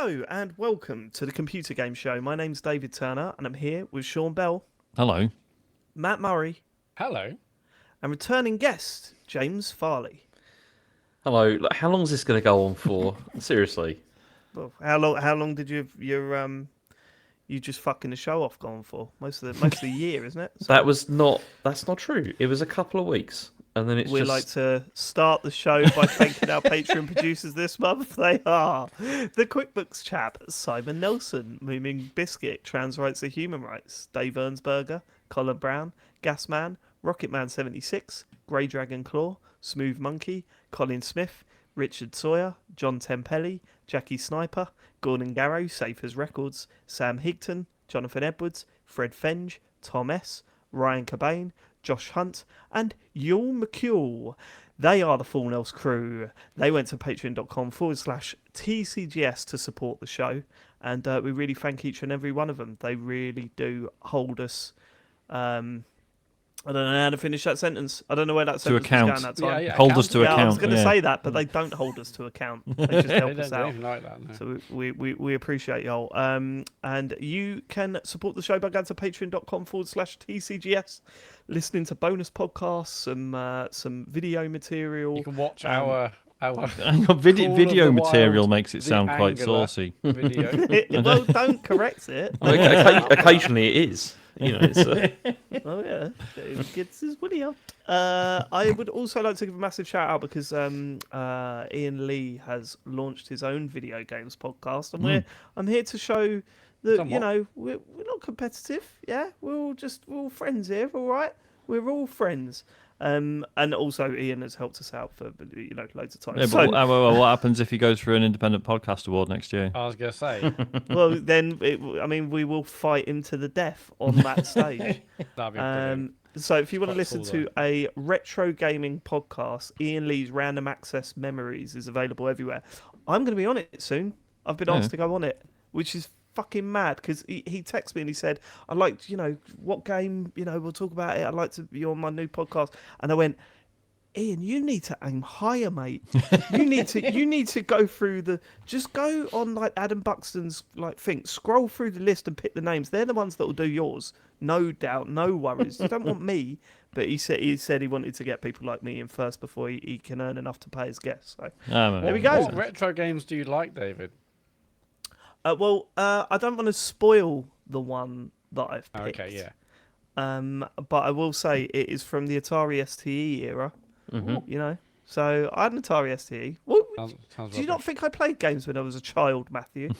Hello and welcome to the Computer Game Show. My name's David Turner and I'm here with Sean Bell, Hello. Matt Murray, Hello. and returning guest James Farley. Hello. Like, how long is this going to go on for? Seriously. Well, how long did you just fucking the show off gone for? Most of the year, isn't it? So That's not true. It was a couple of weeks, and then we like to start the show by thanking our Patreon producers this month. They are the QuickBooks chap, Simon Nelson, Mooming Biscuit, Trans Rights are Human Rights, Dave Ernsberger, Colin Brown, Gasman, Rocketman76, Grey Dragon Claw, Smooth Monkey, Colin Smith, Richard Sawyer, John Tempelli, Jackie Sniper, Gordon Garrow, Safe as Records, Sam Higton, Jonathan Edwards, Fred Fenge, Tom S., Ryan Cobain, Josh Hunt, and Yul McCule. They are the Full Nels crew. They went to patreon.com/TCGS to support the show, and we really thank each and every one of them. They really do hold us. I don't know how to finish that sentence. I don't know where that sentence was going that time. Yeah, Hold us to account. I was going to say that, but they don't hold us to account. They just help us out. Like that, no. So we appreciate y'all. And you can support the show by going to patreon.com/TCGS, listening to bonus podcasts, some video material. You can watch our video material makes it sound quite saucy. video. Well, don't correct it. Occasionally it is. You know, it's, Oh yeah, it gets his woody out. I would also like to give a massive shout out because Ian Lee has launched his own video games podcast, and I'm here to show that Somewhat. we're not competitive. Yeah, we're all friends here. All right, we're all friends. And also Ian has helped us out for loads of times. Yeah, So, but what happens if he goes for an independent podcast award next year? I was going to say, well, then we will fight him to the death on that stage. that'd be brilliant. So if you want to Quite listen cool, to a retro gaming podcast, Ian Lee's Random Access Memories is available everywhere. I'm going to be on it soon. I've been asked to go on it, which is fucking mad because he texted me and he said, I'd like, what game, we'll talk about it. I'd like to be on my new podcast. And I went, Ian, you need to aim higher, mate. You need to go through just go on like Adam Buxton's thing, scroll through the list and pick the names. They're the ones that will do yours. No doubt, no worries. You don't want me, but he said he wanted to get people like me in first before he can earn enough to pay his guests. So there we go. What retro games do you like, David? I don't want to spoil the one that I've picked. Okay, yeah. But I will say it is from the Atari STE era. mm-hmm. So I had an Atari STE. Well, Sounds do you not think I played games when I was a child, Matthew?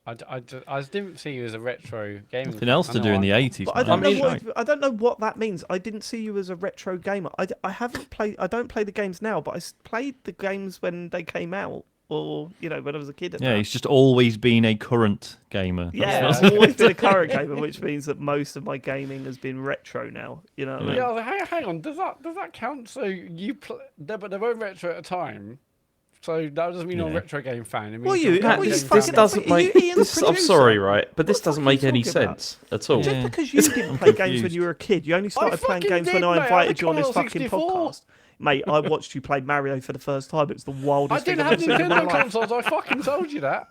I just didn't see you as a retro gamer. Nothing else to do in the 80s. But I don't know what that means. I didn't see you as a retro gamer. I haven't played. I don't play the games now, but I played the games when they came out. Or, when I was a kid. He's just always been a current gamer. Yeah, I've always been a current gamer, which means that most of my gaming has been retro now. You know what I mean? Yeah, hang on. Does that count? So they were retro at a time. So that doesn't mean you're a retro game fan. It means This doesn't make. I'm sorry, right? But this doesn't make any sense at all. Just because you didn't play games when you were a kid, you only started playing games when I invited you on this fucking podcast. Mate, I watched you play Mario for the first time. It was the wildest thing I've ever seen in my life. I didn't have Nintendo consoles. I fucking told you that.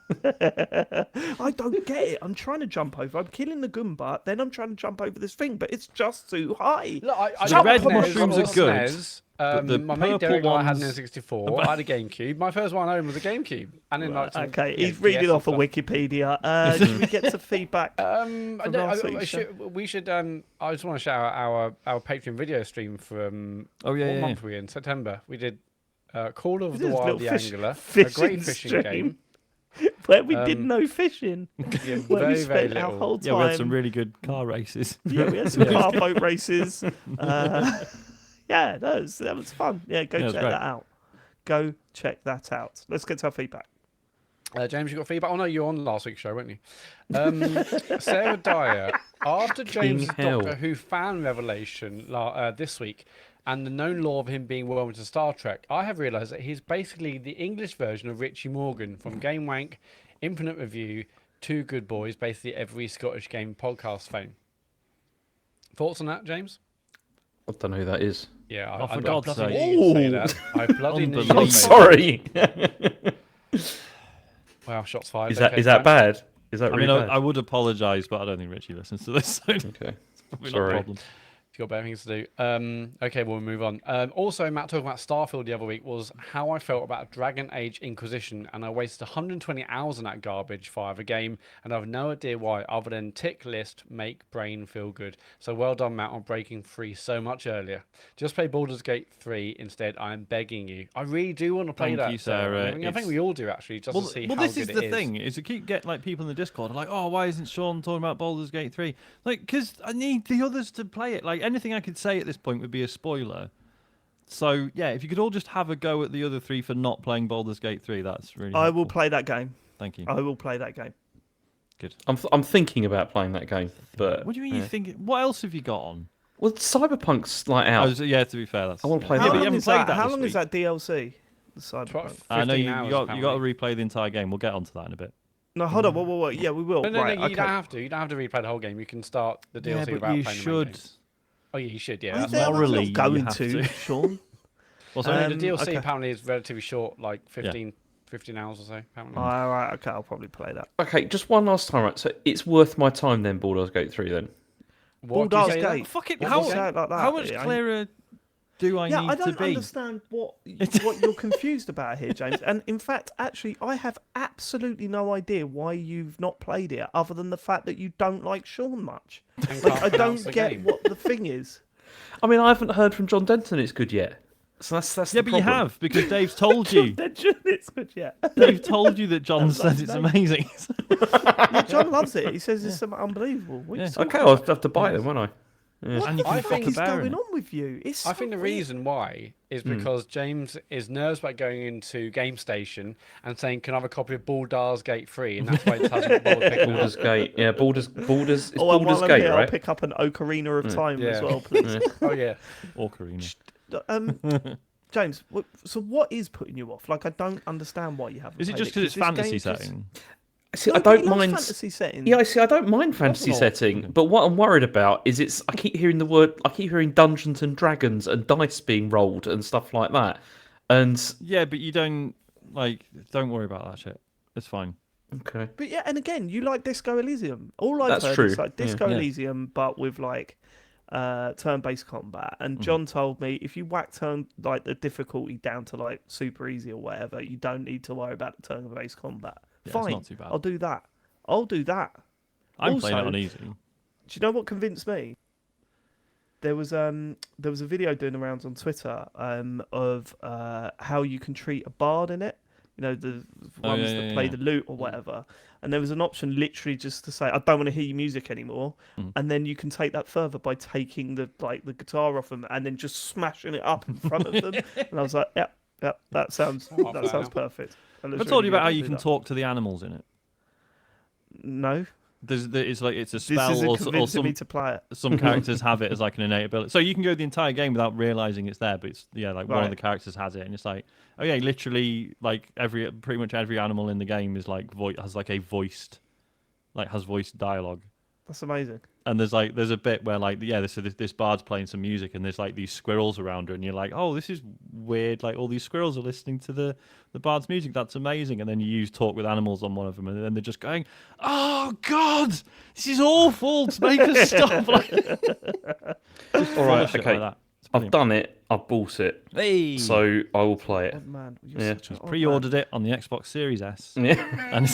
I don't get it. I'm trying to jump over. I'm killing the Goomba. Then I'm trying to jump over this thing, but it's just too high. Look, the red mushrooms are good. My mate Derek and I had an ones- N64. I had a Gamecube. My first one home was a Gamecube. And then Okay, he's reading off of Wikipedia. Should we get to feedback? We should. I just want to shout out our Patreon video stream from what month were we in? September. We did Call of the Wild the Angular, a great fishing game. Where we did no fishing. Yeah, where we spent our whole time. Yeah, we had some really good car races. Yeah, we had some car boat races. Yeah, that was fun. Yeah, go check that out. Go check that out. Let's get to our feedback. James, you got feedback? Oh no, you were on last week's show, weren't you? Sarah Dyer, after James' Doctor Who fan revelation this week, and the known lore of him being well into Star Trek, I have realised that he's basically the English version of Richie Morgan from Game Wank, Infinite Review, Two Good Boys, basically every Scottish game podcast fame. Thoughts on that, James? I don't know who that is. Yeah, I forgot to say say that. I bloody knew. I'm sorry. Wow, shots fired. Is that bad? Is that really bad? I would apologise, but I don't think Richie listens to this. So Okay. probably Sorry. not a problem. You've got better things to do. Okay, we'll move on. Also, Matt talking about Starfield the other week was how I felt about Dragon Age Inquisition, and I wasted 120 hours on that garbage fire of a game, and I have no idea why, other than tick list, make brain feel good. So well done, Matt, on breaking free so much earlier. Just play Baldur's Gate 3 instead. I am begging you. I really do want to play that. Thank you, Sarah. I think we all do actually, just to see how good it is. Well, this is the thing: is to keep getting like people in the Discord are like, "Oh, why isn't Sean talking about Baldur's Gate 3?" Like, because I need the others to play it. Like anything I could say at this point would be a spoiler. So yeah, if you could all just have a go at the other three for not playing Baldur's Gate 3, that's really. I will play that game. Thank you. I will play that game. Good. I'm thinking about playing that game, but What do you mean you think? What else have you got on? well, Cyberpunk's like out. Oh, yeah, to be fair, that's. I want to play How that. but you long haven't is played that? that How this long is week. that DLC? The Cyberpunk. I know 15 you hours, got to apparently. replay the entire game. We'll get onto that in a bit. No, hold on. Whoa. Yeah, we will. No, right, you okay. don't have to. You don't have to replay the whole game. You can start the DLC Yeah, but without you playing the main should. games. Oh, yeah, you should. Yeah, Are you that's there? fine. Morally, I'm not going you have to, to. Sean. Well, I so mean, the DLC okay. apparently is relatively short, like 15 hours or so. Apparently. All right, okay, I'll probably play that. Okay, just one last time, right? So it's worth my time then, Baldur's Gate 3 then. What did you Baldur's say there? Gate. fuck it. What How, do you say it like that? how much Yeah, clearer do I Yeah, need I to don't be? understand what you're confused about here, James. And in fact, actually, I have absolutely no idea why you've not played it, other than the fact that you don't like Sean much. And Like, can't I pronounce don't the get game. what the thing is. I mean, I haven't heard from John Denton it's good yet. So that's Yeah, the but you problem. have, because Dave's told you. It's good, yeah. Dave told you that John said it's amazing. Yeah, John loves it. He says it's unbelievable. What are you Yeah. talking Okay, I'll have to buy them, won't I? What And the you can fuck fuck a is bear in going it. on with you? It's I think the so weird. reason why is because James is nervous about going into Game Station and saying, "Can I have a copy of Baldur's Gate 3?" And that's why he hasn't bothered picking it up. Baldur's Gate. Yeah, Baldur's. It's and Baldur's while I'm Gate, here, I'll right? pick up an Ocarina of Time as Yeah. well, please. Oh yeah. Ocarina. James, so what is putting you off? Like, I don't understand why you haven't. Is it played just because it's this game fantasy just- setting? See, No, I but he don't loves mind. fantasy settings. Yeah, I see. I don't mind fantasy not. setting, but what I'm worried about is I keep hearing the word. I keep hearing Dungeons and Dragons and dice being rolled and stuff like that. And Yeah, but you don't worry about that shit. It's fine. okay, But yeah, and again, you like Disco Elysium. All I've That's heard true. is like Disco Yeah. Elysium, but with like turn-based combat. And Mm-hmm. John told me if you whack the difficulty down to like super easy or whatever, you don't need to worry about the turn-based combat. Yeah, it's Fine, not too bad. I'll do that. I'm I'm playing it Also- on easy. Do you know what convinced me? There was a video doing the rounds on Twitter of how you can treat a bard in it. You know, the ones that play the lute or whatever. And there was an option literally just to say, I don't want to hear your music anymore. And then you can take that further by taking the guitar off them and then just smashing it up in front of them. And I was like, yeah, that sounds perfect. I told you about how you can talk to the animals in it. No. It's a This spell isn't or convincing me to play it. some characters have it as like an innate ability. So you can go the entire game without realizing it's there, but it's one of Right. the characters has it, and it's like, oh yeah, literally like pretty much every animal in the game is like has voiced dialogue. That's amazing. And there's a bit where like this bard's playing some music and there's like these squirrels around her and you're like, oh, this is weird, like all these squirrels are listening to the bard's music, that's amazing. And then you use talk with animals on one of them and then they're just going, oh god, this is awful, to make us stop. Like, all right, shit okay. like that. It's I've brilliant. done it. I've bought it. Hey, So I will play it. Oh, man, you're Yeah. such an odd man. pre-ordered it on the Xbox Series S. Yeah, And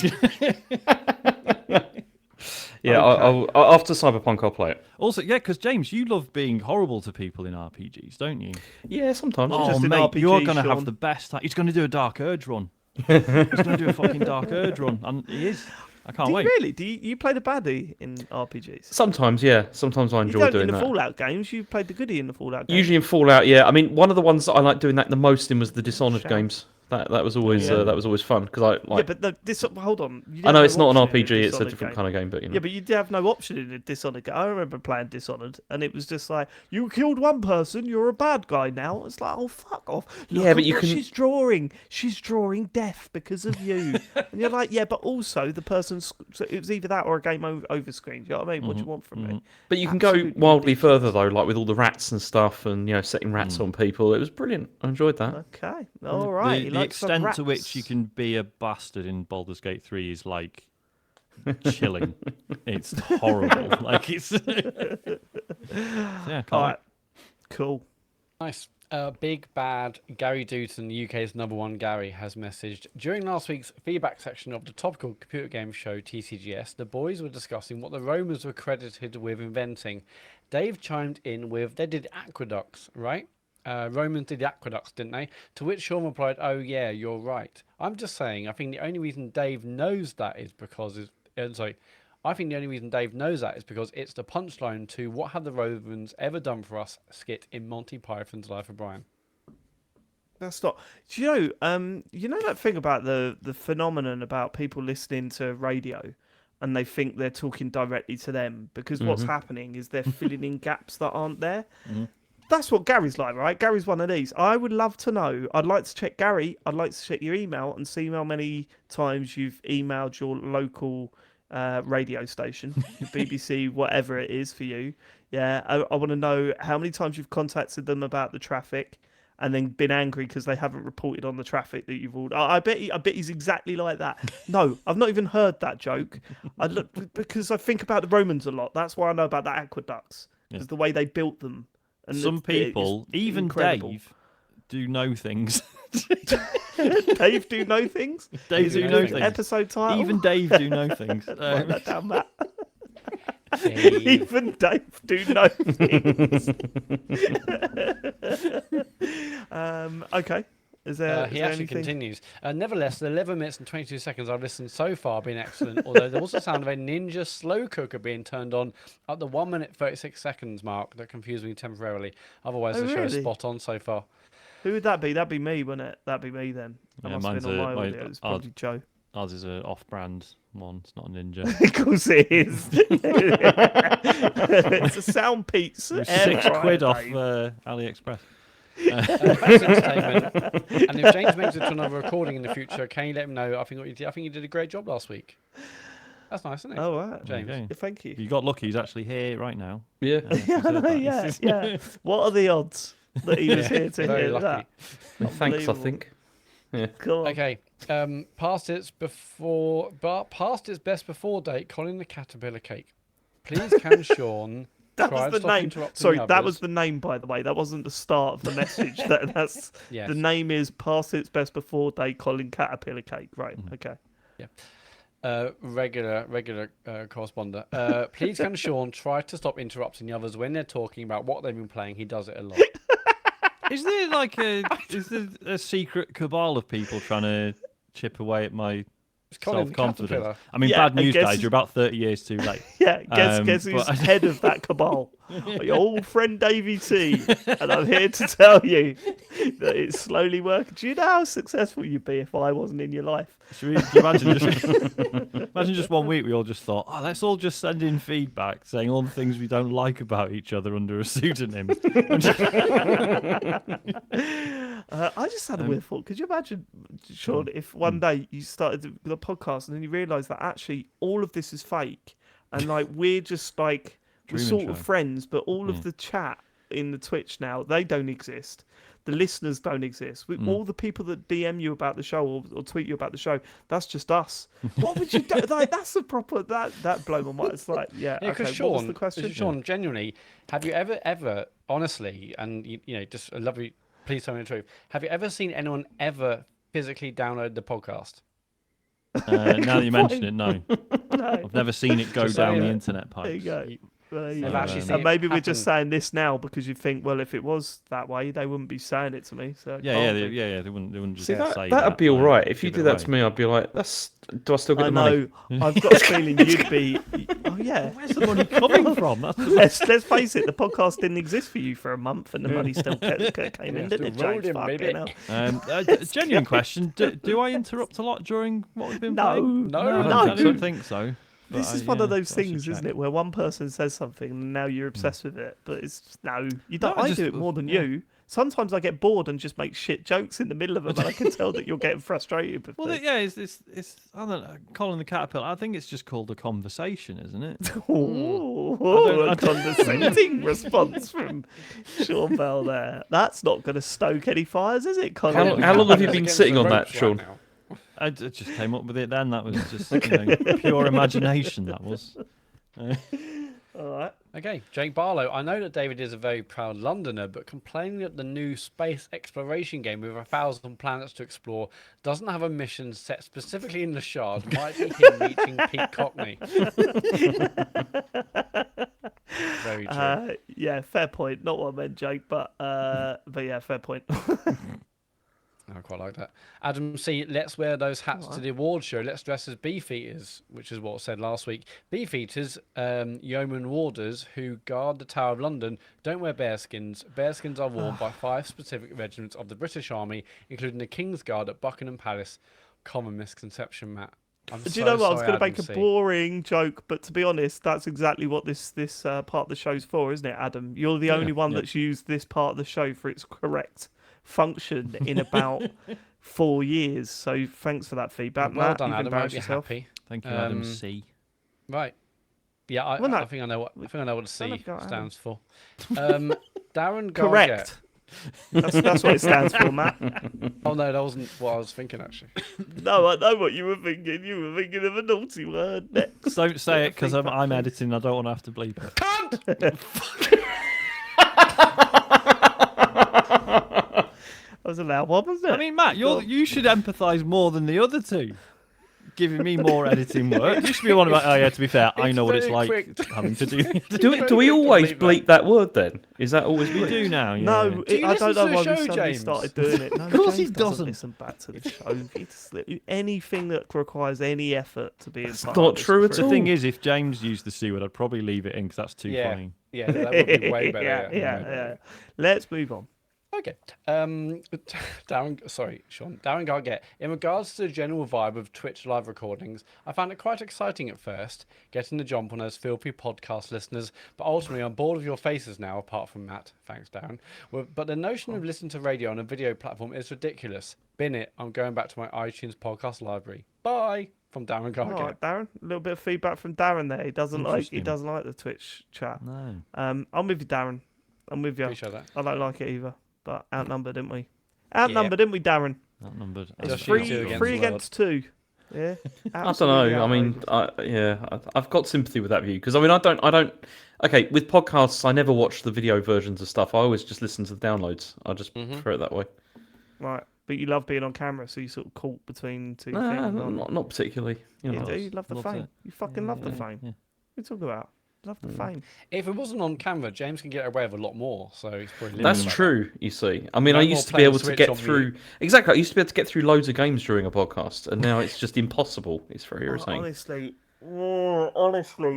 yeah. I'll after Cyberpunk, I'll play it. also, yeah, because James, you love being horrible to people in RPGs, don't you? Yeah, sometimes. Oh, just in mate, RPG, you're going to have Sean. the best time. He's going to do a Dark Urge run. He's going to do a fucking Dark Urge run. And he is. I can't Do you wait. really? Do you play the baddie in RPGs? Sometimes, yeah. Sometimes I You enjoy don't doing in the that. Fallout games. You played the goodie in the Fallout games. Usually in Fallout, yeah. I mean, one of the ones that I like doing that the most in was the Dishonored Shout. games. That was always fun because I like. Yeah, but hold on. You I have know no it's not an option in RPG; it's a Dishonored different game. kind of game. But you know. Yeah, but you did have no option in a Dishonored game. I remember playing Dishonored, and it was just like, you killed one person, you're a bad guy now. It's like, oh, fuck off. Look Yeah, at but you what can- She's drawing. She's drawing death because of you. And you're like, yeah, but also the person's... So it was either that or a game over screen. Do you know what I mean? What do you want from me? But you can go Absolutely wildly ridiculous. further though, like with all the rats and stuff, and setting rats on people. It was brilliant. I enjoyed that. Okay. All right. The He extent to which rats. you can be a bastard in Baldur's Gate 3 is like chilling. It's horrible. Like it's yeah, can't All wait. right, cool. Nice. Big bad Gary Dutton, the UK's #1 Gary, has messaged during last week's feedback section of the topical computer game show TCGS. The boys were discussing what the Romans were credited with inventing. Dave chimed in with they did aqueducts, right? Romans did aqueducts, didn't they? To which Sean replied, "Oh yeah, you're right." I'm just saying. I think the only reason Dave knows that is because I think the only reason Dave knows that is because it's the punchline to "What have the Romans ever done for us?" skit in Monty Python's Life of Brian. That's not. Do you know that thing about the phenomenon about people listening to radio, and they think they're talking directly to them because what's happening is they're filling in gaps that aren't there. That's what Gary's like, right? Gary's one of these. I would love to know. I'd like to check Gary. I'd like to check your email and see how many times you've emailed your local radio station, BBC, whatever it is for you. Yeah, I want to know how many times you've contacted them about the traffic and then been angry because they haven't reported on the traffic that you've ordered. I bet he's exactly like that. No, I've not even heard that joke. I look because I think about the Romans a lot. That's why I know about the aqueducts because the way they built them. And Some people, even incredible. Dave, do know things. Dave do know things. Dave do know things. Episode title. Even Dave do know things. Write that down, Matt. Dave. Even Dave do know things. Okay. Is there He actually anything? continues. Nevertheless, the 11 minutes and 22 seconds I've listened so far have been excellent, although there was the sound of a ninja slow cooker being turned on at the 1 minute 36 seconds mark that confused me temporarily. Otherwise, the show is really? spot on so far. Who would that be? That'd be me, wouldn't it? That'd be me then. That Yeah, must have mine's been on my a- audio. It's probably Joe. Ours is an off-brand one. It's not a ninja. Of course it is. It's a sound pizza. It was air £6 fryer, off Dave. AliExpress. Back to entertainment. And if James makes it to another recording in the future, can you let him know? I think you did a great job last week. That's nice, isn't it? Oh, right. James. Okay. Yeah, thank you. You got lucky. He's actually here right now. Yeah. Yeah. What are the odds that he was here to very hear lucky. that? Thanks, I Unbelievable. think. Cool. Okay. Past its best before date, Colin the Caterpillar Cake. Please can Sean That try was and the stop name. interrupting Sorry, the that was others? the name, by the way. That wasn't the start of the message. That's Yes. the name is past its best before day. Colin Caterpillar Cake. Right. Okay. Regular correspondent. Please can Sean try to stop interrupting the others when they're talking about what they've been playing? He does it a lot. Is there like a secret cabal of people trying to chip away at my It's Colin the self-confidence? Caterpillar. I mean, Yeah, bad I news, guess- guys. You're about 30 years too late. Yeah. Guess who's but- head of that cabal? Your old friend Davey T. And I'm here to tell you that it's slowly working. Do you know how successful you'd be if I wasn't in your life? Can you imagine just 1 week we all just thought, oh, let's all just send in feedback saying all the things we don't like about each other under a pseudonym. I just had a weird thought. Could you imagine, Sean, if one day you started the podcast and then you realised that actually all of this is fake and like we're just like we're Truman sort Show. of friends, but all of the chat in the Twitch now, they don't exist. The listeners don't exist. All the people that DM you about the show or tweet you about the show, that's just us. What would you do? Like, that's a proper that blow my mind. It's like, yeah, Yeah, okay. because What was Sean, the question? Sean, genuinely, have you ever, honestly, and you know, just I love you. Please tell me the truth. Have you ever seen anyone ever physically download the podcast? Now that you mention it, no. No. I've never seen it go Just down saying the it. internet There you pipes. go. There you They've go. actually seen And it maybe we're just happen. saying this now because you think, well, if it was that way, they wouldn't be saying it to me. So it Yeah, can't be. they wouldn't just See, say that'd be all like, right. If you give did it that to away. me, I'd be like, "That's. Do I still get I the money?" know. I've got a feeling you'd be. Oh yeah. Where's the money coming from? That's Let's face it. The podcast didn't exist for you for a month, and the money still came in, didn't it, still rolled James? in, Fucking baby. hell. genuine question. Do I interrupt a lot during what we've been No, playing? No, I don't think so. but This is I- one of yeah, those thought I should things, isn't check. it, where one person says something and now you're obsessed with it, but it's no, you don't. No, I I just- do it more than yeah. you. Sometimes I get bored and just make shit jokes in the middle of them, and I can tell that you're getting frustrated with Well, things. yeah, it's I don't know, Colin the Caterpillar. I think it's just called a conversation, isn't it? A condescending response from Sean Bell there. That's not going to stoke any fires, is it, Colin? How long have you been Against sitting the on that, ropes right Sean? now. I just came up with it then. That was just pure imagination. That was. All right. Okay, Jake Barlow. I know that David is a very proud Londoner, but complaining that the new space exploration game with 1,000 planets to explore doesn't have a mission set specifically in the Shard might be him reaching peak Cockney. Very true. Yeah, fair point. Not what I meant, Jake, but yeah, fair point. I quite like that. Adam C. Let's wear those hats to the award show. Let's dress as beefeaters, which is what I said last week. Beefeaters, yeoman warders who guard the Tower of London, don't wear bearskins. Bearskins are worn by 5 specific regiments of the British Army, including the King's Guard at Buckingham Palace. Common misconception, Matt. Do you know what? I was going to make a boring joke, but to be honest, that's exactly what this part of the show's for, isn't it, Adam? You're the only one that's used this part of the show for its correct function in about 4 years. So thanks for that feedback, Well Matt. done, You've Adam. I hope embarrassed you're yourself. happy. Thank you, Adam C. Right. Yeah, I think I know what the C stands for. Darren Gargett. Correct. That's what it stands for, Matt. Oh no, that wasn't what I was thinking actually. No, I know what you were thinking. You were thinking of a naughty word next. Don't say it because I'm editing. I don't want to have to bleep it. That was a loud one, wasn't it? I mean, Matt, you should empathise more than the other two. Giving me more editing work. You should be one about. Oh yeah, to be fair, I know what it's like having to do. Do we always bleep that word then? Is that always We do now. Yeah. No, Do you I don't listen know to why the we show, suddenly James? started doing it. No, Of course he James doesn't. listen back to the show. Anything that requires any effort to be That's part not of this true at crew. The thing is, if James used the C word, I'd probably leave it in because that's too funny. Yeah, that would be way better. yeah. Let's move on. Okay. Sean. Darren Gargett. In regards to the general vibe of Twitch live recordings, I found it quite exciting at first, getting the jump on those filthy podcast listeners, but ultimately I'm bored of your faces now, apart from Matt. Thanks, Darren. But the notion of listening to radio on a video platform is ridiculous. Bin it. I'm going back to my iTunes podcast library. Bye. From Darren Gargett. All right, Darren. A little bit of feedback from Darren there. He doesn't like the Twitch chat. No. I'm with you, Darren. I'm with you. Appreciate that. I don't like it either. But outnumbered, didn't we? Didn't we, Darren? Outnumbered. It's Just three, you two three against the against 2. Yeah. I don't know. I mean, I've got sympathy with that view because I mean, I don't. Okay, with podcasts, I never watch the video versions of stuff. I always just listen to the downloads. I just prefer it that way. Right, but you love being on camera, so you sort of caught between two things. Not particularly. You You know. do. You love the Loves fame. it. You fucking love the fame. Yeah. What are you talking about? Love the fame. If it wasn't on camera, James can get away with a lot more. So it's probably That's limited. true. You see, I mean, No I more used to be playing able to Switch get on through. mute. Exactly, I used to be able to get through loads of games during a podcast, and now it's just impossible. It's very irritating. Honestly,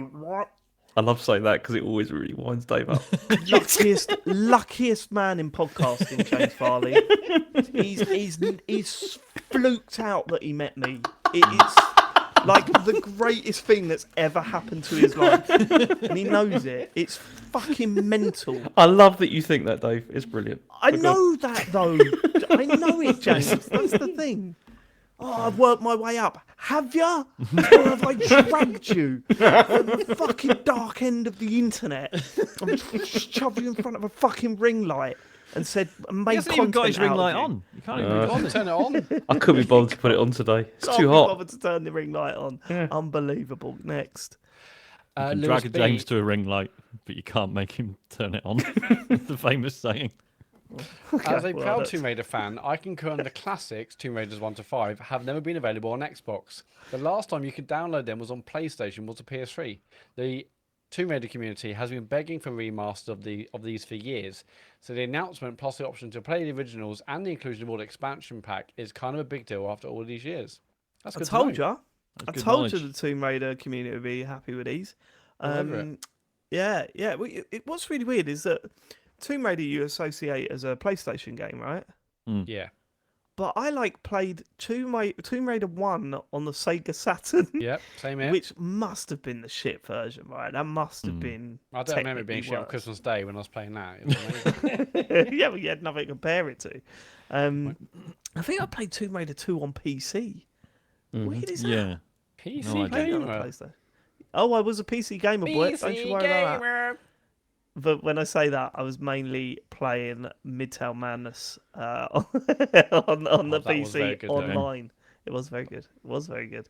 what? I love saying that because it always really winds Dave up. luckiest man in podcasting, James Farley. He's fluked out that he met me. It's like the greatest thing that's ever happened to his life, and he knows it. It's fucking mental. I love that you think that, Dave. It's brilliant. I know that though. I know it, James. That's the thing. Oh, I've worked my way up. Have ya? Or have I dragged you from the fucking dark end of the internet and shoved you in front of a fucking ring light and said, made He hasn't content even got his ring out light of you? on. You can't even On, turn it on. I couldn't be bothered to put it on today. It's Can't too be hot. bothered to turn the ring light on. Unbelievable. Next. You can Lewis drag B. James to a ring light, but you can't make him turn it on. The famous saying. As a well, proud that's- Tomb Raider fan, I concur the classics, Tomb Raiders 1 to 5, have never been available on Xbox. The last time you could download them was on PlayStation, was a PS3. The Tomb Raider community has been begging for remaster of these for years, so the announcement plus the option to play the originals and the inclusion of all the expansion pack is kind of a big deal after all these years. That's I good told to know. you. I good told you knowledge. the Tomb Raider community would be happy with these. All over it. Yeah. What's really weird is that Tomb Raider you associate as a PlayStation game, right? Yeah. but I played Tomb Raider 1 on the Sega Saturn. Yep, same here. Which must have been the shit version, right? That must have been. I don't remember it being shit on worse. Christmas Day when I was playing that. It was amazing. Yeah, but you had nothing to compare it to. I think I played Tomb Raider 2 on PC. Weird is that? Yeah. PC No, I Played it on gamer. PlayStation. Oh, I was a PC gamer, boy. Don't you worry about that. But when I say that, I was mainly playing Midtown Madness on the that was very PC good, though. online. It was very good. It was very good.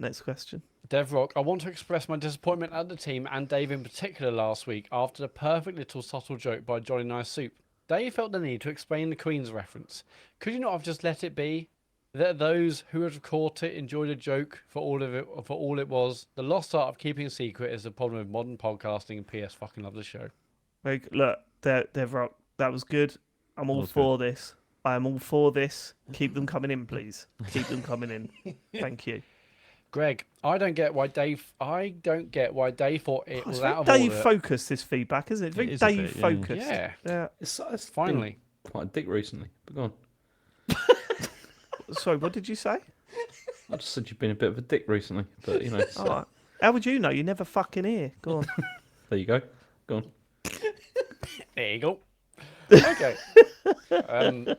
Next question. Devrock, I want to express my disappointment at the team and Dave in particular last week after the perfect little subtle joke by Johnny Nice Soup. Dave felt the need to explain the Queen's reference. Could you not have just let it be? That those who have caught it enjoyed a joke for all it was. The lost art of keeping a secret is the problem with modern podcasting. And P.S. Fucking love the show. Very good. Look, Devrock, that was good. I'm all for this. I am all for this. Keep them coming in, please. Keep them coming in. Thank you. Greg, I don't get why Dave thought it was It's out very of order. Dave focused, this feedback, isn't it? It's very is a Dave bit, yeah. focused. Yeah. It's Finally. been quite a dick recently. But go on. Sorry, what did you say? I just said you've been a bit of a dick recently, but you know. All right. How would you know? You never fucking hear. Go on. There you go. Go on. There you go. Okay.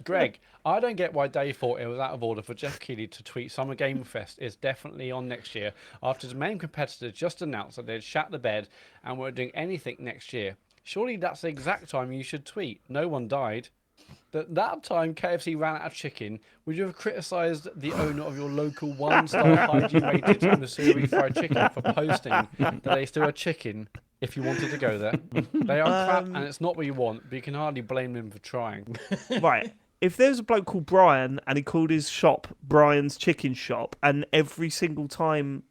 Greg, I don't get why Dave thought it was out of order for Jeff Keighley to tweet Summer Game Fest is definitely on next year after his main competitor just announced that they'd shat the bed and weren't doing anything next year. Surely that's the exact time you should tweet. No one died. That time KFC ran out of chicken, would you have criticised the owner of your local one-star hygiene-rated Missouri Fried Chicken for posting that they still had chicken if you wanted to go there? They are crap and it's not what you want, but you can hardly blame them for trying. Right. If there's a bloke called Brian and he called his shop Brian's Chicken Shop, and every single time,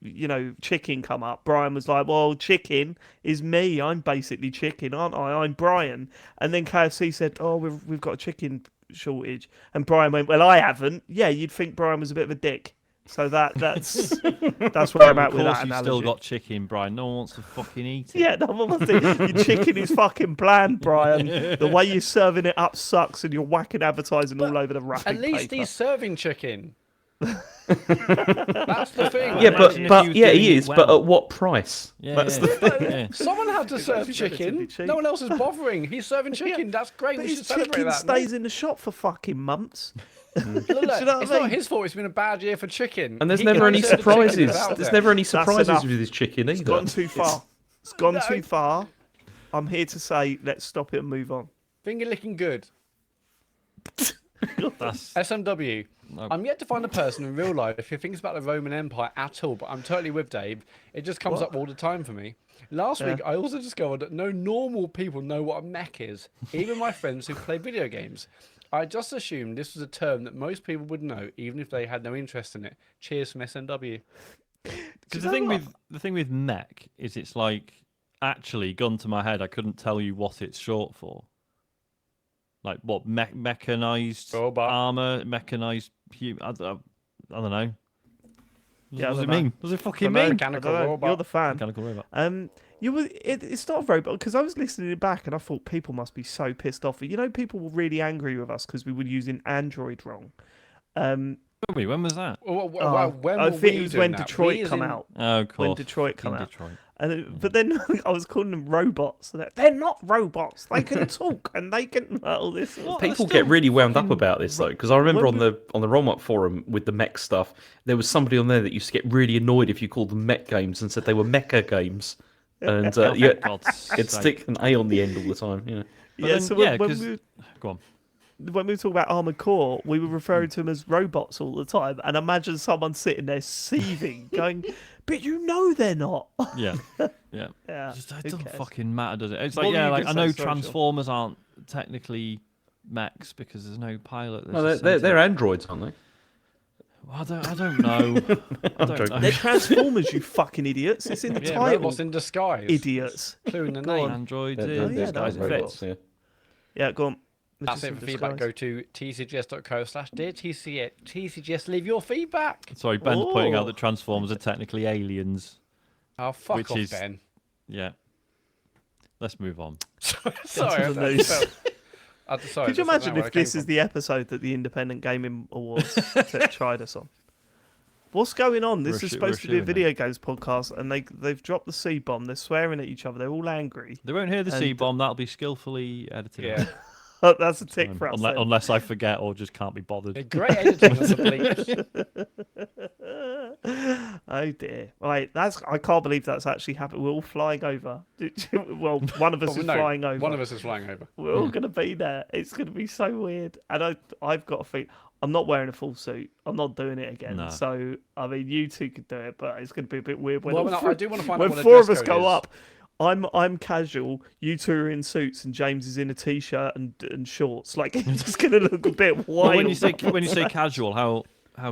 chicken come up, Brian was like, well, chicken is me. I'm basically chicken, aren't I? I'm Brian. And then KFC said, oh, we've got a chicken shortage. And Brian went, well, I haven't. Yeah, you'd think Brian was a bit of a dick. So that's where I'm at with that Of course, you analogy. still got chicken, Brian. No one wants to fucking eat it. Yeah, no one wants to. Your chicken is fucking bland, Brian. The way you're serving it up sucks, and you're whacking advertising all over the wrapping At least paper. he's serving chicken. That's the thing. Yeah, Imagine if but he was yeah, doing he it is. well. But at what price? Yeah, That's yeah, the thing. yeah. Someone had to serve actually chicken. relatively cheap. No one else is bothering. He's serving chicken. That's great. But We should his celebrate chicken that. stays in the shop for fucking months. Look, you know what I it's mean? not his fault. It's been a bad year for chicken. And there's He can never only any serve the chicken surprises. that's out There's there. never any surprises enough. with his chicken It's either. gone too far. It's gone No. too far. I'm here to say, let's stop it and move on. Finger licking good. That's SMW. No. I'm yet to find a person in real life who thinks about the Roman Empire at all, but I'm totally with Dave. It just comes up all the time for me. Last week, I also discovered that no normal people know what a mech is, even my friends who play video games. I just assumed this was a term that most people would know, even if they had no interest in it. Cheers from SMW. because the thing with mech is it's like actually gun to my head. I couldn't tell you what it's short for. Like what mechanized Robot. armor, mechanized human. I don't know. Yeah, I what does it don't know. mean? What does it fucking Dunno. mean? Mechanical I don't know. robot. You're the fan. Mechanical robot. It's not very, because I was listening it back and I thought people must be so pissed off. People were really angry with us because we were using Android wrong. When was that? When I were think we it was doing when that? Detroit We as come in- out. Oh, of course. When Detroit come In out. Detroit. But then I was calling them robots. And they're not robots. They can talk and they can all this. People get really wound up about this though, because I remember on the Romot forum with the mech stuff, there was somebody on there that used to get really annoyed if you called them mech games and said they were mecha games, and God's it'd sake. stick an A on the end all the time. You know. But Yeah, then- so yeah, when 'cause- we Go on. when we talk about Armored Core, we were referring to them as robots all the time. And imagine someone sitting there seething, going, "But you know they're not." Yeah. Yeah. Yeah, It who doesn't cares? fucking matter, does it? It's What like, were yeah, you like gonna I know say? Sorry, Sean. Transformers aren't technically mechs because there's no pilot. No, there's a they're sensor. androids, aren't they? Well, I don't know. I don't know. They're Transformers, you fucking idiots. It's in the Yeah, title. robots in disguise. Idiots. Clue in the Go name. on. Androids They're, in yeah, they're disguise. no, It robots, fits. yeah. Yeah, go on. That's it for feedback. Go to tcgs.co/dear TCGS. Leave your feedback. Sorry, Ben's pointing out Oh. that Transformers are technically aliens. Oh, fuck Which off, is- Ben. Yeah. Let's move on. Sorry, the I news. felt- Sorry, Could you that's not imagine where if I came this is from. the episode that the Independent Gaming Awards tried us on? What's going on? This is supposed to be a video games podcast, and they've dropped the C-bomb. They're swearing at each other. They're all angry. They won't hear the C-bomb. That'll be skillfully edited. Yeah. That's a tick for us. Unless I forget or just can't be bothered. Great editing on the bleeps. Oh dear! Right, I can't believe that's actually happened. We're all flying over. Well, one of us is flying over. One of us is flying over. We're all going to be there. It's going to be so weird. And I've got a feeling I'm not wearing a full suit. I'm not doing it again. No. So I mean, you two could do it, but it's going to be a bit weird when I do want to find out when what four the of us dress go code is. up. I'm casual. You two are in suits, and James is in a t-shirt and shorts. Like it's just going to look a bit wild. Well, when you say casual, how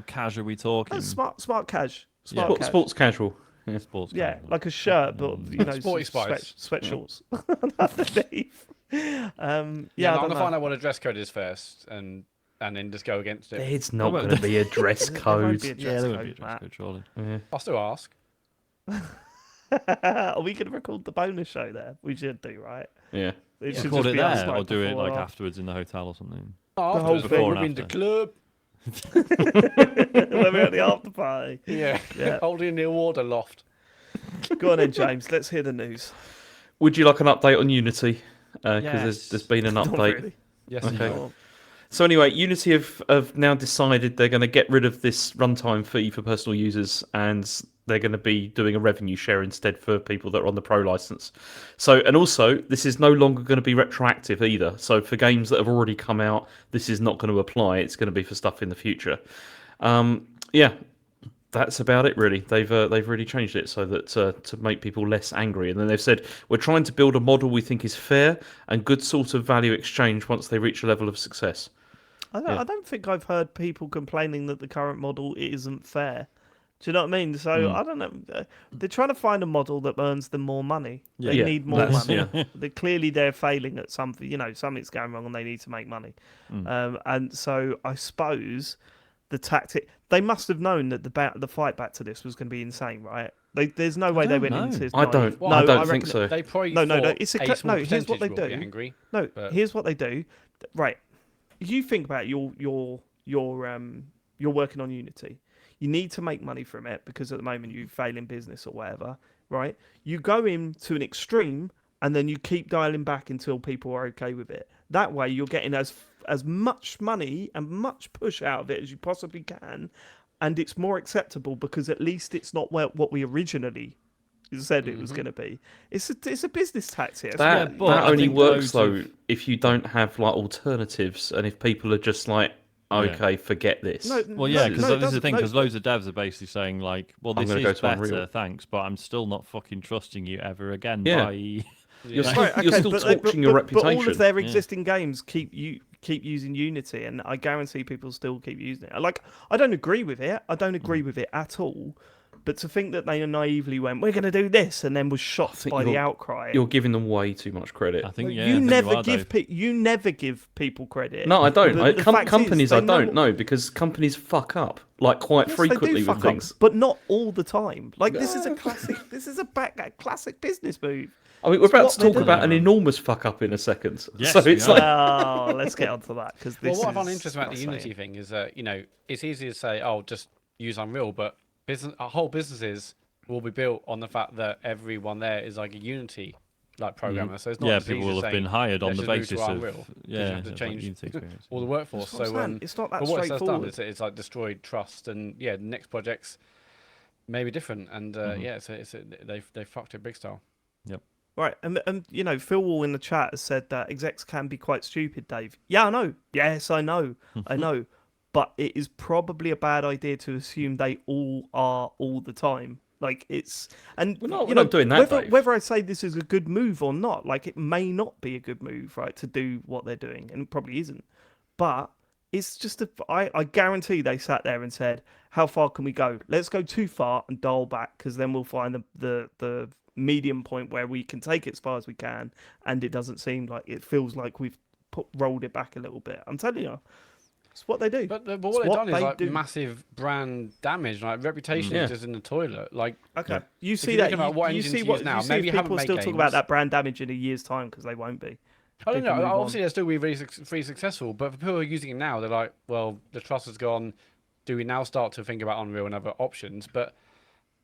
cash are we talking? Smart cash. Sports casual. Yeah. Sports. Yeah, casual. like a shirt, but you know, Sporty spice. sweat shorts underneath. Yeah, I'm going to find out what a dress code is first, and then just go against it. It's not going to be a dress There won't code. be a Yeah, dress there won't be a code, dress Matt. code, surely. Yeah. I'll still ask. Are we going to record the bonus show there? We should do, right? Yeah. It should Record just it be us, there, or like, do it before like or afterwards in the hotel or something. Afterwards, thing. we're in the club. when we're at the after party. Yeah. Yeah. Holding the water loft. Go on then, James. Let's hear the news. Would you like an update on Unity? Because Yes. there's been an Not update. really. Yes. Okay. you Go So anyway, Unity have now decided they're going to get rid of this runtime fee for personal users, and they're going to be doing a revenue share instead for people that are on the Pro license. So, and also, this is no longer going to be retroactive either. So for games that have already come out, this is not going to apply. It's going to be for stuff in the future. Yeah, that's about it really. They've really changed it so that to make people less angry. And then they've said, we're trying to build a model we think is fair and good sort of value exchange once they reach a level of success. I don't think I've heard people complaining that the current model isn't fair. Do you know what I mean? So I don't know. They're trying to find a model that earns them more money. They Yeah, need more that's- money. yeah. They're failing at something. You know, something's going wrong, and they need to make money. And so I suppose the tactic. They must have known that the fight back to this was going to be insane, right? There's no way they went know. into. I don't. No, I don't reckon think so. They probably No. thought It's a small no. Here's what they percentage will do. be angry. No, but- here's what they do. Right, you think about you're working on Unity. You need to make money from it because at the moment you fail in business or whatever, right? You go into an extreme and then you keep dialing back until people are okay with it. That way you're getting as much money and much push out of it as you possibly can, and it's more acceptable because at least it's not what we originally said it was going to be. It's a business tactic. That but I only think works loads though if you don't have like alternatives and if people are just like, okay, forget this. Well, yeah, because it this is the doesn't. thing, because loads of devs are basically saying, like, well, I'm this gonna go is to better, Unreal. thanks, but I'm still not fucking trusting you ever again. Yeah. Bye. You're Yeah. still, Right, you're okay, still but torching your but all reputation. of their existing games keep using Unity, and I guarantee people still keep using it. Like, I don't agree with it. I don't agree with it at all. But to think that they naively went, we're going to do this, and then was shocked by the outcry. You're giving them way too much credit. I think, yeah. You I think never are, give Dave. you never give people credit. No, I don't. The fact is, Companies, they I don't know because companies fuck up like quite Yes, they do frequently fuck with up, things. but not all the time. Like this is a classic. This is a classic business move. I mean, we're about what to they talk do. about an enormous fuck up in a second. Yes, so we it's are. like, Oh, let's get onto that because Well, this. what I find is interesting about the Unity thing is that it's easy to say, "Oh, just use Unreal," but whole businesses will be built on the fact that everyone there is like a Unity programmer. So it's not Yeah, just people easy will to have say, been hired on "Let's the just move to basis of Unreal," 'cause you yeah, have to like change Unity experience. all the workforce. That's what I'm saying. It's not that but what it has done straightforward. is it's like destroyed trust, and the next projects may be different, and they fucked it big style. Right, and Phil Wall in the chat has said that execs can be quite stupid, Dave. Yeah, I know. Yes, I know. I know. But it is probably a bad idea to assume they all are all the time. Like it's and we're not doing that. Dave. whether I say this is a good move or not, like it may not be a good move, right, to do what they're doing, and it probably isn't. But it's just I guarantee they sat there and said, how far can we go? Let's go too far and dial back because then we'll find the medium point where we can take it as far as we can, and it doesn't seem like it feels like we've rolled it back a little bit. I'm telling you, it's what they do. But what they've done is like massive brand damage, like reputation is just in the toilet. Like, okay, you see you that think about what you engines see to what use now, you see maybe if you people haven't still made talk about games. that brand damage in a year's time because they won't be. I don't know. People move on. Obviously, they'll still be really successful, but for people who are using it now, they're like, well, the trust has gone. Do we now start to think about Unreal and other options? But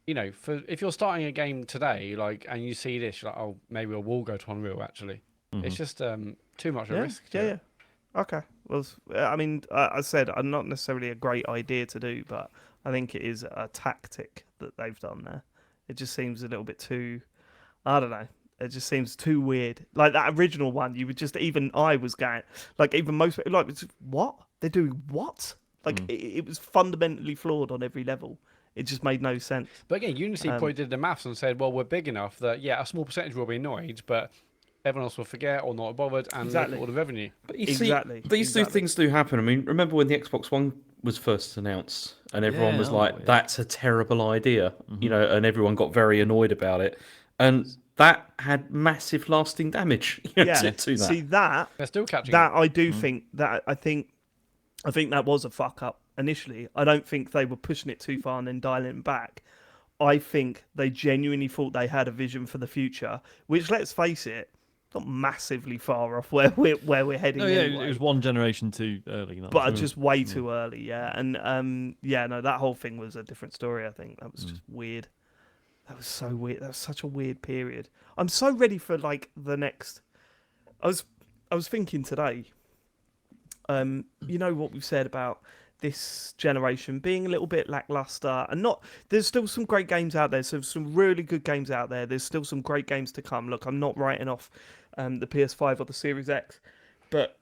if you're starting a game today, and you see this, you're like, oh, maybe I will go to Unreal. Actually, it's just too much of a risk. Yeah. Okay. Well, I mean, I said I'm not necessarily a great idea to do, but I think it is a tactic that they've done there. It just seems a little bit too. I don't know. It just seems too weird. Like that original one, you would just I was going even most people what they're doing what it was fundamentally flawed on every level. It just made no sense. But again, Unity probably did the maths and said, well, we're big enough that a small percentage will be annoyed, but everyone else will forget or not bothered and look at all the revenue. But you see, these two things do happen. I mean, remember when the Xbox One was first announced and everyone was like, that's a terrible idea, and everyone got very annoyed about it. And that had massive lasting damage to that. See that they're still catching that. I do think that I think that was a fuck up initially. I don't think they were pushing it too far and then dialing it back. I think they genuinely thought they had a vision for the future, which, let's face it, not massively far off where we're heading. Anyway. It was one generation too early, but just way too early. Yeah, and that whole thing was a different story. I think that was just weird. That was so weird. That was such a weird period. I'm so ready for the next. I was thinking today. You know what we've said about this generation being a little bit lackluster, and not. There's still some great games out there. So some really good games out there. There's still some great games to come. Look, I'm not writing off the PS5 or the Series X, but.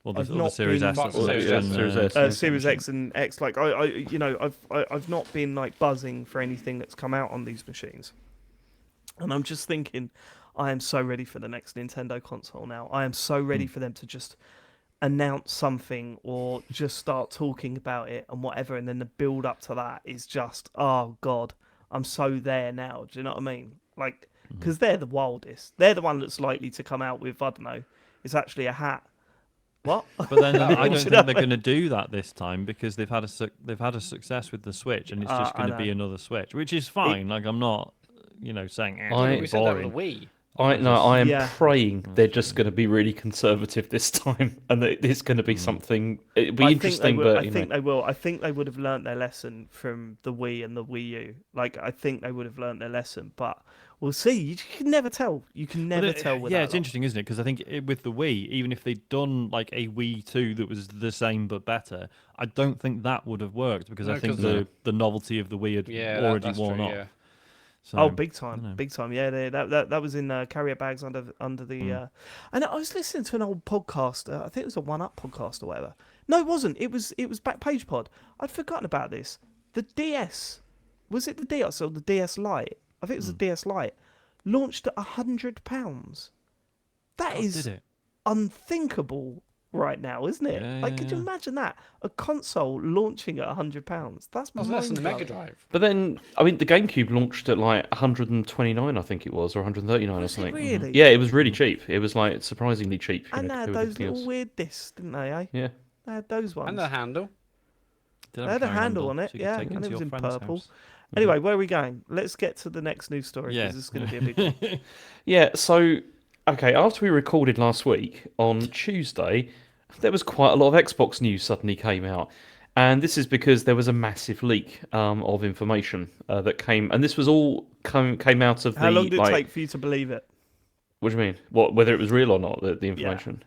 The Series S, Series X and X. I've not been buzzing for anything that's come out on these machines, and I'm just thinking, I am so ready for the next Nintendo console now. I am so ready for them to just announce something or just start talking about it and whatever, and then the build up to that is just, oh god, I'm so there now. Do you know what I mean? Because they're the wildest. They're the one that's likely to come out with, I don't know, it's actually a hat. What? But then I don't think they're going to do that this time because they've had a success with the Switch, and it's just going to be another Switch, which is fine. I'm not, saying we said that with boring. the Wii. I am praying they're just going to be really conservative this time, and that it's going to be something. It'll be interesting, but I think they will. I think they would have learnt their lesson from the Wii and the Wii U. I think they would have learnt their lesson, but we'll see. You can never tell. You can never tell. It's interesting, isn't it? Because I think with the Wii, even if they'd done a Wii 2 that was the same but better, I don't think that would have worked because I think the novelty of the Wii had already worn off. Yeah. So, big time. Yeah, that was in carrier bags under the. And I was listening to an old podcast. I think it was a One Up podcast or whatever. No, it wasn't. It was Backpage Pod. I'd forgotten about this. The DS, was it the DS or the DS Lite? I think it was the DS Lite. Launched at £100. That is unthinkable right now, isn't it? Could you imagine that? A console launching at £100. That's less than the Mega Drive. But then, the GameCube launched at 129, I think it was, or 139 or something. Really? Yeah, it was really cheap. It was surprisingly cheap. And they had those little weird discs, didn't they? Eh? Yeah. They had those ones. And the handle. They had a handle on it, and it was in purple. Anyway, where are we going? Let's get to the next news story because this is going to be a big one. Yeah. So, after we recorded last week on Tuesday, there was quite a lot of Xbox news suddenly came out. And this is because there was a massive leak of information that came, and this was all came out of How long did it take for you to believe it? What do you mean? Whether it was real or not, the information?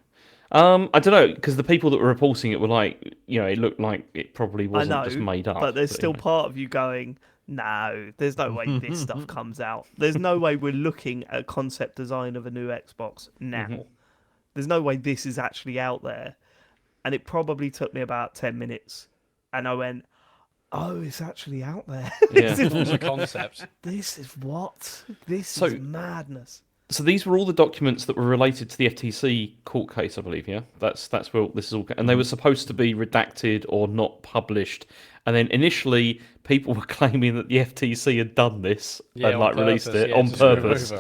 I don't know, because the people that were reporting it were it looked like it probably wasn't just made up. But there's still part of you going, no, there's no way this stuff comes out. There's no way we're looking at concept design of a new Xbox now. Mm-hmm. There's no way this is actually out there. And it probably took me about 10 minutes. And I went, oh, it's actually out there. Yeah. It was a concept. This is what? This is madness. So these were all the documents that were related to the FTC court case, I believe, yeah? That's where this is all... And they were supposed to be redacted or not published. And then initially, people were claiming that the FTC had done this and released it on purpose.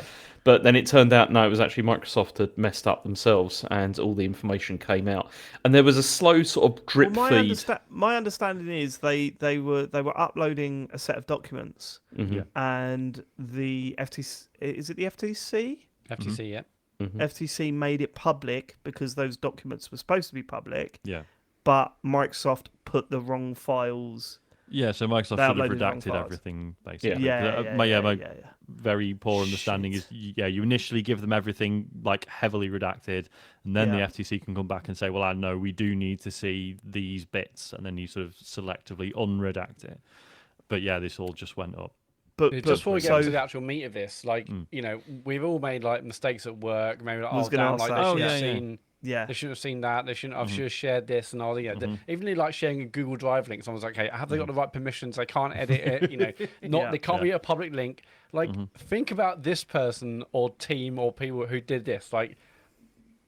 But then it turned out, no, it was actually Microsoft had messed up themselves and all the information came out. And there was a slow sort of drip feed. My understanding is they were uploading a set of documents and the FTC, is it the FTC? FTC, yeah. FTC made it public because those documents were supposed to be public. Yeah. But Microsoft put the wrong files. Yeah, so Microsoft should have redacted everything, basically. Yeah. My very poor understanding is, you initially give them everything like heavily redacted, and then the FTC can come back and say, well, I know we do need to see these bits, and then you sort of selectively unredact it. But yeah, this all just went up. But just before we get into the actual meat of this, like, we've all made like mistakes at work. Maybe like, they shouldn't have seen that. They shouldn't. I should have shared this and all. Even like sharing a Google Drive link. Someone's like, "Okay, have they got the right permissions? They can't edit it. They can't be a public link." Like, think about this person or team or people who did this. Like,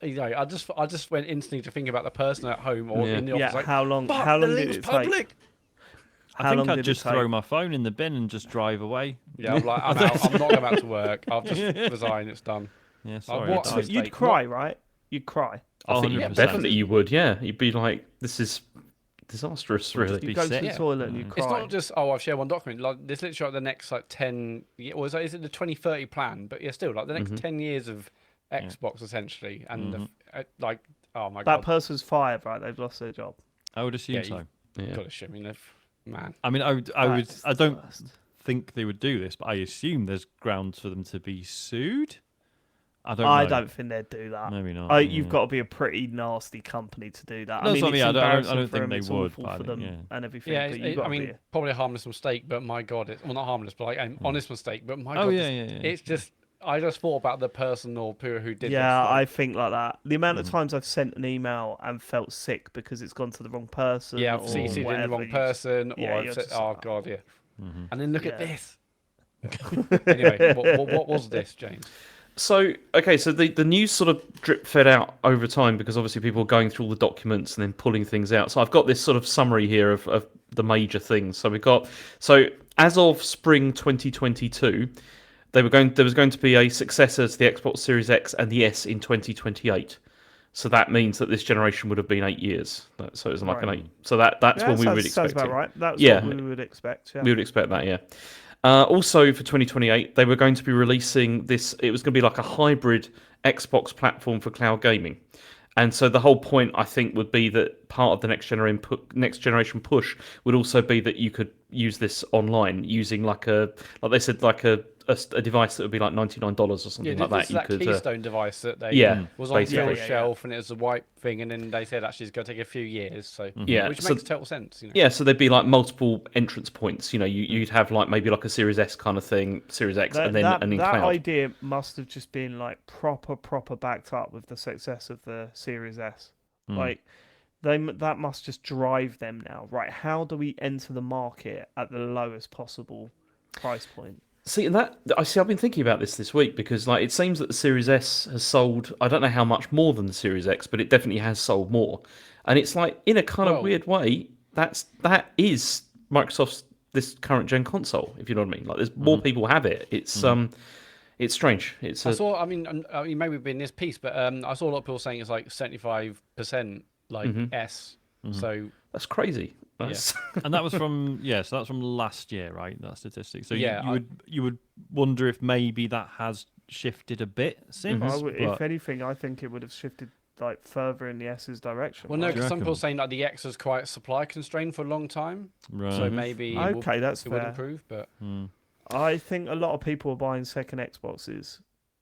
I just went instantly to think about the person at home or in the office. Like, how long did it take? I think I'd just throw my phone in the bin and just drive away. Yeah, I'm like, I'm out. I'm not going back to work. I've just resigned. It's done. Yeah, sorry. You'd cry, right? You'd cry. I think definitely you would. Yeah, you'd be like, "This is disastrous." Really, you go to the toilet and you cry. It's not just I've shared one document. Like, there's literally like the next like 10. Or is it the 2030 plan? But yeah, still like the next 10 years of Xbox essentially, and like, oh my god, that person's fired, right? They've lost their job. I would assume so. Yeah, got to assume. Man, I mean, I don't think they would do this, but I assume there's grounds for them to be sued. I don't think they'd do that. Maybe not. You've got to be a pretty nasty company to do that. No, I mean, I don't think they it's would. awful for them and everything. Yeah, but probably a harmless mistake, but my god, well, not harmless, but like an honest mistake. But my god, it's just. I just thought about the person or people who did this. Yeah, I think like that. The amount of times I've sent an email and felt sick because it's gone to the wrong person. Yeah, I've CC'd in the wrong person, or I've said, "Oh god, yeah." And then look at this. Anyway, what was this, James? So the news sort of drip fed out over time because obviously people were going through all the documents and then pulling things out. So I've got this sort of summary here of the major things. So as of spring 2022. There was going to be a successor to the Xbox Series X and the S in 2028. So that means that this generation would have been 8 years. So it was like an 8. So that's when we would expect. Sounds about right. That's what we would expect. Yeah. We would expect that. Yeah. Also for 2028, they were going to be releasing this. It was going to be like a hybrid Xbox platform for cloud gaming. And so the whole point, I think, would be that part of the next generation push would also be that you could use this online using like they said, like a device that would be like $99 or something like that. That Keystone device that they was on the shelf and it was a white thing, and then they said actually it's going to take a few years. So which makes total sense. Yeah, so there'd be like multiple entrance points. You'd have like maybe like a Series S kind of thing, Series X, and then cloud. That idea must have just been like proper backed up with the success of the Series S. Like that must just drive them now. Right? How do we enter the market at the lowest possible price point? See, I've been thinking about this week because like it seems that the Series S has sold. I don't know how much more than the Series X, but it definitely has sold more. And it's like in a kind of weird way, that is Microsoft's this current gen console. If you know what I mean, like there's more people have it. It's strange. I mean, maybe in this piece, but I saw a lot of people saying it's like 75% like S. So that's crazy. And that was from so that's from last year, right? That statistic. So you would wonder if maybe that has shifted a bit since. If anything, I think it would have shifted like further in the S's direction. Well, no, because some people are saying like the X was quite supply constrained for a long time, right? So maybe that's it fair. would improve, but I think a lot of people are buying second Xboxes.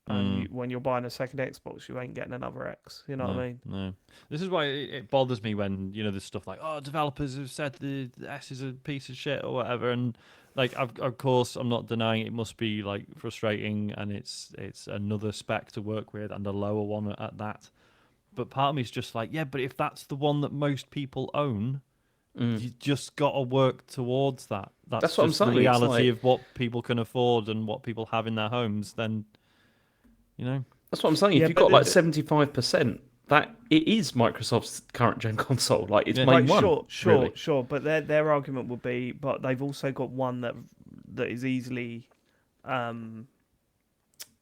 And when you're buying a second Xbox, you ain't getting another X. You know what I mean? No. This is why it bothers me when there's stuff like, developers have said the S is a piece of shit or whatever, and like of course I'm not denying it must be like frustrating, and it's another spec to work with and a lower one at that. But part of me is just like, but if that's the one that most people own, you just got to work towards that. That's what I'm saying. The reality of what people can afford and what people have in their homes. Then. That's what I'm saying. If you've got like 75%, that it is Microsoft's current gen console. Like it's main one. Sure. But their argument would be, but they've also got one that is easily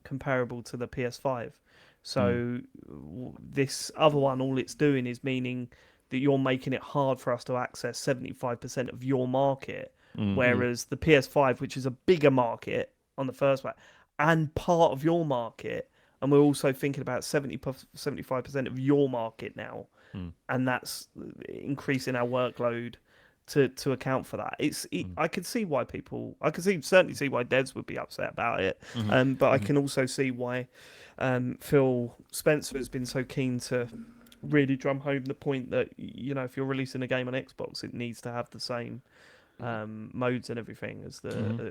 comparable to the PS5. So this other one, all it's doing is meaning that you're making it hard for us to access 75% of your market, whereas the PS5, which is a bigger market on the first one, and part of your market and we're also thinking about 75% of your market now, and that's increasing our workload to account for that. I could see why certainly see why devs would be upset about it, but I can also see why Phil Spencer has been so keen to really drum home the point that if you're releasing a game on Xbox, it needs to have the same modes and everything as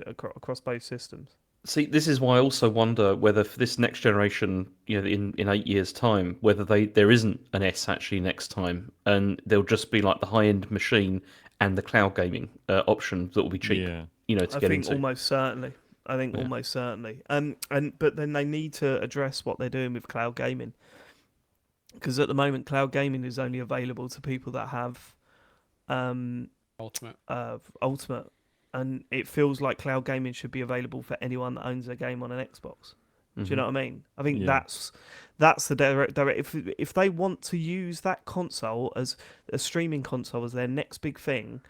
across both systems. See, this is why I also wonder whether for this next generation, in 8 years' time, whether there isn't an S actually next time, and there'll just be like the high-end machine and the cloud gaming option that will be cheap, to get into. Almost certainly. I think almost certainly. But then they need to address what they're doing with cloud gaming, because at the moment, cloud gaming is only available to people that have Ultimate. And it feels like cloud gaming should be available for anyone that owns a game on an Xbox. Do you know what I mean? I think that's the direct. If they want to use that console as a streaming console as their next big thing,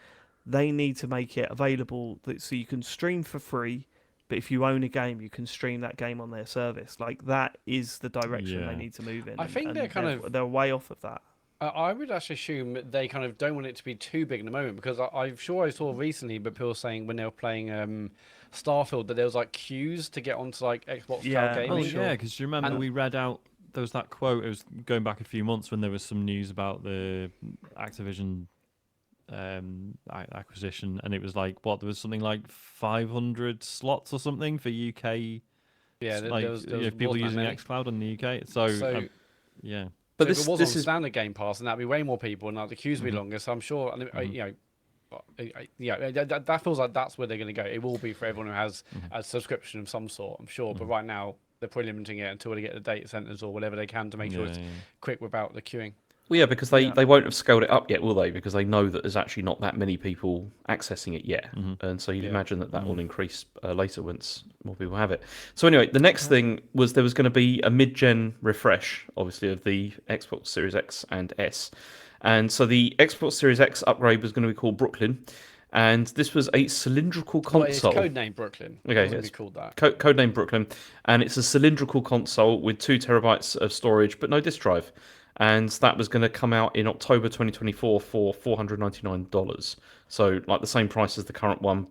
they need to make it available so you can stream for free. But if you own a game, you can stream that game on their service. Like that is the direction they need to move in. I think they're way off of that. I would actually assume that they kind of don't want it to be too big in the moment, because I'm sure I saw recently, but people saying when they were playing Starfield that there was like queues to get onto like Xbox Cloud Gaming. Oh yeah, because you remember we read out there was that quote. It was going back a few months when there was some news about the Activision acquisition, and it was like there was something like 500 slots or something for UK. Yeah, there was people using xCloud in the UK. So yeah. But if it was on standard Game Pass, then that'd be way more people, and like the queues would be longer. So I'm sure, that feels like that's where they're going to go. It will be for everyone who has a subscription of some sort, I'm sure. But right now, they're probably limiting it until they get the data centers or whatever they can to make sure it's quick without the queuing. Well, yeah, because they won't have scaled it up yet, will they? Because they know that there's actually not that many people accessing it yet. And so you'd imagine that will increase later once more people have it. So anyway, the next thing was there was going to be a mid-gen refresh, obviously, of the Xbox Series X and S. And so the Xbox Series X upgrade was going to be called Brooklyn. And this was a cylindrical console. Well, it's codename Brooklyn. Okay, it's called that. Codename Brooklyn. And it's a cylindrical console with 2 terabytes of storage, but no disk drive. And that was going to come out in October 2024 for $499. So, like the same price as the current one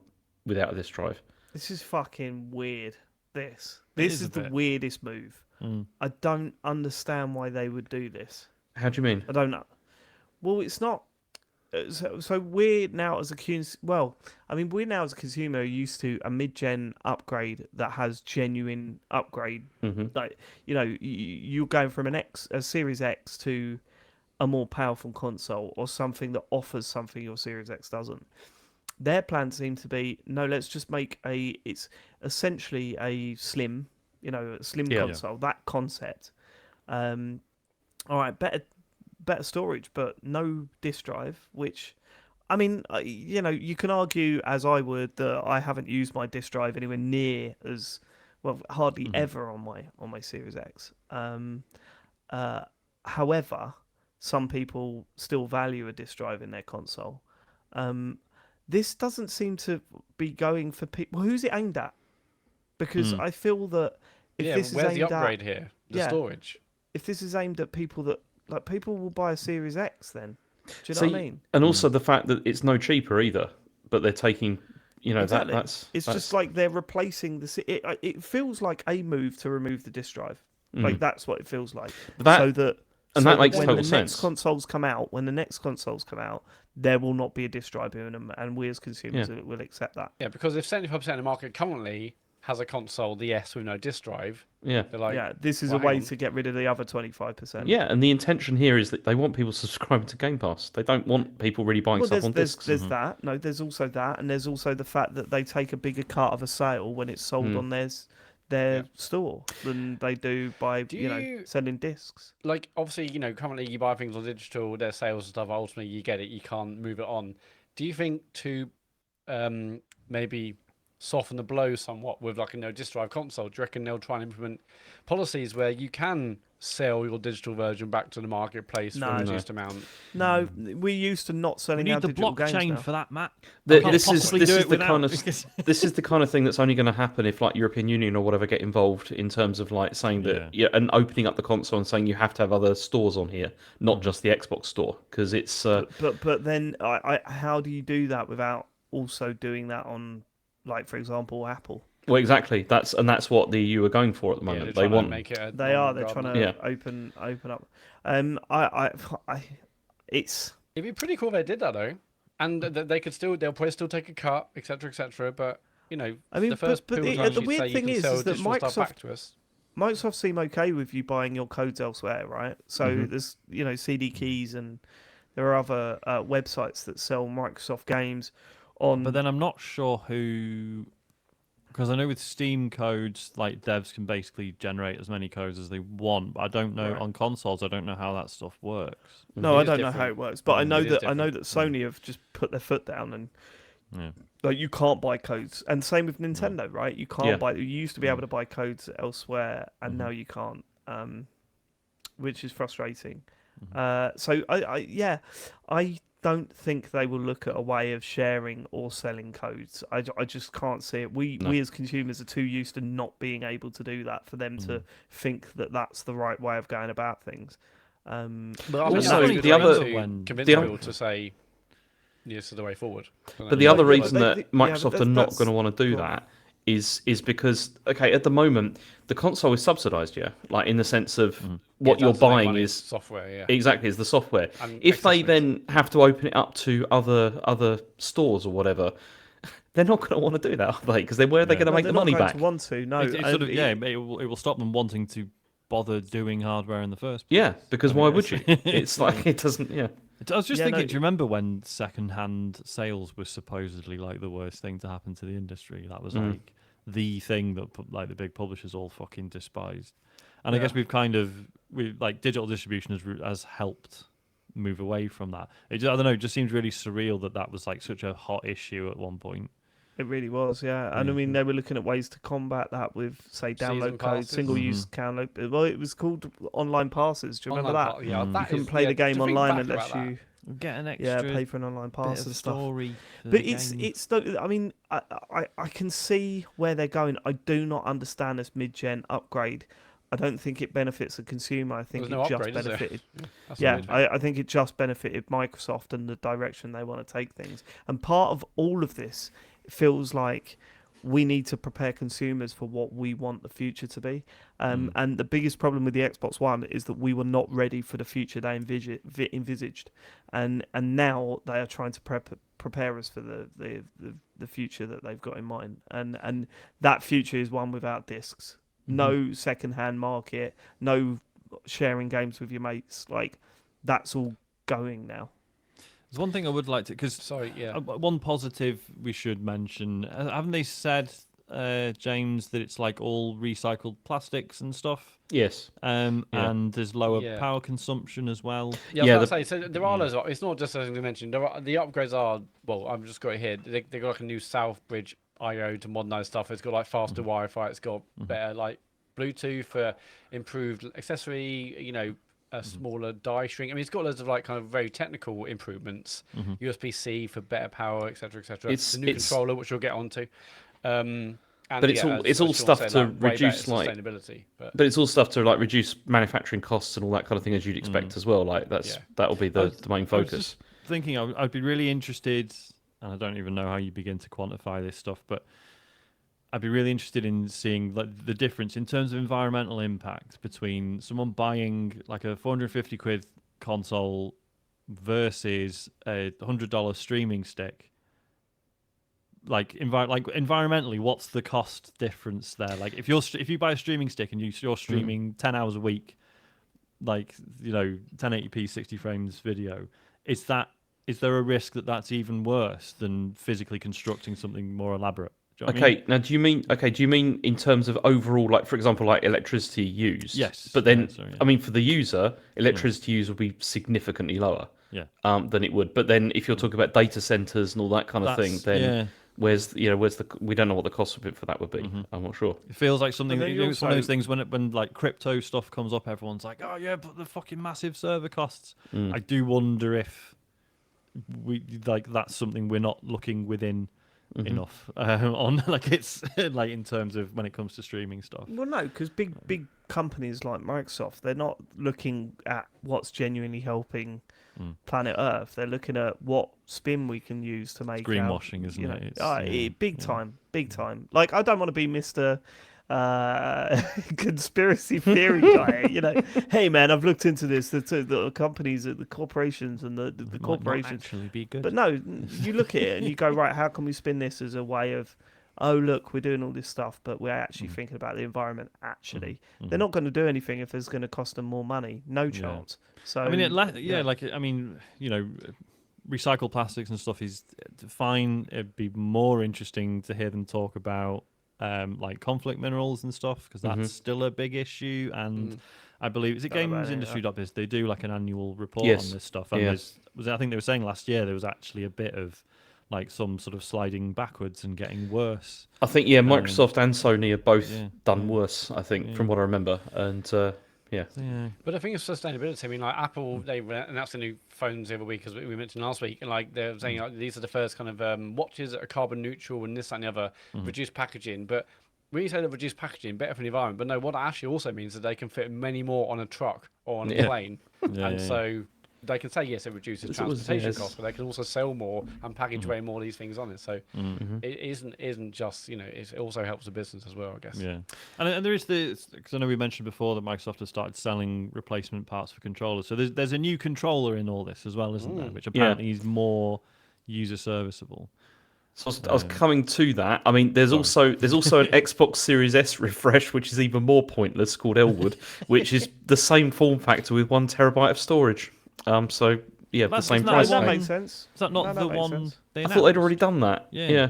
without a disk drive. This is fucking weird. This is the weirdest move. I don't understand why they would do this. How do you mean? I don't know. Well, it's not. So we're now as a we're now as a consumer used to a mid-gen upgrade that has genuine upgrade. Like you're going from a Series X to a more powerful console or something that offers something your Series X doesn't. Their plan seemed to be let's just make it's essentially a slim, console. That concept. All right, better storage, but no disk drive, which, I mean, you can argue, as I would, that I haven't used my disk drive anywhere near as, well, hardly ever on my Series X. However, some people still value a disk drive in their console. This doesn't seem to be going for people. Who's it aimed at? Because I feel that if this is aimed where's the upgrade here? The storage. If this is aimed at people that, like, people will buy a Series X then. Do you know what I mean? And also the fact that it's no cheaper either, but they're taking, exactly. that's just like they're replacing it feels like a move to remove the disk drive. Like that's what it feels like. That makes total sense. When the next consoles come out, there will not be a disk drive in them, and we as consumers will accept that. Yeah, because if 75% of the market currently has a console, the S with no disk drive. Yeah, they're like, this is a way to get rid of the other 25%. Yeah, and the intention here is that they want people subscribing to Game Pass. They don't want people really buying stuff on discs. There's that. No, there's also that, and there's also the fact that they take a bigger cut of a sale when it's sold on their store than they do by selling discs. Like, obviously, currently you buy things on digital, their sales and stuff. Ultimately, you get it. You can't move it on. Do you think to maybe soften the blow somewhat with like a no disk drive console, do you reckon they'll try and implement policies where you can sell your digital version back to the marketplace for a reduced amount. No, we're used to not We selling need our the digital games blockchain now. for that, Matt. This is possibly do it the without- kind of this is the kind of thing that's only going to happen if like European Union or whatever get involved in terms of like saying that and opening up the console and saying you have to have other stores on here, not just the Xbox store, because it's. But then how do you do that without also doing that on, like for example, Apple? Well, exactly. That's what the EU are going for at the moment. They want. Make it. They're trying to open up. It's. It'd be pretty cool if they did that though, and they'll probably still take a cut, etc., etc. But you know, I mean, the first but people the weird thing is that stuff back to us. Microsoft seem okay with you buying your codes elsewhere, right? So there's CD keys and there are other websites that sell Microsoft games on. But then I'm not sure who, because I know with Steam codes, like devs can basically generate as many codes as they want. But I don't know on consoles. I don't know how that stuff works. No, I don't know how it works, but I know that Sony have just put their foot down and like you can't buy codes, and same with Nintendo, right? You can't buy. You used to be able to buy codes elsewhere, and now you can't, which is frustrating. So I don't think they will look at a way of sharing or selling codes. I just can't see it. We as consumers are too used to not being able to do that for them to think that that's the right way of going about things. But also the other convince people to say yes to the way forward. But the other reason that Microsoft are not going to want to do that is because at the moment the console is subsidized, like in the sense of what you're buying is software, exactly, is the software. And if they then have to open it up to other stores or whatever, they're not going to want to do that, are they? Because where are they going to make the money back? Want to? No, it will stop them wanting to bother doing hardware in the first place. Yeah, because why would you? It's like it doesn't. Yeah. I was just thinking. Do you remember when second-hand sales was supposedly like the worst thing to happen to the industry? That was like the thing that like the big publishers all fucking despised. And I guess we've like digital distribution has helped move away from that. I don't know. It just seems really surreal that was like such a hot issue at one point. It really was, yeah. And I mean, they were looking at ways to combat that with, say, download codes, single-use download. Well, it was called online passes. Do you remember that? Yeah, you can play the game online unless you get an extra pay for an online pass and stuff. But it's. I mean, I can see where they're going. I do not understand this mid-gen upgrade. I don't think it benefits the consumer. I think it just benefited. I think it just benefited Microsoft and the direction they want to take things. And part of all of this feels like we need to prepare consumers for what we want the future to be. And the biggest problem with the Xbox One is that we were not ready for the future they envisaged. And now they are trying to prepare us for the future that they've got in mind. And that future is one without discs. No second-hand market, no sharing games with your mates. Like, that's all going now. There's one thing I would like to... one positive we should mention. Haven't they said, James, that it's like all recycled plastics and stuff? Yes. And there's lower power consumption as well. Yeah, I was about to say, so there are loads of... It's not just as we mentioned. The upgrades are... Well, I've just got it here. They got like a new Southbridge I/O to modernise stuff. It's got like faster Wi-Fi. It's got better like Bluetooth for improved accessory. A smaller die shrink. I mean, it's got loads of like kind of very technical improvements. USB-C for better power, etc., etc. It's the new controller, which we'll get onto. But it's all stuff to reduce like sustainability. But it's all stuff to like reduce manufacturing costs and all that kind of thing, as you'd expect as well. Like that'll be the main focus. I was just thinking, I'd be really interested. And I don't even know how you begin to quantify this stuff, but I'd be really interested in seeing like the difference in terms of environmental impact between someone buying like a 450 quid console versus a $100 streaming stick. Like environmentally, what's the cost difference there? Like if you buy a streaming stick and you're streaming 10 hours a week, like 1080p 60 frames video, is there a risk that that's even worse than physically constructing something more elaborate? Do you know what I mean? Now do you mean in terms of overall, like for example, like electricity used? Yes. But then, I mean, for the user, electricity use will be significantly lower. Than it would. But then, if you're talking about data centers and all that kind of thing, then where's the we don't know what the cost of it for that would be. I'm not sure. It feels like something. But then It's one of also- those things when like crypto stuff comes up, everyone's like, "Oh yeah, but the fucking massive server costs." I do wonder if we like that's something we're not looking within enough on. Like it's like in terms of when it comes to streaming stuff. Well, no, because big companies like Microsoft, they're not looking at what's genuinely helping planet Earth. They're looking at what spin we can use to make Greenwashing, out, isn't you know, it? big time. Like, I don't want to be Mr. Conspiracy theory guy. You know, hey man, I've looked into this. The companies, the corporations, and the Might not corporations. actually be good. But no, you look at it and you go, right, how can we spin this as a way of, oh, look, we're doing all this stuff, but we're actually thinking about the environment, actually. They're not going to do anything if it's going to cost them more money. No chance. So I mean, recycled plastics and stuff is fine. It'd be more interesting to hear them talk about like conflict minerals and stuff, because that's still a big issue. And I believe, is it gamesindustry.biz? They do like an annual report on this stuff. And I think they were saying last year there was actually a bit of like some sort of sliding backwards and getting worse. I think Microsoft and Sony have both done worse. I think from what I remember, and But I think it's sustainability. I mean, like Apple, they announced the new phones the other week, as we mentioned last week, and like they're saying like, these are the first kind of watches that are carbon neutral and this that, and the other, reduced packaging. But when you say the reduced packaging, better for the environment, but no, what that actually also means is that they can fit many more on a truck or on a plane, so they can say yes, it reduces transportation costs, but they can also sell more and package way more of these things on it. So it isn't just, you know, it also helps the business as well, I guess. Yeah, and there is this, because I know we mentioned before that Microsoft has started selling replacement parts for controllers. So there's a new controller in all this as well, isn't there? Which apparently is more user serviceable. So I was coming to that. I mean, there's also an Xbox Series S refresh, which is even more pointless, called Elwood, which is the same form factor with 1 terabyte of storage. So the same price. That makes sense. Is that not the one? Sense. They I thought they'd already done that. Yeah.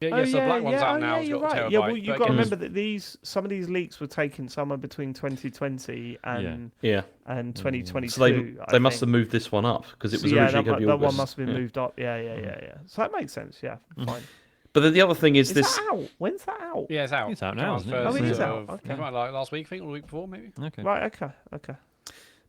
So the black one's out now. It's You're got a right. terabyte. Yeah, well, you've but got to again, remember that some of these leaks were taken somewhere between 2020 and 2022. So they must have moved this one up, because it was originally going to be that August. one must have been moved up. Yeah. So that makes sense. Yeah, fine. But then the other thing is Is that out? When's that out? Yeah, it's out. It's out now, isn't it? Oh, it is out. Okay. Like last week, I think, or the week before, maybe. Okay. Right. Okay.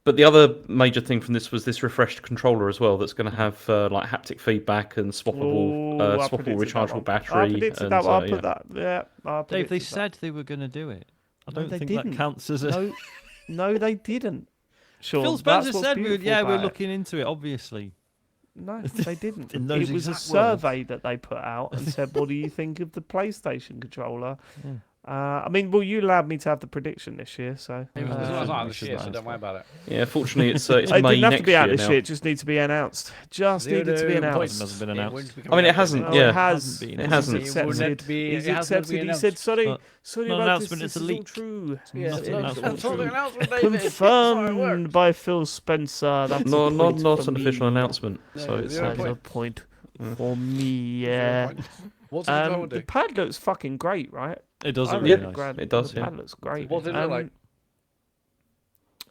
But the other major thing from this was this refreshed controller as well, that's going to have like haptic feedback and swappable rechargeable battery. I predicted that one. I put that. Yeah. Dave, they said they were going to do it. I don't think that counts as a. No, they didn't. Sean, Phil Spencer that's what's said, beautiful we're about it. looking into it, obviously. No, they didn't. In those It was a exact survey that they put out and said, "What do you think of the PlayStation controller?" I mean, well, you allowed me to have the prediction this year, so It was not this year, so don't worry about it. Yeah, fortunately, it's it May didn't have next to be out year this now. year. It just needs to be announced. Just needed to be announced. Hasn't been announced. I mean, it hasn't. Oh, Yeah, it has. It It hasn't. He's It wouldn't accepted. have to be- He's it hasn't accepted. He been said, "Sorry, sorry not an about announcement, this. it's a This is all leak. true." Yeah, Not an announcement. it's not an announcement, David. It's how it Confirmed works. by Phil Spencer. That's No, a point not for an me. official announcement. No, So it's zero That's a point for me. Yeah. What's the controller The do? pad looks fucking great, right? It does I look think really the nice. grand- It does, The yeah. pad looks great. What does it look like?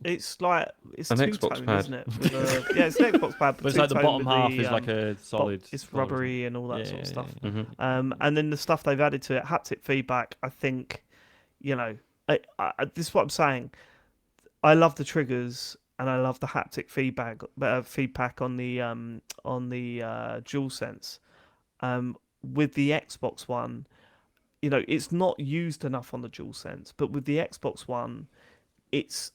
It's like it's An two-tone, Xbox pad. isn't it? With yeah, it's an Xbox pad, But it's like the two-tone bottom with half the, is like a solid. It's solid- rubbery and all that Yeah, sort of yeah, stuff. Mhm. And then the stuff they've added to it, haptic feedback. I think, you know, this is what I'm saying. I love the triggers and I love the haptic feedback on the DualSense. With the Xbox One, you know, it's not used enough on the DualSense, but with the Xbox One, it's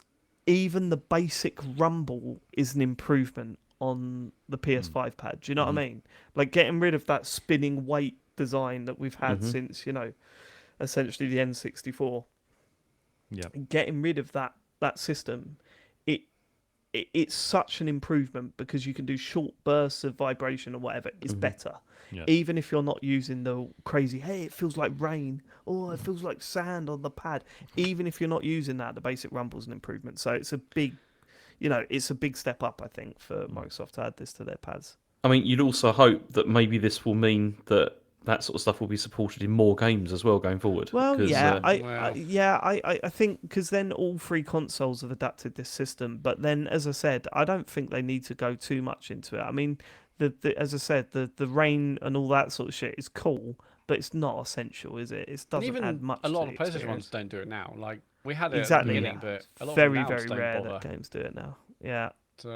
even the basic rumble is an improvement on the PS5 pad. Do you know what I mean? Like getting rid of that spinning weight design that we've had since, you know, essentially the N64. Yeah. Getting rid of that system, it's such an improvement because you can do short bursts of vibration or whatever. It's better. Yeah. Even if you're not using the crazy, hey, it feels like rain, or it feels like sand on the pad. Even if you're not using that, the basic rumble's an improvement. So it's a big, you know, it's a big step up, I think, for Microsoft to add this to their pads. I mean, you'd also hope that maybe this will mean that sort of stuff will be supported in more games as well going forward. Well, 'cause, yeah, I think because then all three consoles have adapted this system. But then, as I said, I don't think they need to go too much into it. I mean, as I said, the rain and all that sort of shit is cool, but it's not essential, is it? It doesn't Even add much. a lot to of the PlayStation experience. ones don't do it now. Like we had it Exactly, at the beginning, yeah. but a lot Very of them now very don't rare bother. that games do it now. Yeah. So,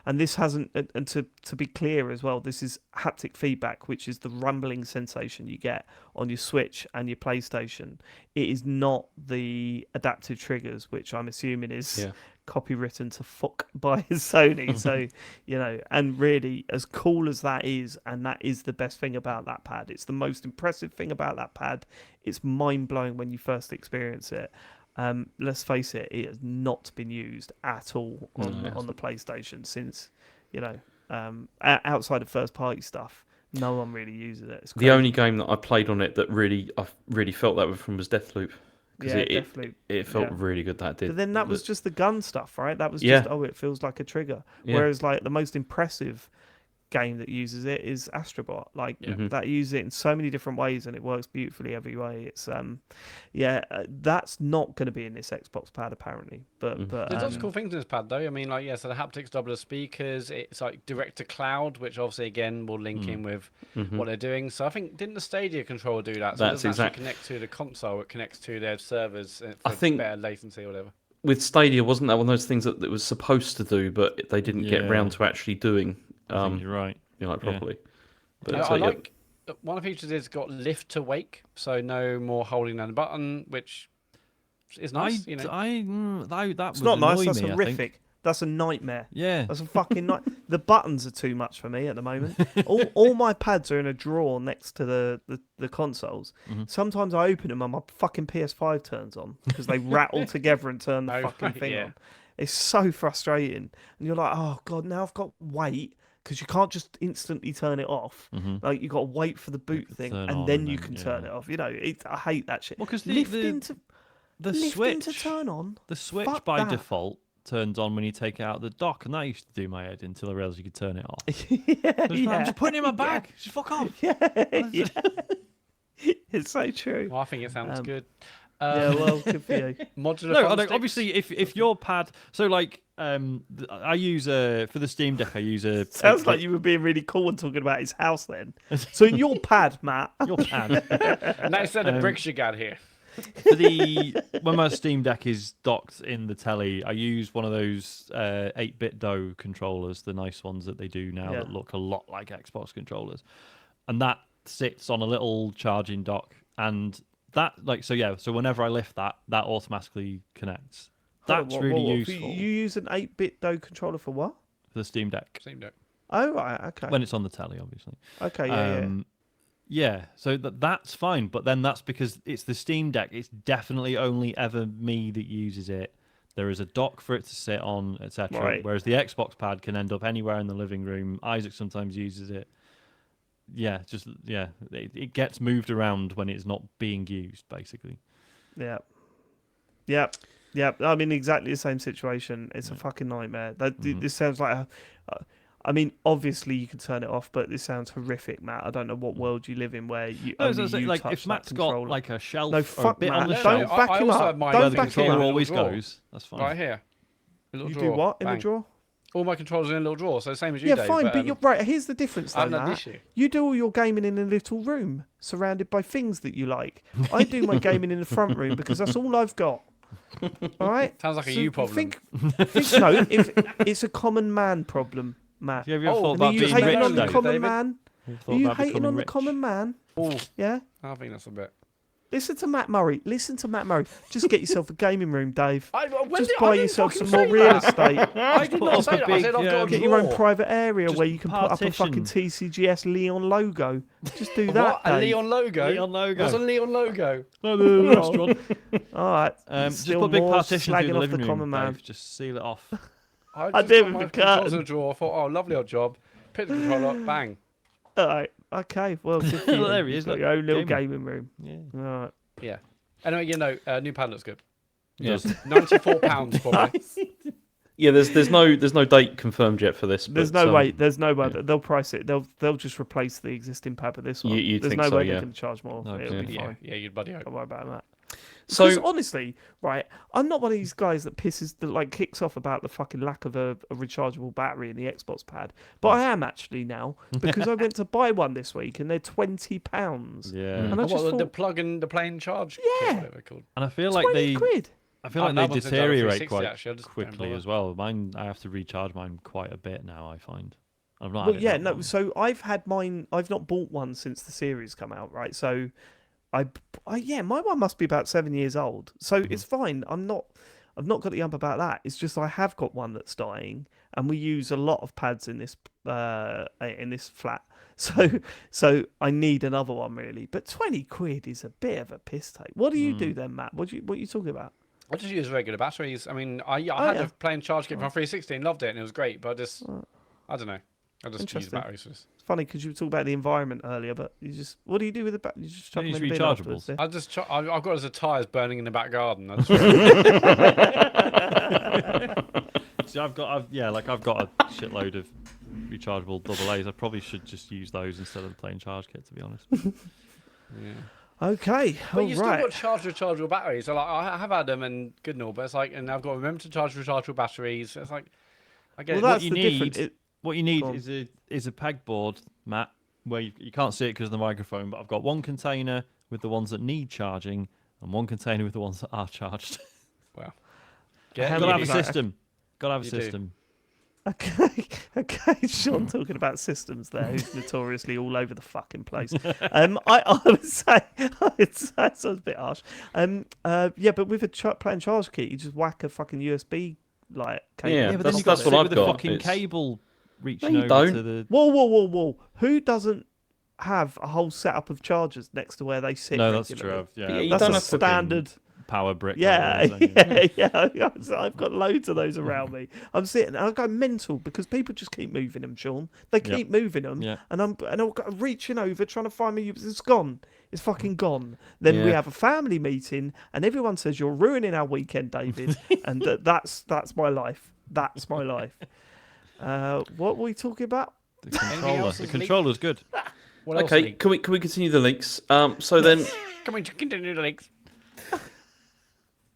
And this hasn't, and to be clear as well, this is haptic feedback, which is the rumbling sensation you get on your Switch and your PlayStation. It is not the adaptive triggers, which I'm assuming is copywritten to fuck by Sony. So, and really, as cool as that is, and that is the best thing about that pad. It's the most impressive thing about that pad. It's mind blowing when you first experience it. Let's face it, it has not been used at all on the PlayStation since, outside of first party stuff. No one really uses it. It's crazy. The only game that I played on it that I really felt that from was Deathloop. Because it felt really good, that did. But then that was just the gun stuff, right? That was just, it feels like a trigger. Yeah. Whereas like the most impressive game that uses it is Astrobot. Like that uses it in so many different ways and it works beautifully every way. It's that's not going to be in this Xbox pad apparently, but there's lots of cool things in this pad though. I mean, like so the haptics double as speakers. It's like direct to cloud, which obviously again will link in with what they're doing. So I think didn't the Stadia controller do that? So it doesn't actually connect to the console; it connects to their servers for better latency or whatever. With Stadia, wasn't that one of those things that it was supposed to do, but they didn't get round to actually doing? I think you're right. Properly. But I like one of the features is got lift to wake, so no more holding down the button, which is nice. It's That's not nice. That's horrific. That's a nightmare. Yeah, that's a fucking nightmare. The buttons are too much for me at the moment. All my pads are in a drawer next to the consoles. Sometimes I open them and my fucking PS5 turns on because they rattle together and turn the fucking thing on. It's so frustrating, and you're like, oh god, now I've got to wait. Because you can't just instantly turn it off. Like you got to wait for the boot thing, and then you can turn it off. I hate that shit. Well, because the Switch to turn on. The Switch by default turns on when you take it out of the dock, and that used to do my head until I realised you could turn it off. I'm just putting it in my bag. Just fuck off. It's so true. Well, I think it sounds good. Well, good for you. Modular. Obviously, if your pad, so like, I use for the Steam Deck. I use a. Sounds like you were being really cool and talking about his house then. So your pad, Matt. Your pad. Nice set of bricks you got here. For when my Steam Deck is docked in the telly, I use one of those 8-bit DO controllers, the nice ones that they do now that look a lot like Xbox controllers, and that sits on a little charging dock, and that so whenever I lift that automatically connects. That's really useful. You use an 8-bit DO controller for what? For the Steam Deck. Steam Deck. Oh right, okay. When it's on the telly, obviously. Okay, yeah. So that's fine, but then that's because it's the Steam Deck. It's definitely only ever me that uses it. There is a dock for it to sit on, etc. Right. Whereas the Xbox pad can end up anywhere in the living room. Isaac sometimes uses it. It gets moved around when it's not being used, basically. Yeah. I'm in exactly the same situation. It's a fucking nightmare. This sounds like obviously you can turn it off, but this sounds horrific, Matt. I don't know what world you live in where you touch if Matt's got like a shelf or a bit Matt. on the Don't shelf, back him up. Don't the back him controller up. always goes. That's fine. Right here. You do what in the drawer? All my controllers are in a little drawer, so same as you, yeah, Dave. Fine, but you're right. Here's the difference, though, Matt. Issue. You do all your gaming in a little room, surrounded by things that you like. I do my gaming in the front room because that's all I've got. All right. Sounds like a you problem. If it's a common man problem, Matt. Have you ever thought about Are you being hating rich, on the Dave? common man? Are you hating on the rich? common man? Oh, yeah. I think that's a bit. Listen to Matt Murray. Just get yourself a gaming room, Dave. Just buy yourself some more real estate. I did not say that. I said I've got a Get your own private area Just where you can put up a fucking TCGS Leon logo. Just do that. What? A Leon logo? Leon logo. What's a Leon logo? Restaurant. All right. Just put a big partition through the off living the room, common man. Dave. Just seal it off. I did put with my the controls curtain. in a drawer. I thought, oh, lovely odd job. Pick the controller up, bang. All right. Okay. Well, good for you. There he is. Got your own little gaming room. Yeah. All right. Yeah. Anyway, new pad looks good. Yes. £94 probably. Yeah, there's no date confirmed yet for this. There's no way. There's no way. They'll price it. They'll just replace the existing pad with this one. You'd There's think no so, way yeah. they're going to charge more. No, It'll be fine. Yeah, you'd bloody hope. Don't worry about that. Because So honestly, right, I'm not one of these guys that kicks off about the fucking lack of a rechargeable battery in the Xbox pad, but I am actually now because I went to buy one this week and they're £20, Yeah. and I Oh, just what, the thought plug and the plain charge? Yeah. Kit, whatever they're called. And I feel like 20 quid. I feel like that they one's a dollar deteriorate 360 quite actually, I just don't quickly bother. as well. Mine, I have to recharge mine quite a bit now. I find. I've not Well, had it yeah, that no. long. So I've had mine. I've not bought one since the series come out, right? So, yeah, my one must be about 7 years old. So it's fine. I've not got the ump about that. It's just I have got one that's dying, and we use a lot of pads in this flat. So I need another one really. But 20 quid is a bit of a piss take. What do you do then, Matt? What are you talking about? I just use regular batteries. I mean, I had yeah. a plain charge kit from 360 and loved it, and it was great. But I don't know. I just use Interesting. batteries for this. It's funny because you were talking about the environment earlier, but what do you do with the battery? You just chuck Don't them use in the bin rechargeables. afterwards, yeah? I've got it as a tyres burning in the back garden. I just See, I've got a shitload of rechargeable AA's. I probably should just use those instead of the plain charge kit, to be honest. yeah. Okay, But all you right. still got rechargeable batteries. So like, I have had them and good and all, but it's like, and I've got to remember to charge rechargeable batteries. It's like, I get Well, it. that's you the need- difference. What you need Go on. is a pegboard, Matt, where you can't see it because of the microphone, but I've got one container with the ones that need charging and one container with the ones that are charged. Well, How Gotta many have a is that? system. Gotta have a You do. system. Okay, Sean talking about systems there, who's notoriously all over the fucking place. I would say that sounds a bit harsh. Yeah, but with a plain charge kit, you just whack a fucking USB cable. Yeah, but that's- then you got that's to what sit I've with the got. fucking It's- cable reaching you over don't. to the. Whoa! Who doesn't have a whole setup of chargers next to where they sit? No, that's regularly? true. Yeah, Yeah, you That's don't a have to- standard. power brick. Yeah, cables, yeah. I've got loads of those around me. I'm sitting, and I go mental because people just keep moving them, Sean. They keep moving them, Yeah. and I'm reaching over trying to find me. It's gone. It's fucking gone. Then we Yeah. have a family meeting, and everyone says you're ruining our weekend, David, and that's my life. That's my life. What were we talking about? The controller. else The is controller's good. what else? okay, leaked? can we continue the links? So then, Can we continue the links?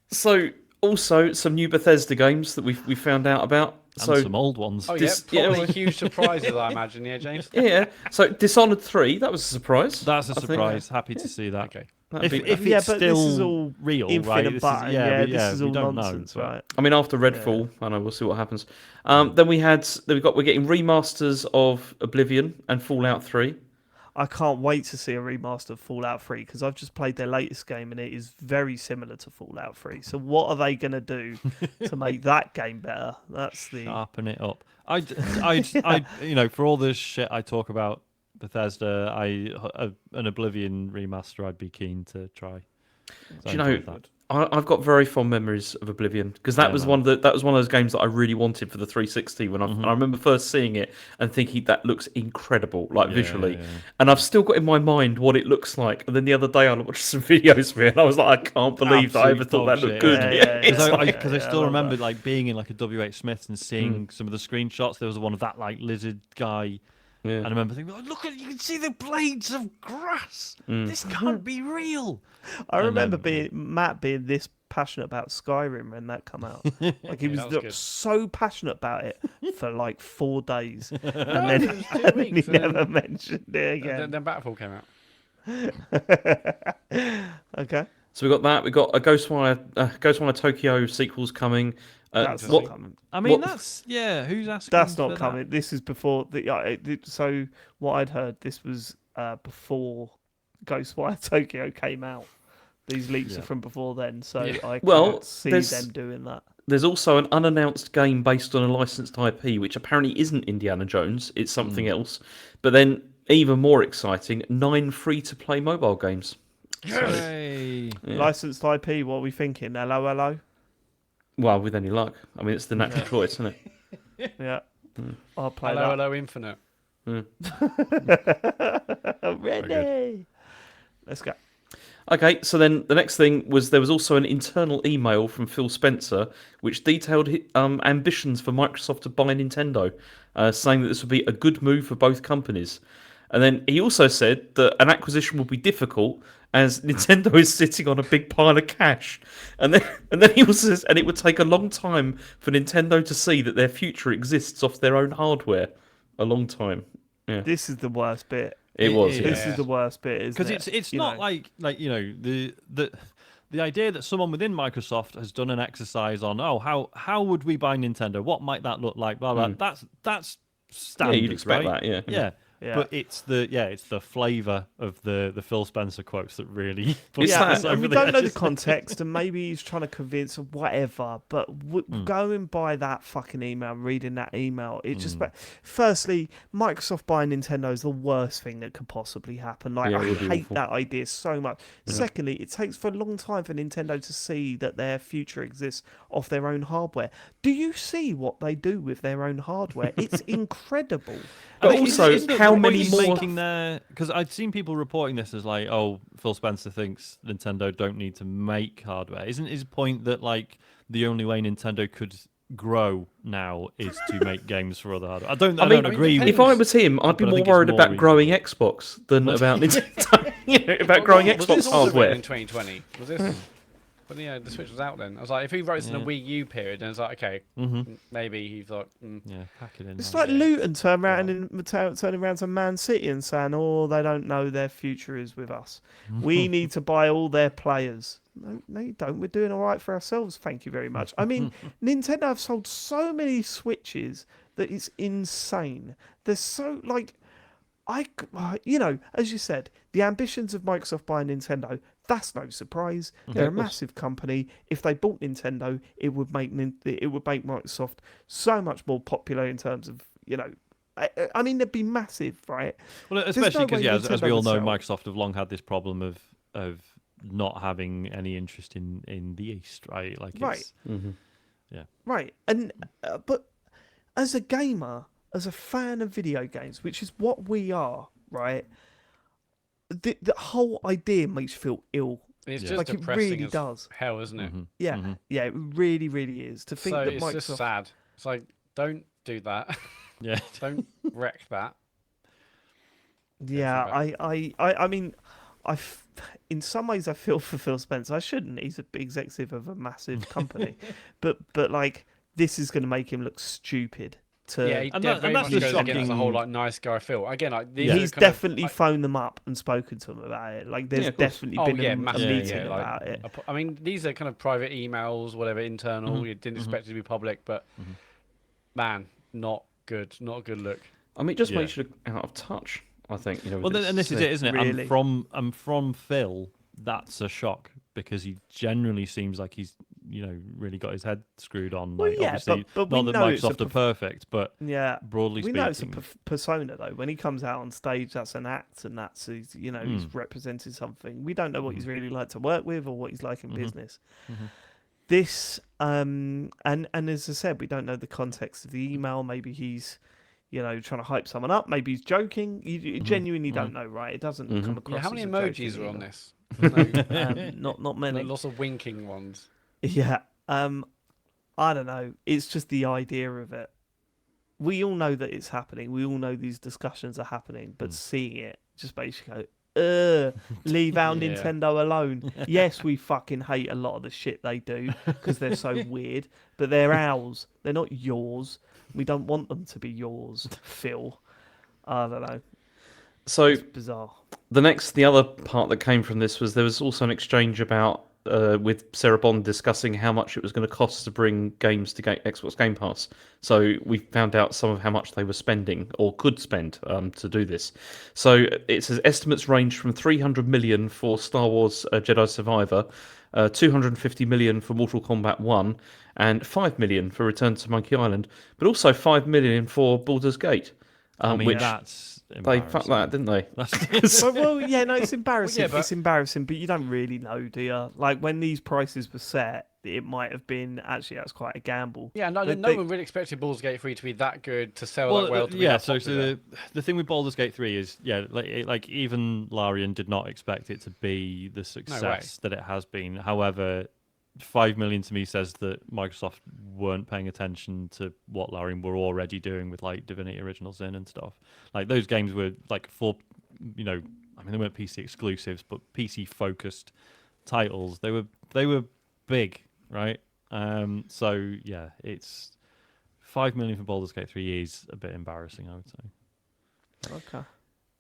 so also some new Bethesda games that we found out about. And So some old ones. Oh Dis- yeah, yeah, probably huge surprises, I imagine. Yeah, James. yeah, so Dishonored 3, that was a surprise. That's a I think. surprise. Happy to see that. Okay. That'd If be- it's Yeah, but still this is all real, Infinite right? This is, button. yeah, but this is we all don't nonsense, know. right? I mean, after Redfall, I know we'll see what happens. Then we're getting remasters of Oblivion and Fallout 3. I can't wait to see a remaster of Fallout 3 because I've just played their latest game and it is very similar to Fallout 3. So what are they going to do to make that game better? That's the Sharpen it up. For all this shit I talk about Bethesda, an Oblivion remaster, I'd be keen to try. So Do you I know, enjoyed that. I've got very fond memories of Oblivion because that Yeah, was man. that was one of those games that I really wanted for the 360 when I remember first seeing it and thinking that looks incredible, visually. Yeah. And I've still got in my mind what it looks like. And then the other day I watched some videos of it and I was like, I can't believe that I ever Absolute thought that dog looked shit, good. yeah. It's like- Because I Yeah, I still love remember that. being in a WH Smith and seeing some of the screenshots. There was one of that lizard guy. Yeah. And I remember thinking, oh, look, you can see the blades of grass. This can't be real. I And remember then- Matt being this passionate about Skyrim when that come out. Like he Yeah, was that was good. so passionate about it for like 4 days, and it then, was 2 and then he weeks, and then- never mentioned it again. Then Battlefield came out. Okay, So we got that. We got a Ghostwire Tokyo sequels coming. that's what- not coming. I mean, What- who's asking That's for not that? coming. This is before so what I'd heard, this was before Ghostwire Tokyo came out. These leaks are Yeah. from before then, so Yeah. I Well, can't see there's- them doing that. There's also an unannounced game based on a licensed IP, which apparently isn't Indiana Jones. It's something else. But then, even more exciting, 9 free-to-play mobile games. Hey. Yeah. Licensed IP, what are we thinking? LOLO? Well, with any luck. I mean, it's the natural choice, isn't it? Yeah. I'll play Hello, that. hello, Infinite. Ready. Let's go. Okay, so then the next thing was there was also an internal email from Phil Spencer which detailed ambitions for Microsoft to buy Nintendo, saying that this would be a good move for both companies. And then he also said that an acquisition will be difficult as Nintendo is sitting on a big pile of cash. And then he also says, and it would take a long time for Nintendo to see that their future exists off their own hardware. A long time. Yeah. This is the worst bit. It was. is. This is the worst bit, isn't it? Because it's You not know? like the idea that someone within Microsoft has done an exercise on how would we buy Nintendo? What might that look like? Blah blah. That's standard. Yeah, you'd expect right? that. Yeah. Yeah. Yeah. But it's the flavour of the Phil Spencer quotes that really puts It's Yeah, us that- and over we the don't know the edges. context, and maybe he's trying to convince or whatever. But going by that fucking email, reading that email, it just. Firstly, Microsoft buying Nintendo is the worst thing that could possibly happen. Like, Yeah, I it would be hate awful. that idea so much. Secondly, it takes for a long time for Nintendo to see that their future exists off their own hardware. Do you see what they do with their own hardware? It's incredible. But Isn't- also, isn't it how the point many he's more- making there? Because I've seen people reporting this as like, oh, Phil Spencer thinks Nintendo don't need to make hardware. Isn't his point that like the only way Nintendo could grow now is to make games for other hardware? I don't agree with. If I was him, I'd be but I more think it's worried more about growing reasonable. Xbox than about Nintendo. About growing Was Xbox this also written hardware. in 2020? Was this? But the Switch was out then. I was like, if he wrote this in the Wii U period, then it's like, okay, maybe he thought. Yeah, pack it in. It's now. like Luton turning around to Man City and saying, "Oh, they don't know their future is with us. We need to buy all their players." No, you don't. We're doing all right for ourselves. Thank you very much. I mean, Nintendo have sold so many Switches that it's insane. They're so like, as you said, the ambitions of Microsoft buying Nintendo. That's no surprise. They're a massive company. If they bought Nintendo, it would make Microsoft so much more popular in terms of I mean, they'd be massive, right? Well, There's especially no because way as Nintendo we all would know, sell. Microsoft have long had this problem of not having any interest in the East, right? Like, Right. Yeah. Right, and but as a gamer, as a fan of video games, which is what we are, right? The whole idea makes you feel ill. It's Yeah. just Like, it depressing really as does. hell, isn't it? Yeah, yeah, it really, really is. To think So that it's Microsoft, just sad. It's like, don't do that. Yeah. Don't wreck that. yeah, Definitely I mean, in some ways I feel for Phil Spencer. I shouldn't. He's a big executive of a massive company, but like this is going to make him look stupid. Yeah, he And very that's much the goes against the whole shocking- like nice guy feel. Again, like these Yeah. are He's kind of, definitely phoned them up and spoken to them about it. Like there's Yeah, of course. definitely been a massively, meeting like, about it. I mean, these are kind of private emails, whatever, internal. You didn't expect it to be public, but man, not good. Not a good look. I mean, it just Yeah. makes you look out of touch. I think Well, and this is it, isn't it? Really. I'm from Phil. That's a shock because he generally seems like he's really got his head screwed on. Well, Like, yeah, obviously, but we not that know it's a Microsoft are perfect, but Yeah, broadly we know it's a speaking, persona though. When he comes out on stage, that's an act, and that's he's representing something. We don't know what he's really like to work with or what he's like in business. This and as I said, we don't know the context of the email. Maybe he's trying to hype someone up. Maybe he's joking. You genuinely don't know, right? It doesn't come across. Yeah, how many as a emojis joking are on email. this? Not many. Lots of winking ones. Yeah. I don't know. It's just the idea of it. We all know that it's happening. We all know these discussions are happening, but seeing it just makes you go, leave our Yeah. Nintendo alone. Yes, we fucking hate a lot of the shit they do because they're so weird, but they're ours. They're not yours. We don't want them to be yours, Phil. I don't know. So It's bizarre. the other part that came from this was there was also an exchange about with Sarah Bond discussing how much it was going to cost to bring games to Xbox Game Pass. So we found out some of how much they were spending or could spend to do this. So it says estimates range from 300 million for Star Wars Jedi Survivor, 250 million for Mortal Kombat 1, and 5 million for Return to Monkey Island, but also 5 million for Baldur's Gate. I mean which that's they fucked that, didn't they? Well, yeah, no, it's embarrassing. Well, yeah, It's embarrassing, but you don't really know, do you? Like when these prices were set, it might have been actually that's quite a gamble. Yeah, no They- one really expected Baldur's Gate 3 to be that good, to sell that well, to be yeah. that So popular. the thing with Baldur's Gate 3 is, like even Larian did not expect it to be the success that it has been. However, 5 million to me says that Microsoft weren't paying attention to what Larian were already doing with like Divinity Original Sin and stuff. Like those games were like I mean they weren't PC exclusives, but PC focused titles. They were big, right? So yeah, it's 5 million for Baldur's Gate 3 is a bit embarrassing, I would say. Okay.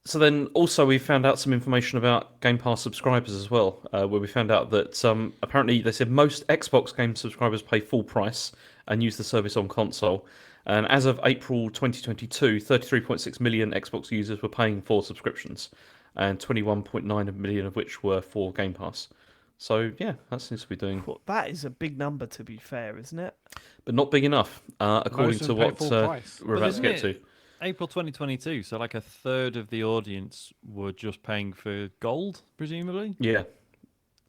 So then also we found out some information about Game Pass subscribers as well, where we found out that apparently they said most Xbox game subscribers pay full price and use the service on console. And as of April 2022, 33.6 million Xbox users were paying for subscriptions, and 21.9 million of which were for Game Pass. So yeah, that seems to be doing, Well, that is a big number, to be fair, isn't it? but not big enough, according Most of to them pay what full price. we're But about to isn't get it- to. April 2022, so like a third of the audience were just paying for gold, presumably. Yeah.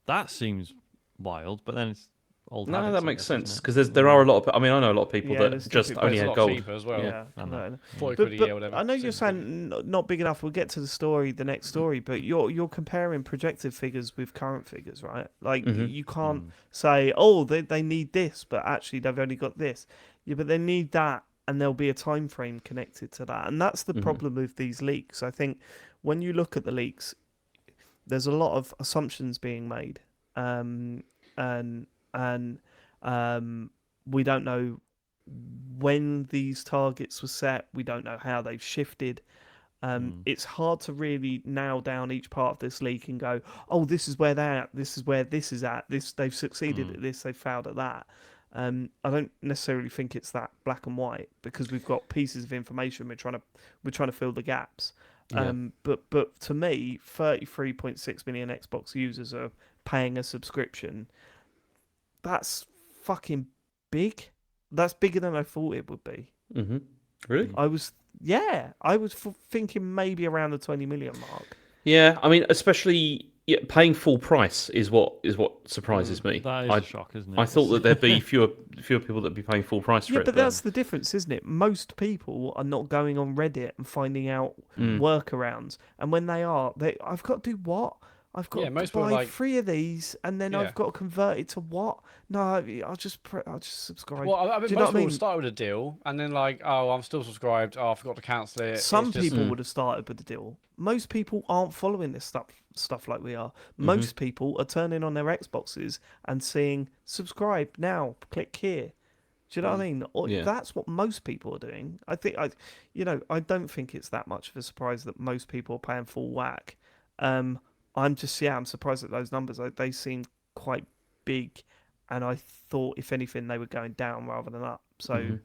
That seems wild, but then it's old No, habits, that I makes guess, sense isn't it? because there are a lot of. I mean, I know a lot of people Yeah, that there's just different- only It's a had lot gold. cheaper as well. Yeah. I know. no. 40 But, quid a year, whatever. I know you're 70 quid. saying not big enough. We'll get to the next story, but you're comparing projected figures with current figures, right? Like you can't say, oh, they need this, but actually they've only got this. Yeah, but they need that, and there'll be a time frame connected to that, and that's the problem with these leaks. I think when you look at the leaks, there's a lot of assumptions being made, and we don't know when these targets were set. We don't know how they've shifted. It's hard to really nail down each part of this leak and go, oh, this is where they're at. This is where this is at. They've succeeded at this. They've failed at that. I don't necessarily think it's that black and white because we've got pieces of information. We're trying to fill the gaps. But to me, 33.6 million Xbox users are paying a subscription. That's fucking big. That's bigger than I thought it would be. Mm-hmm. Really? I was thinking maybe around the 20 million mark. Yeah, I mean, especially paying full price is what surprises me. That is a shock, isn't it? I thought that there'd be fewer people that'd be paying full price for Yeah, it. but that's the difference, isn't it? Most people are not going on Reddit and finding out workarounds, and when they are, I've got to do what? I've got to most people buy are like- 3 of these, and then Yeah. I've got to convert it to what? No, I'll just subscribe. Well, I mean, do you know most what I people mean? start with a deal, and then like, oh, I'm still subscribed. Oh, I forgot to cancel it. Some It's just- people would have started with the deal. Most people aren't following this stuff like we are. Most people are turning on their Xboxes and seeing subscribe now, click here. Do you know what I mean? Or Yeah. that's what most people are doing. I don't think it's that much of a surprise that most people are paying full whack. I'm surprised at those numbers. They seem quite big, and I thought if anything they were going down rather than up. So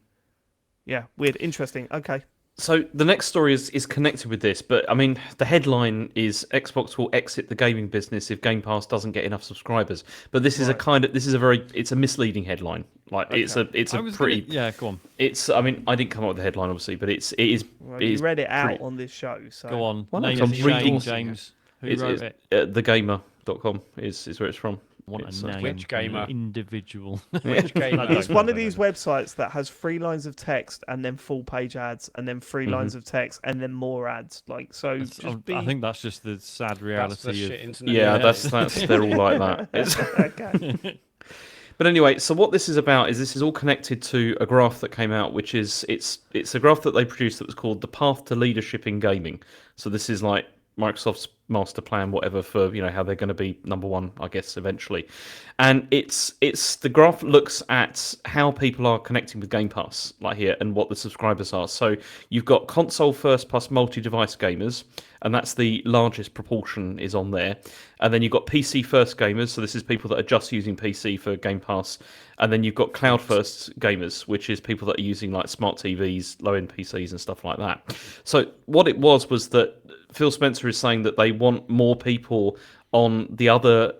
yeah, weird, interesting. Okay. So the next story is connected with this, but I mean the headline is Xbox will exit the gaming business if Game Pass doesn't get enough subscribers. But this is it's a misleading headline. Like it's a pretty go on. It's I mean I didn't come up with the headline obviously, but it is. Well, it you is read it out pretty- on this show. So Go on. Well, no, Name I'm and reading- shame, James. Who It's, wrote it's, it? thegamer.com is where it's from. What It's, a name. Which gamer? An individual. Which game? It's one of these websites that has 3 lines of text and then full page ads and then 3 lines of text and then more ads. Like so, I think that's just the sad That's the reality shit of. internet. Yeah, that's they're all like that. It's, okay. But anyway, so what this is about is this is all connected to a graph that came out, which is it's a graph that they produced that was called the path to leadership in gaming. So this is like Microsoft's master plan, whatever, for how they're going to be number one, I guess, eventually. And it's the graph looks at how people are connecting with Game Pass, like here, and what the subscribers are. So you've got console first plus multi-device gamers, and that's the largest proportion is on there. And then you've got PC first gamers, so this is people that are just using PC for Game Pass. And then you've got cloud first gamers, which is people that are using like smart TVs, low-end PCs and stuff like that. So what it was that Phil Spencer is saying that they want more people on the other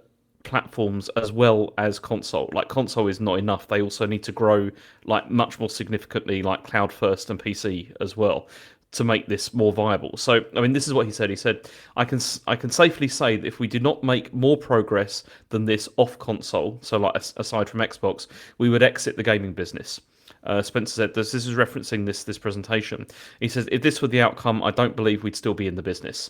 platforms as well as console. Like console is not enough. They also need to grow like much more significantly, like cloud first and PC as well, to make this more viable. So, I mean, this is what he said. He said, I can safely say that if we do not make more progress than this off console, so like aside from Xbox, we would exit the gaming business. Spencer said this is referencing this presentation. He says, if this were the outcome, I don't believe we'd still be in the business.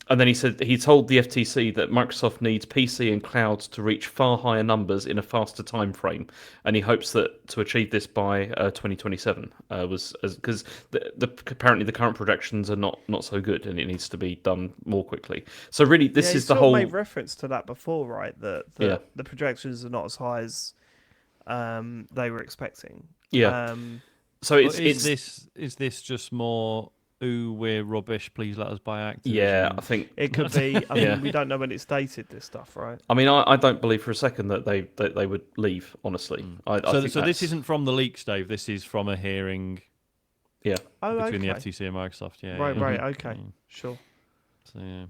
And then he said he told the FTC that Microsoft needs PC and clouds to reach far higher numbers in a faster time frame, and he hopes that to achieve this by 2027 because apparently the current projections are not so good, and it needs to be done more quickly. So really, this is the whole. Made reference to that before, right? That the projections are not as high as they were expecting. Yeah. So is this just more? Ooh, we're rubbish. Please let us buy Activision. Yeah, I think it could be. I mean, we don't know when it's dated. This stuff, right? I mean, I don't believe for a second that they would leave. Honestly, I think so this isn't from the leaks, Dave. This is from a hearing. Yeah. Between the FTC and Microsoft. Yeah. Right. Okay. Sure. So yeah.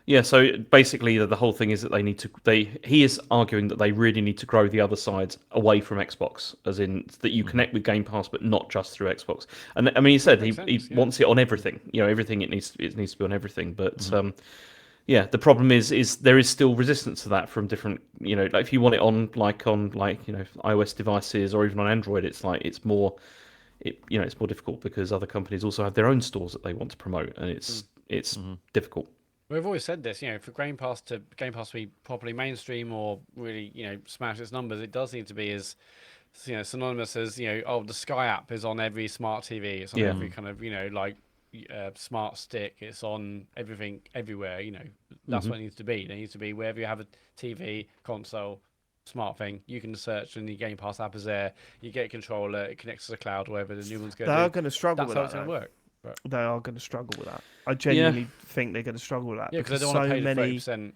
Yeah, so basically the whole thing is that he is arguing that they really need to grow the other side away from Xbox, as in that you connect with Game Pass, but not just through Xbox. And I mean, he said he wants it on everything. Everything it needs to be on everything. But the problem is there is still resistance to that from different. Like if you want it on iOS devices or even on Android, it's more difficult because other companies also have their own stores that they want to promote, and it's difficult. We've always said this, for Game Pass to be properly mainstream or really, smash its numbers, it does need to be as, synonymous as, the Sky app is on every smart TV, it's on every kind of, smart stick, it's on everything, everywhere, that's what it needs to be. It needs to be wherever you have a TV, console, smart thing, you can search and the Game Pass app is there, you get a controller, it connects to the cloud, whatever the new one's going to do. They're going to struggle with that. That's how it's going to work. They are going to struggle with that. I genuinely think they're going to struggle with that. Yeah, because they don't want to pay the 30%.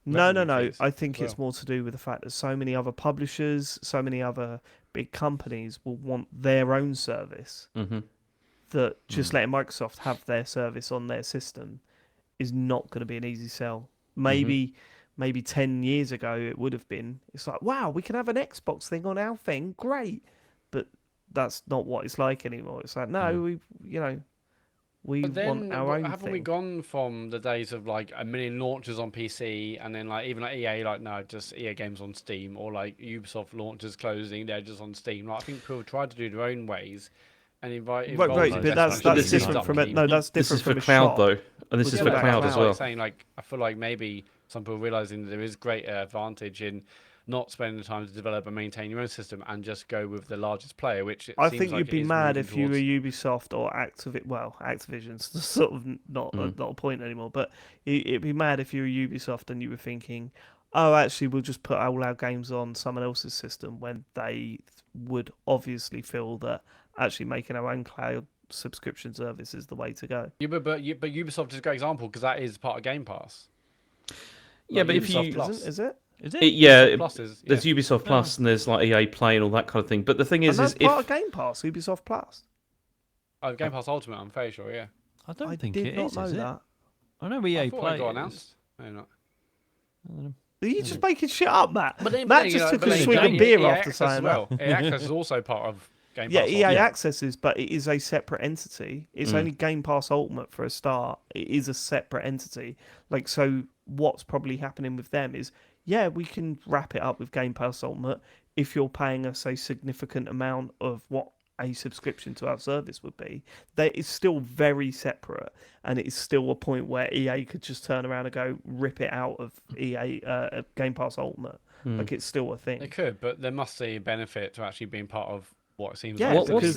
No. I think it's more to do with the fact that so many other publishers, so many other big companies will want their own service. That just letting Microsoft have their service on their system is not going to be an easy sell. Maybe 10 years ago it would have been. It's like, wow, we can have an Xbox thing on our thing, great. But that's not what it's like anymore. It's like, no, we want our own haven't thing. we gone from the days of like a million launches on PC and then like even like EA no, just EA games on Steam, or like Ubisoft launches closing, they're just on Steam. Like I think people tried to do their own ways and invite. Right, but that's different from it. No, that's different from a cloud though, and this is for cloud as well. Saying like I feel like maybe some people realizing that there is great advantage in not spending the time to develop and maintain your own system and just go with the largest player, which I think you'd be mad if you were Ubisoft or Activision's sort of not a point anymore, but it'd be mad if you were Ubisoft and you were thinking, oh, actually, we'll just put all our games on someone else's system, when they would obviously feel that actually making our own cloud subscription service is the way to go. Yeah, but Ubisoft is a great example because that is part of Game Pass. Yeah, like but Ubisoft if you... Plus. Is it? Is it? There's Ubisoft Plus and there's like EA Play and all that kind of thing. But the thing is part of Game Pass, Ubisoft Plus. Oh, Game Pass Ultimate, I'm very sure, yeah. I don't think it it is. is Know it? that. I know EA I thought Play it got announced. No, not. Are you just making shit up, Matt? But Matt just took a swig of beer after saying that. EA Access is also part of Game Pass. Yeah, EA Access is, but it is a separate entity. It's only Game Pass Ultimate for a start. It is a separate entity. Like, so what's probably happening with them is, yeah, we can wrap it up with Game Pass Ultimate if you're paying us a significant amount of what a subscription to our service would be. That is still very separate, and it is still a point where EA could just turn around and go rip it out of EA Game Pass Ultimate. Like, it's still a thing. It could, but there must be a benefit to actually being part of what it seems like. Yeah, because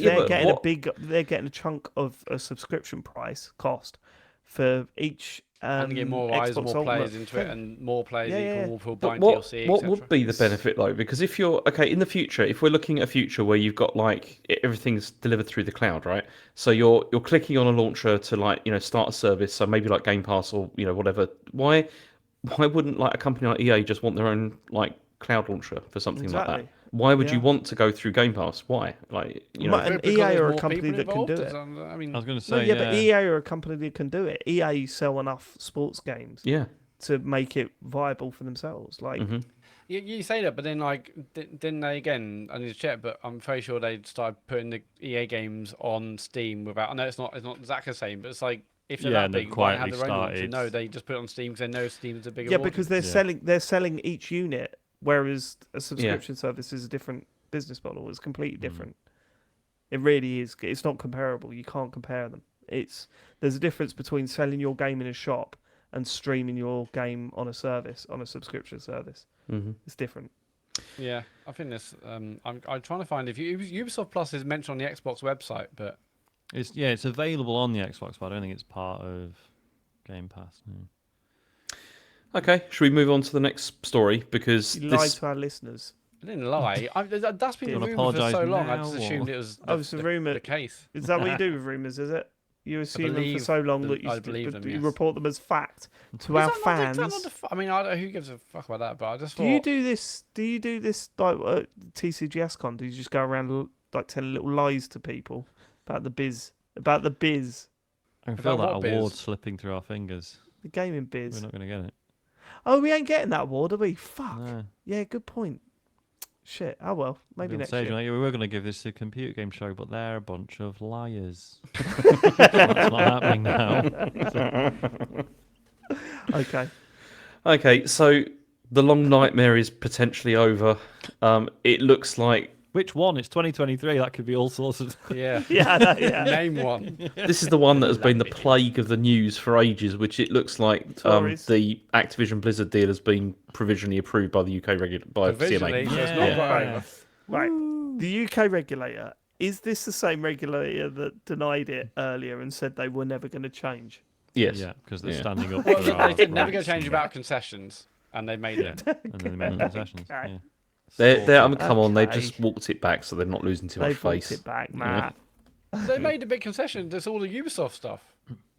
they're getting a chunk of a subscription price cost for each. And get more eyes, more players into it, and more players equal for buying DLC. What would be the benefit though? Because if you're in the future, if we're looking at a future where you've got like everything's delivered through the cloud, right? So you're clicking on a launcher to start a service. So maybe like Game Pass or whatever. Why wouldn't like a company like EA just want their own like cloud launcher for something like that? Why would you want to go through Game Pass? Why? Like, and EA are a company that can do it. I mean, I was going to say, but EA are a company that can do it. EA sell enough sports games, to make it viable for themselves. Like, you say that, but then like, didn't they again? I need to check, but I'm very sure they started putting the EA games on Steam without. I know it's not exactly the same, but it's like. If they're that big, why have their own launcher? No, they just put it on Steam because they know Steam's a bigger. Yeah, because they're selling each unit. Whereas a subscription service is a different business model. It's completely different. It really is. It's not comparable. You can't compare them. There's a difference between selling your game in a shop and streaming your game on a subscription service. Mm-hmm. It's different. Yeah, I think this. I'm trying to find if Ubisoft Plus is mentioned on the Xbox website, but It's available on the Xbox, but I don't think it's part of Game Pass. No. Okay, should we move on to the next story? Because You lied this... to our listeners. I didn't lie. That's been Do you the wanna rumor for so apologise long. I now, just or- assumed it was It's a rumour. the case. Is that what you do with rumours, is it? You assume them for believe so long that I believe them, you yes. report them as fact to our Is that not fans. I mean, who gives a fuck about that? But I just thought. Do you do this? Do you do this like TCGS con? Do you just go around like telling little lies to people about the biz? About the biz, I can feel that what biz? award slipping through our fingers. the gaming biz. We're not going to get it. Oh, we ain't getting that award, are we? Fuck. No. Yeah, good point. Shit. Oh well, maybe We'll next say, year. we were going to give this to a computer game show, but they're a bunch of liars. That's not happening now. Okay. Okay, so the long nightmare is potentially over. It looks like Which one? It's 2023. That could be all sorts of. Yeah. Yeah, I know, yeah. Name one. this is the one that has been the plague of the news for ages, which it looks like Tories. the Activision Blizzard deal has been provisionally approved by the UK by Provisionally, CMA. so it's not Yeah. quite over. Right. The UK regulator. Is this the same regulator that denied it earlier and said they were never going to change? Yes. Yeah, because they're Yeah. standing up. Well, for our they said never going rights to change and- about concessions, and they made Yeah, it. and then they made concessions. Okay. Yeah. They're, I mean, come on, they've Okay. just walked it back, so they're not losing too much They've walked face. it back, Yeah. Matt. They made a big concession. That's all the Ubisoft stuff.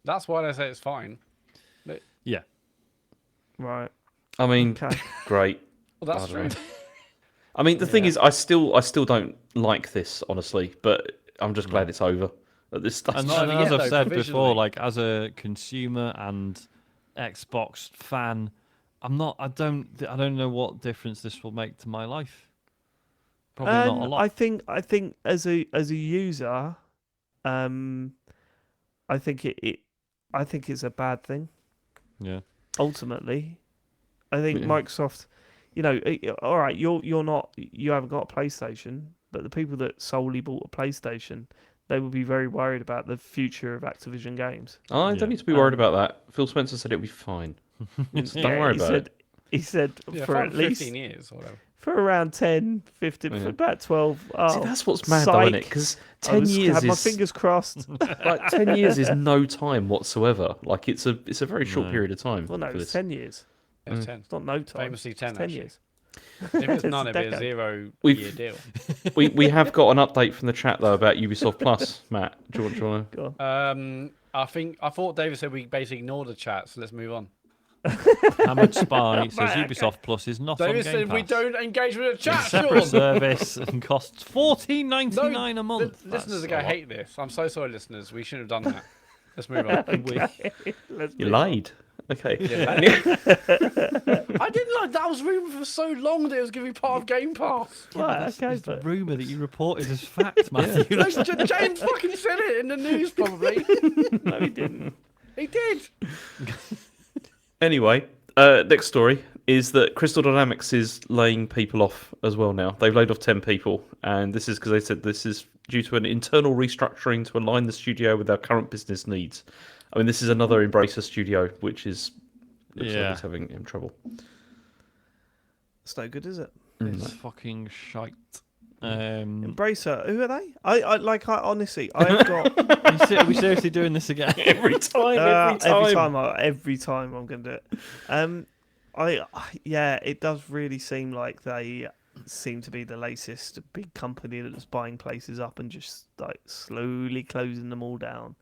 That's why they say it's fine. Yeah. Right. I mean, Okay. great. Well, that's I true. don't I mean, the thing is, I still don't like this, honestly, but I'm just glad it's over at this stage. And, not and over as yet, I've though, said provisionally. before, like as a consumer and Xbox fan, I don't know what difference this will make to my life. Probably not a lot. I think as a user, I think I think it's a bad thing. Yeah. Ultimately, I think Yeah. Microsoft, all right, you haven't got a PlayStation, but the people that solely bought a PlayStation, they would be very worried about the future of Activision games. I Yeah. don't need to be worried about that. Phil Spencer said it'll be fine. Just don't worry about it. He said Yeah, for at 15 least years or whatever. for around 10, 15, Yeah. for about 12. Oh, See, that's what's mad, though, isn't it? psych. Because I 10 was- years had my is fingers crossed. like 10 years is no time whatsoever. Like it's a very short No. period of time. Well, no, for it's this. 10 years. It's 10. It's not no time. Famously 10, It's 10 actually. years. If it's none, It's a it'd be a decade. 0-year deal. We have got an update from the chat though about Ubisoft Plus. Matt, do you want to? Go on. I thought David said we basically ignore the chat, so let's move on. Hammered Spy says Right, okay. Ubisoft Plus is not David on Game said Pass. we don't engage with the chat, Separate Sean. service and costs $14.99 a month. Listeners are That's going a to hate this. I'm so sorry, listeners. We shouldn't have done that. Let's move on. Let's You move on. lied. Okay. I didn't like that. Was rumored for so long that it was going to be part of Game Pass. Right, okay, It's the but rumour that you reported as fact, Matthew. James fucking said it in the news, probably. no, he didn't. He did. Anyway, next story is that Crystal Dynamics is laying people off as well now. They've laid off 10 people, and this is because they said this is due to an internal restructuring to align the studio with our current business needs. I mean, this is another Embracer studio, which is looks like it's having trouble. It's no good, is it? It's fucking shite. Embracer, who are they? I honestly, I've got Are we seriously doing this again? Every time. every time I'm gonna do it. Yeah, it does really seem like they seem to be the latest big company that's buying places up and just like slowly closing them all down.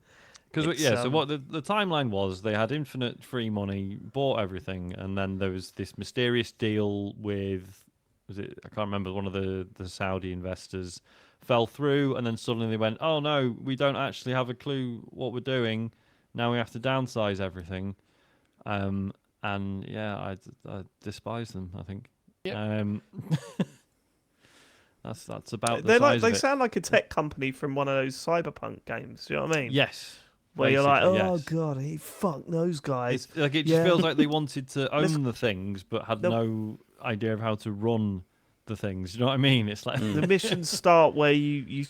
Because It's, so what the timeline was, they had infinite free money, bought everything, and then there was this mysterious deal with, I can't remember, one of the Saudi investors fell through, and then suddenly they went, oh no, we don't actually have a clue what we're doing. Now we have to downsize everything. And yeah, I despise them, I think. Yeah. That's about the They size of it. sound like a tech company from one of those Cyberpunk games. Do you know what I mean? Yes. Where you're like, basically, oh yes. god, fuck those guys. It's like it just Yeah. feels like they wanted to Let's- own the things, but had They'll- no idea of how to run the things. You know what I mean? It's like The missions start where you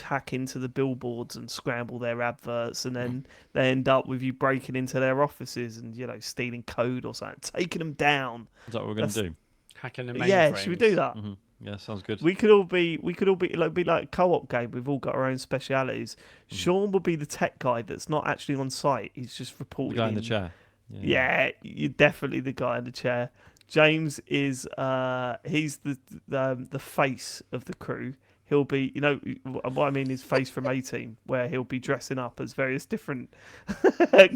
hack into the billboards and scramble their adverts, and then they end up with you breaking into their offices and stealing code or something, taking them down. is that what we're going to do? Hacking the mainframes. Yeah, should we do that? Mm-hmm. Yeah, sounds good. We could all be like a co-op game. We've all got our own specialities. Sean will be the tech guy that's not actually on site. He's just The reporting. guy in the chair. Yeah, you're definitely the guy in the chair. James is he's the face of the crew. He'll be, what I mean is face from A-Team, where he'll be dressing up as various different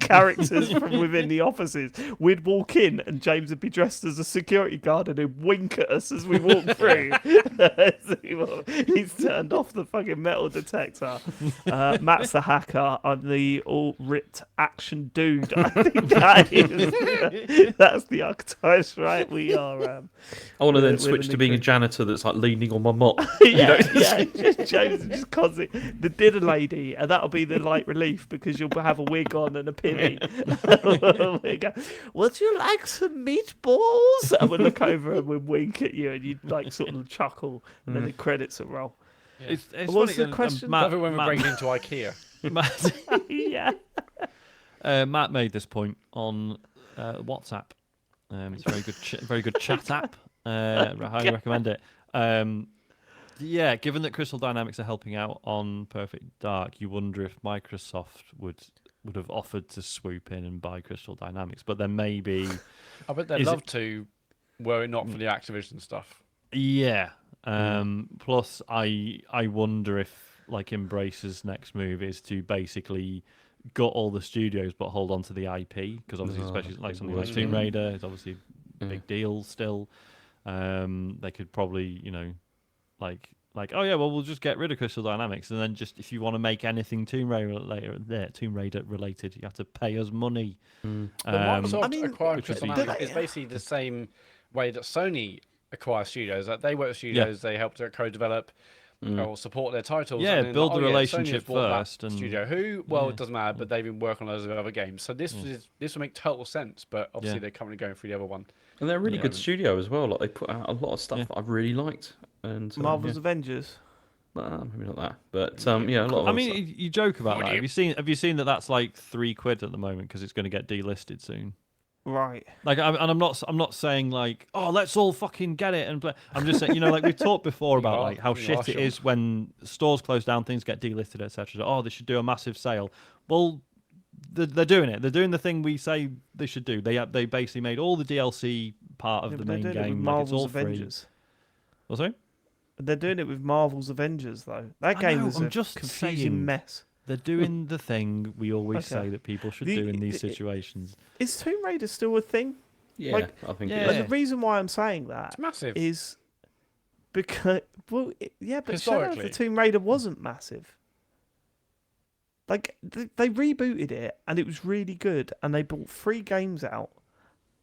characters from within the offices. We'd walk in and James would be dressed as a security guard and he'd wink at us as we walk through. He's turned off the fucking metal detector. Matt's the hacker. I'm the all-ripped action dude. I think that's the archetypes, right? We are... I want to then switch to being a janitor that's like leaning on my mop. Yeah, James just constantly the dinner lady, and that'll be the light relief because you'll have a wig on and a pinny. Would you like some meatballs? And we'll look over and we'll wink at you, and you'd like sort of chuckle, and then the credits will roll. Yeah. It's What's funny, the question? Love it when we're breaking into IKEA. Matt made this point on WhatsApp. It's a very good chat app. I highly recommend it. Yeah, given that Crystal Dynamics are helping out on Perfect Dark, you wonder if Microsoft would have offered to swoop in and buy Crystal Dynamics, but then maybe I bet they'd love to, were it not for the Activision stuff. Yeah. Plus, I wonder if like Embracer's next move is to basically gut all the studios but hold on to the IP, because obviously, especially like something like Tomb Raider is obviously a big deal still. They could probably, like, oh yeah, well, we'll just get rid of Crystal Dynamics, and then just if you want to make anything Tomb Raider related, you have to pay us money. Microsoft acquiring Crystal Dynamics is basically the same way that Sony acquire studios. Like they work with studios, they help to co-develop or support their titles. Yeah, and then, build the Sony relationship has bought first. that And studio who, well, it doesn't matter, but they've been working on loads of other games. So this will make total sense. But obviously, they're currently going through the other one. And they're a really good studio as well. Like they put out a lot of stuff that I've really liked. And Marvel's Avengers. Maybe not that, but a lot of. I mean, you joke about that. Have you seen that that's like £3 at the moment because it's going to get delisted soon? Right. Like, I'm not saying like, oh, let's all fucking get it and play. I'm just saying, like we've talked before about like how shit it is when stores close down, things get delisted, etc. Oh, they should do a massive sale. Well, they're doing it. They're doing the thing we say they should do. They basically made all the DLC part of the main game. Like it's all Avengers. free. What's that? They're doing it with Marvel's Avengers, though. That game is a confusing mess. They're doing the thing we always say that people should do in these situations. Is Tomb Raider still a thing? Yeah, I think it is. And the reason why I'm saying that It's massive. is because, but Shadow of the Historically. Tomb Raider wasn't massive. Like, they rebooted it, and it was really good, and they brought 3 games out,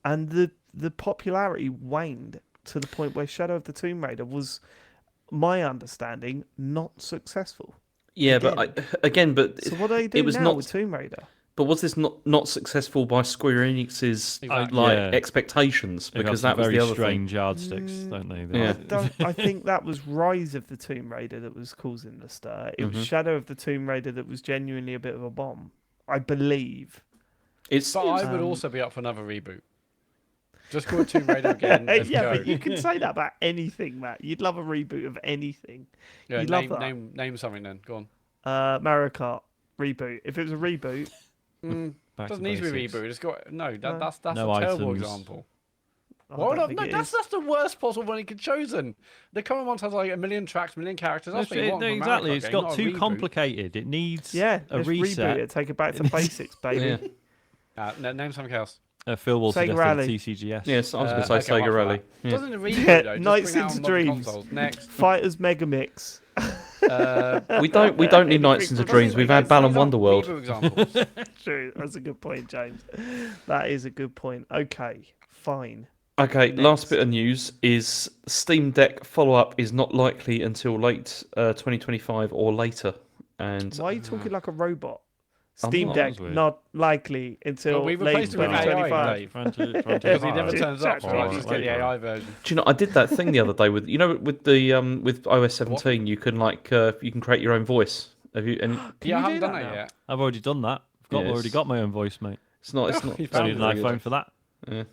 and the popularity waned to the point where Shadow of the Tomb Raider was, my understanding, not successful. Yeah, Again. but So what do they do now with Tomb Raider? But was this not successful by Square Enix's expectations? Because that was very the other strange thing. yardsticks, don't they? Yeah. I think that was Rise of the Tomb Raider that was causing the stir. It was Shadow of the Tomb Raider that was genuinely a bit of a bomb, I believe. But I would also be up for another reboot. Just call it Tomb Raider again. Let's go. But you can say that about anything, Matt. You'd love a reboot of anything. Yeah, You'd love that. Name something then. Go on. Mario Kart reboot. If it was a reboot, doesn't need to be rebooted. It's got that's No a terrible items. example. that's the worst possible one he could chosen. The current one has like 1 million tracks, 1 million characters. That's what you want from a Mario exactly. Kart It's game, got not a too reboot. complicated. It needs a reboot reboot it. Take it back to basics, baby. Name something else. Phil will Sega suggest Rally. TCGS. Yes, I was going to say Sega Rally. Yeah. Doesn't it reboot though? Just Nights bring out into modern Dreams. consoles. Next. Fighters Megamix. We don't need Nights into Dreams. We've had Balan Wonderworld. Reboot examples. True, that's a good point, James. That is a good point. Okay, fine. Okay, last bit of news is Steam Deck follow-up is not likely until late 2025 or later. And Why are you talking like a robot? Steam not. Deck That's weird. not likely until Well, we late replaced it with AI, 2025. Dave. Trying to Because he never Exactly. turns up, so I just get the Right. AI version. Do you know? I did that thing the other day with with the with iOS 17. You can you can create your own voice. Have you? And Can Yeah, I you haven't do done that that now? yet. I've already done that. I've Yes. already got my own voice, mate. it's not. It's not. You It's I found need not an very iPhone good. for that. Yeah.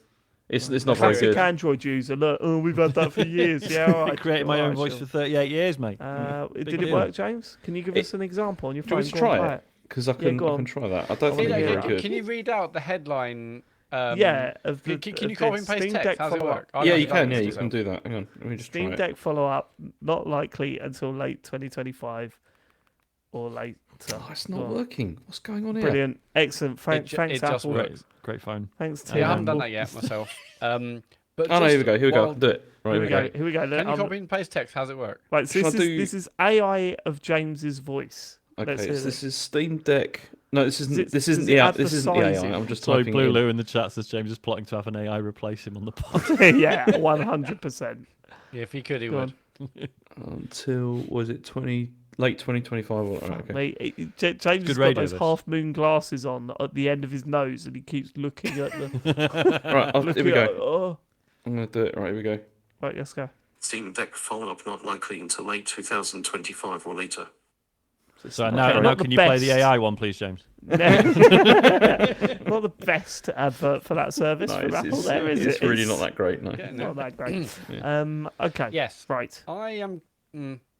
It's not very Classic good. Android user. Look, we've had that for years. Yeah, all I right. created my all own right, voice sure. for 38 years, mate. Did Big it deal. work, James? Can you give us an example on your Do you phone? want me to Go on, try play it? Because I Yeah, can. go I on. can try that. I don't I think wanna it's hear very it. good. Can you read out the headline? Yeah, of the, Can you of copy the and paste Steam text? Deck How's it follow-up. work? I've Yeah, never you done can. this Yeah, you myself. can do that. Hang on. Let me just try Steam it. Deck follow-up not likely until late 2025 or later. Oh, it's not Go on. working. What's going on here? Brilliant, excellent. Thanks, it just Apple. works. Great phone. Thanks, Tim. Yeah, I haven't done Apple. that yet myself. But Oh no, here we just go. Here we go. while- Do it. Right, Here we go. Here we go. Can you Um, copy and paste text? How's it work? Right, so Shall I this is AI of James's voice. Let's Okay, hear so this is Steam Deck. No, this isn't. Does This it isn't the app. This isn't the advertise AI. it? I'm just Sorry, typing Blue in. Lou in the chat says James is plotting to have an AI replace him on the pod. Yeah, 100%. Yeah, if he could, he Go would. on. Until was it late 2025? Right, okay. Mate, James has Good got radio, those this. half moon glasses on at the end of his nose, and he keeps looking at the. Right, here looking we at, go. oh. I'm gonna do it. Right, here we go. Right, let's go. Steam Deck follow-up not likely until late 2025 or later. So not now the can you play the best. AI one, please, James? Not the best advert for that service No, from it's, Apple. it's, There is it's it? really not that great. No. Yeah, no. Not that great. Yeah. Okay. Yes. Right. I am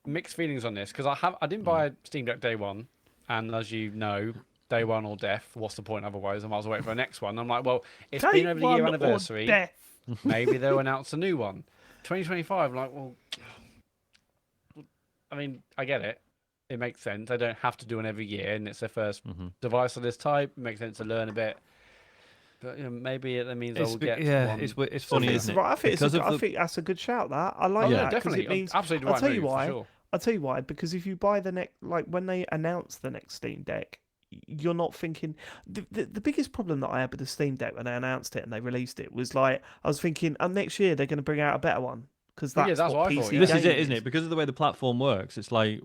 mixed feelings on this because I didn't buy a Steam Deck day one, and as you know, day one or death. What's the point otherwise? I might as well wait for the next one. I'm like, well, it's been Take over the year one or anniversary. death. Maybe they'll announce a new one. 2025. I'm like, well, I mean, I get it. It makes sense. They don't have to do one every year, and it's their first device of this type. It makes sense to learn a bit. But maybe that means I'll get one. It's funny, It's isn't right. it? I think, Because I of the- think that's a good shout. That I like Oh, that yeah, 'cause definitely. it means. Absolutely I'll right tell move, you for why. sure. I'll tell you why. Because if you buy the next, like when they announce the next Steam Deck, you're not thinking. The biggest problem that I had with the Steam Deck when they announced it and they released it was like I was thinking, next year they're going to bring out a better one because Well, that's, yeah, that's what what I PC thought, yeah. This is it, gaming isn't it? Because of the way the platform works, it's like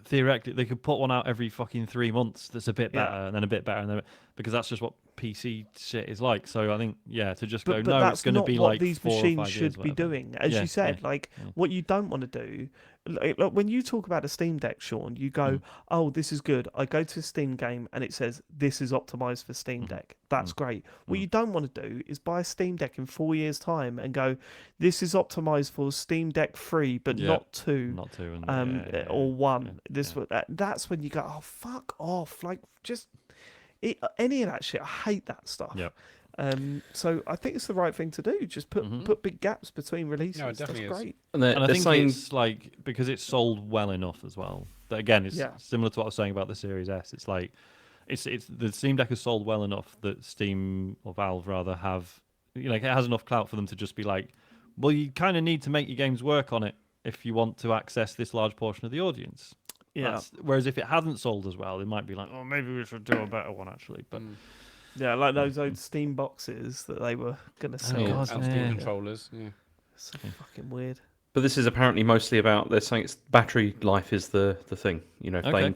theoretically they could put one out every fucking 3 months that's a bit Yeah. better and then a bit better, and then because that's just what PC shit is like. So I think to just go But no, that's it's going to not be what like these 4 or machines 5 should years, be whatever. doing. As Yeah, you said, yeah, like yeah. what you don't want to do, like when you talk about a Steam Deck, Sean, you go, "Oh, this is good." I go to a Steam game and it says this is optimized for Steam Deck. That's great. What you don't want to do is buy a Steam Deck in 4 years' time and go, "This is optimized for Steam Deck 3, but Yeah, not 2." Not 2 and Or 1. yeah, This yeah. that's when you go, "Oh, fuck off!" Like just any of that shit. I hate that stuff. Yep. So I think it's the right thing to do. Just put big gaps between releases. No, it definitely That's is. great. And they're, And I they're think saying it's like because it's sold well enough as well. That again, it's Yeah. similar to what I was saying about the Series S. It's like it's the Steam Deck has sold well enough that Steam or Valve rather have it has enough clout for them to just be like, well, you kind of need to make your games work on it if you want to access this large portion of the audience. Yeah, Whereas if it hadn't sold as well, they might be like, oh, maybe we should do a better one actually. But yeah, like those old Steam boxes that they were gonna sell. God, And Steam controllers. Yeah. So fucking weird. But this is apparently mostly about they're saying it's battery life is the thing. If Okay.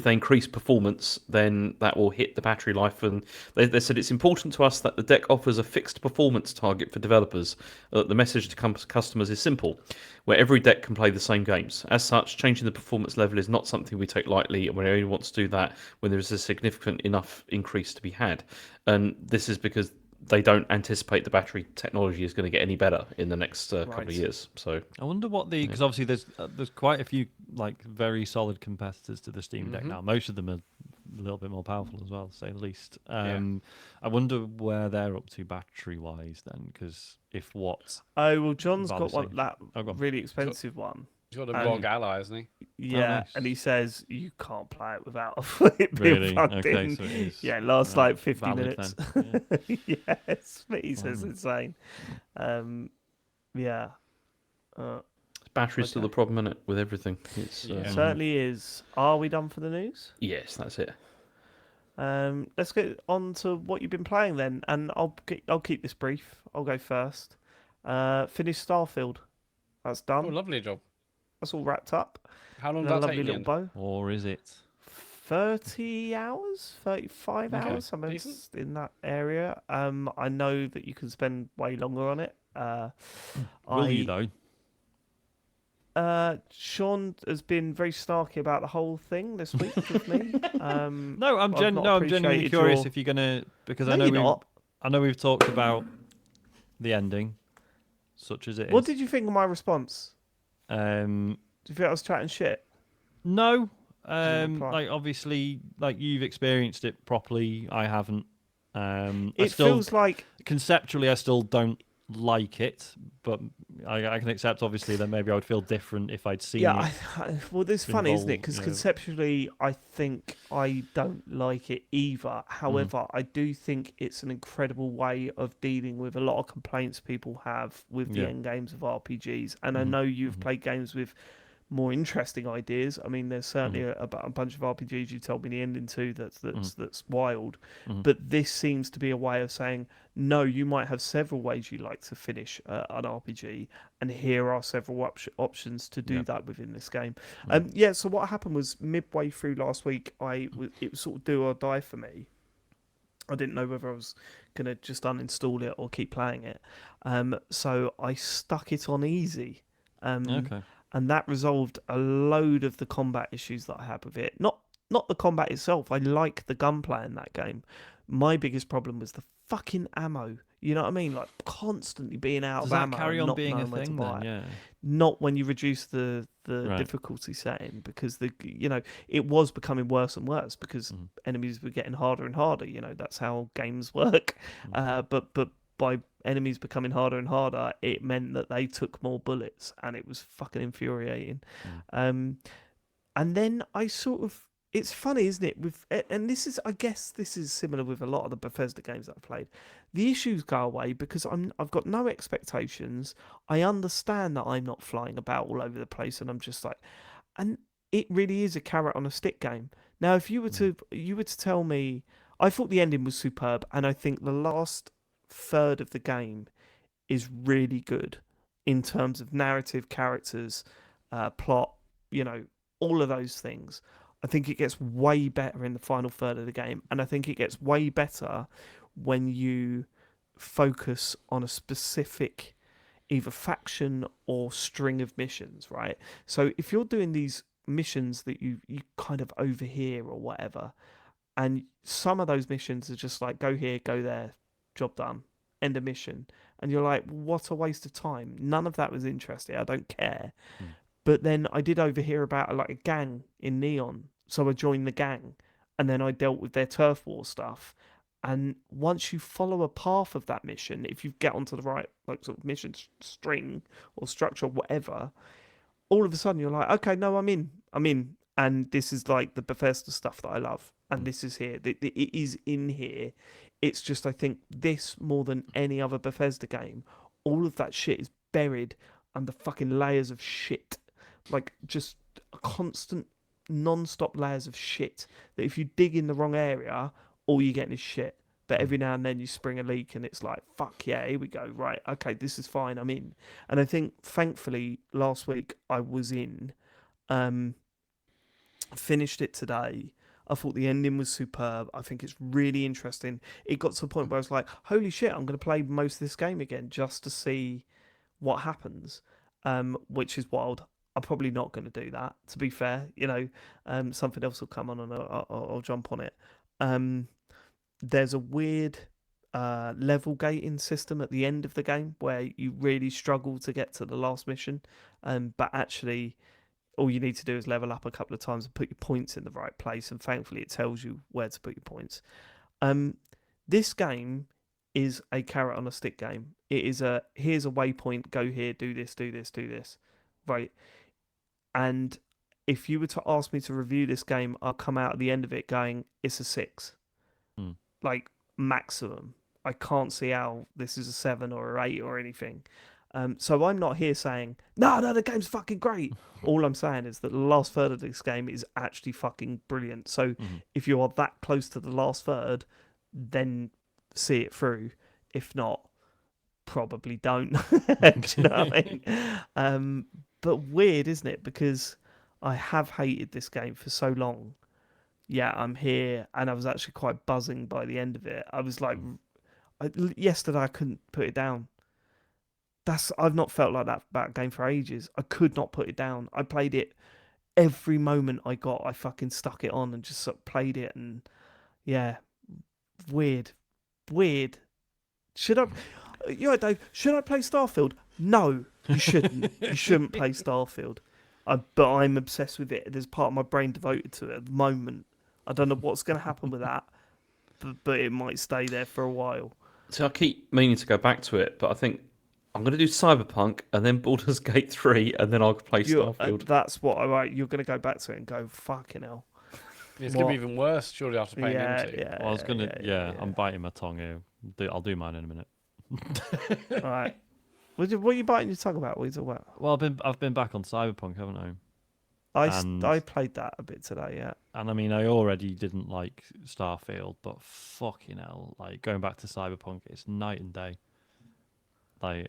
they increase performance, then that will hit the battery life. And they said it's important to us that the deck offers a fixed performance target for developers. The message to customers is simple, where every deck can play the same games. As such, changing the performance level is not something we take lightly, and we only want to do that when there is a significant enough increase to be had. And this is because they don't anticipate the battery technology is going to get any better in the next couple of years. So I wonder what because obviously there's quite a few like very solid competitors to the Steam Deck now. Most of them are a little bit more powerful as well, to say the least. I wonder where they're up to battery wise then, because if what Oh well, John's got Obviously. one that Oh, go on. really expensive one. He's got a ROG Ally, hasn't he? Yeah, nice. and he says you can't play it without it being really plugged okay, in. so it is Yeah, it lasts like 50 valid minutes. then. Yes, but he says insane. Yeah. battery's still the problem, isn't it, with everything? It's Certainly is. Are we done for the news? yes, that's it. Let's get on to what you've been playing then, and I'll keep this brief. I'll go first. Finished Starfield. That's Oh, done. lovely job. That's all wrapped up. How long And did a that lovely take you? little bow. Or is it? 30 hours, 35 Okay, hours, something decent. in that area. I know that you can spend way longer on it. Will you though? Sean has been very snarky about the whole thing this week with me. No, I'm I've not I'm genuinely appreciated curious your- if you're gonna, because No, you're not. I know we've talked about the ending, such as it What is. did you think of my response? Um, Do you think I was chatting shit? no, didn't reply. like obviously, like you've experienced it properly. I haven't. It feels like conceptually, I still don't like it, but I can accept obviously that maybe I would feel different if I'd seen it. well, it's funny, isn't it? involved, Because you know. conceptually, I think I don't like it either. However, I do think it's an incredible way of dealing with a lot of complaints people have with the Yeah. end games of RPGs. And I know you've played games with more interesting ideas. I mean, there's certainly a bunch of RPGs you told me the ending to that's wild. But this seems to be a way of saying, no, you might have several ways you like to finish an RPG, and here are several options to do that within this game. So what happened was midway through last week, it was sort of do or die for me. I didn't know whether I was going to just uninstall it or keep playing it. So I stuck it on easy. Okay. And that resolved a load of the combat issues that I had with it. Not the combat itself. I like the gunplay in that game. My biggest problem was the fucking ammo. You know what I mean? Like constantly being out Does of that ammo, carry and on not being a knowing where to thing buy then? it. Yeah. Not when you reduce the Right. difficulty setting, because it was becoming worse and worse because enemies were getting harder and harder. That's how games work. But by enemies becoming harder and harder, it meant that they took more bullets, and it was fucking infuriating. And then it's funny, isn't it? And I guess this is similar with a lot of the Bethesda games that I've played. The issues go away because I've got no expectations. I understand that I'm not flying about all over the place, and I'm just like, and it really is a carrot on a stick game. Now, if you were to tell me, I thought the ending was superb, and I think the last third of the game is really good in terms of narrative, characters, plot, all of those things. I think it gets way better in the final third of the game, and I think it gets way better when you focus on a specific either faction or string of missions, right? So if you're doing these missions that you kind of overhear or whatever, and some of those missions are just like go here, go there, job done, end of mission, and you're like, what a waste of time. None of that was interesting. I don't care. But then I did overhear about like a gang in Neon, so I joined the gang, and then I dealt with their turf war stuff. And once you follow a path of that mission, if you get onto the right like sort of mission string or structure, or whatever, all of a sudden you're like, okay, no, I'm in, and this is like the Bethesda stuff that I love, and this is here. It is in here. It's just I think this more than any other Bethesda game, all of that shit is buried under fucking layers of shit, like just a constant, non-stop layers of shit. That if you dig in the wrong area, all you're getting is shit. But every now and then you spring a leak and it's like, fuck yeah, here we go. Right, okay, this is fine, I'm in. And I think, thankfully, last week I was in. Finished it today. I thought the ending was superb. I think it's really interesting. It got to the point where I was like, holy shit, I'm going to play most of this game again just to see what happens, which is wild. I'm probably not going to do that, to be fair. Something else will come on and I'll jump on it. There's a weird level gating system at the end of the game where you really struggle to get to the last mission, but actually all you need to do is level up a couple of times and put your points in the right place, and thankfully it tells you where to put your points. This game is a carrot on a stick game. It is here's a waypoint, go here, do this, right? And if you were to ask me to review this game, I'll come out at the end of it going, it's a 6. Like, maximum. I can't see how this is a 7 or an 8 or anything. So I'm not here saying, no, the game's fucking great. All I'm saying is that the last third of this game is actually fucking brilliant. So if you are that close to the last third, then see it through. If not, probably don't. Do you know what I mean? But weird, isn't it? Because I have hated this game for so long yeah, I'm here, and I was actually quite buzzing by the end of it. I was like, yesterday I couldn't put it down. I've not felt like that about a game for ages. I could not put it down. I played it every moment I got. I fucking stuck it on and just sort of played it, and yeah, weird. Should I? Dave. Should I play Starfield? No, you shouldn't. You shouldn't play Starfield. But I'm obsessed with it. There's part of my brain devoted to it at the moment. I don't know what's going to happen with that, but it might stay there for a while. So I keep meaning to go back to it, but I think I'm going to do Cyberpunk and then Baldur's Gate 3, and then I'll play Starfield. That's what I write. You're going to go back to it and go, fucking hell. It's going to be even worse, surely, after playing into. Yeah. Well, I was gonna. I'm biting my tongue here. I'll do mine in a minute. All right. What are you biting your tongue about? What are you talking about? Well, I've been back on Cyberpunk, haven't I? I played that a bit today, yeah. And I mean, I already didn't like Starfield, but fucking hell, like going back to Cyberpunk, it's night and day. Like,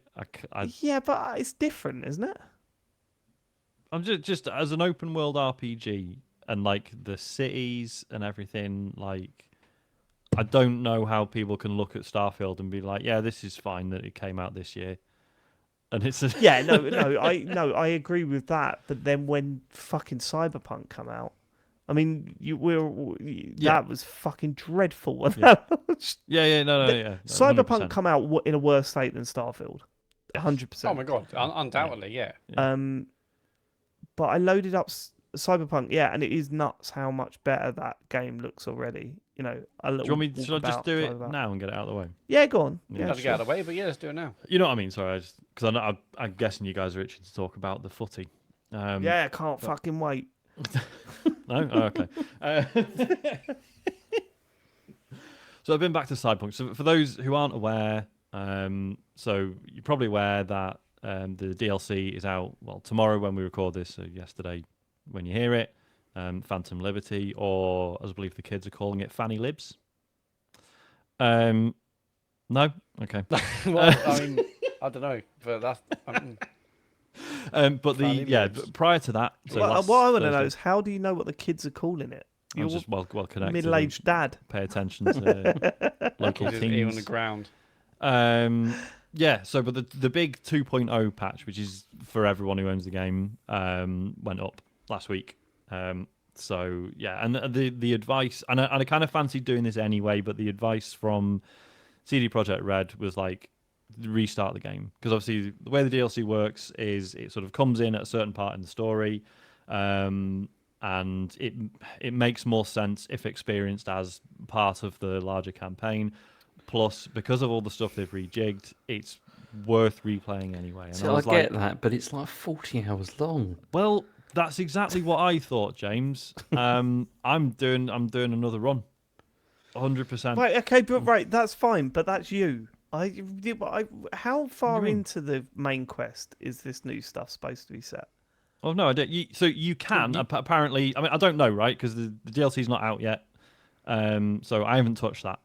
Yeah, but it's different, isn't it? I'm just as an open world RPG and like the cities and everything, like I don't know how people can look at Starfield and be like, yeah, this is fine that it came out this year. And it's I agree with that. But then when fucking Cyberpunk come out, I mean, that was fucking dreadful. Yeah. Cyberpunk 100%. come out in a worse state than Starfield, 100%. Oh my god, undoubtedly, yeah. But I loaded up Cyberpunk, and it is nuts how much better that game looks already. You know, should I just do it now and get it out of the way? Yeah, go on. Yeah, Yeah, to get out of the way, but yeah, let's do it now. You know what I mean? Sorry, because I'm guessing you guys are itching to talk about the footy. I can't fucking wait. No? Oh, okay. So I've been back to Cyberpunk. So for those who aren't aware, so you're probably aware that the DLC is out, well, tomorrow when we record this, so yesterday when you hear it, Phantom Liberty, or as I believe the kids are calling it, Fanny Libs. No? Okay. Well, I mean, I don't know, but that's... but prior to that... So what I want to know is, how do you know what the kids are calling it? I'm just well connected. Middle-aged dad. Pay attention to local just teams. on the ground. So but the big 2.0 patch, which is for everyone who owns the game, went up last week. And the advice, and I kind of fancied doing this anyway, but the advice from CD Projekt Red was like, restart the game, because obviously the way the DLC works is it sort of comes in at a certain part in the story, and it makes more sense if experienced as part of the larger campaign. Plus, because of all the stuff they've rejigged, it's worth replaying anyway. And So I get that, but it's like 40 hours long. Well, that's exactly what I thought, James. I'm doing another run, 100%. Right, okay, but that's fine, but that's you. How far into the main quest is this new stuff supposed to be set? Oh no, I don't. So you can apparently. I mean, I don't know, right? Because the DLC's not out yet. So I haven't touched that.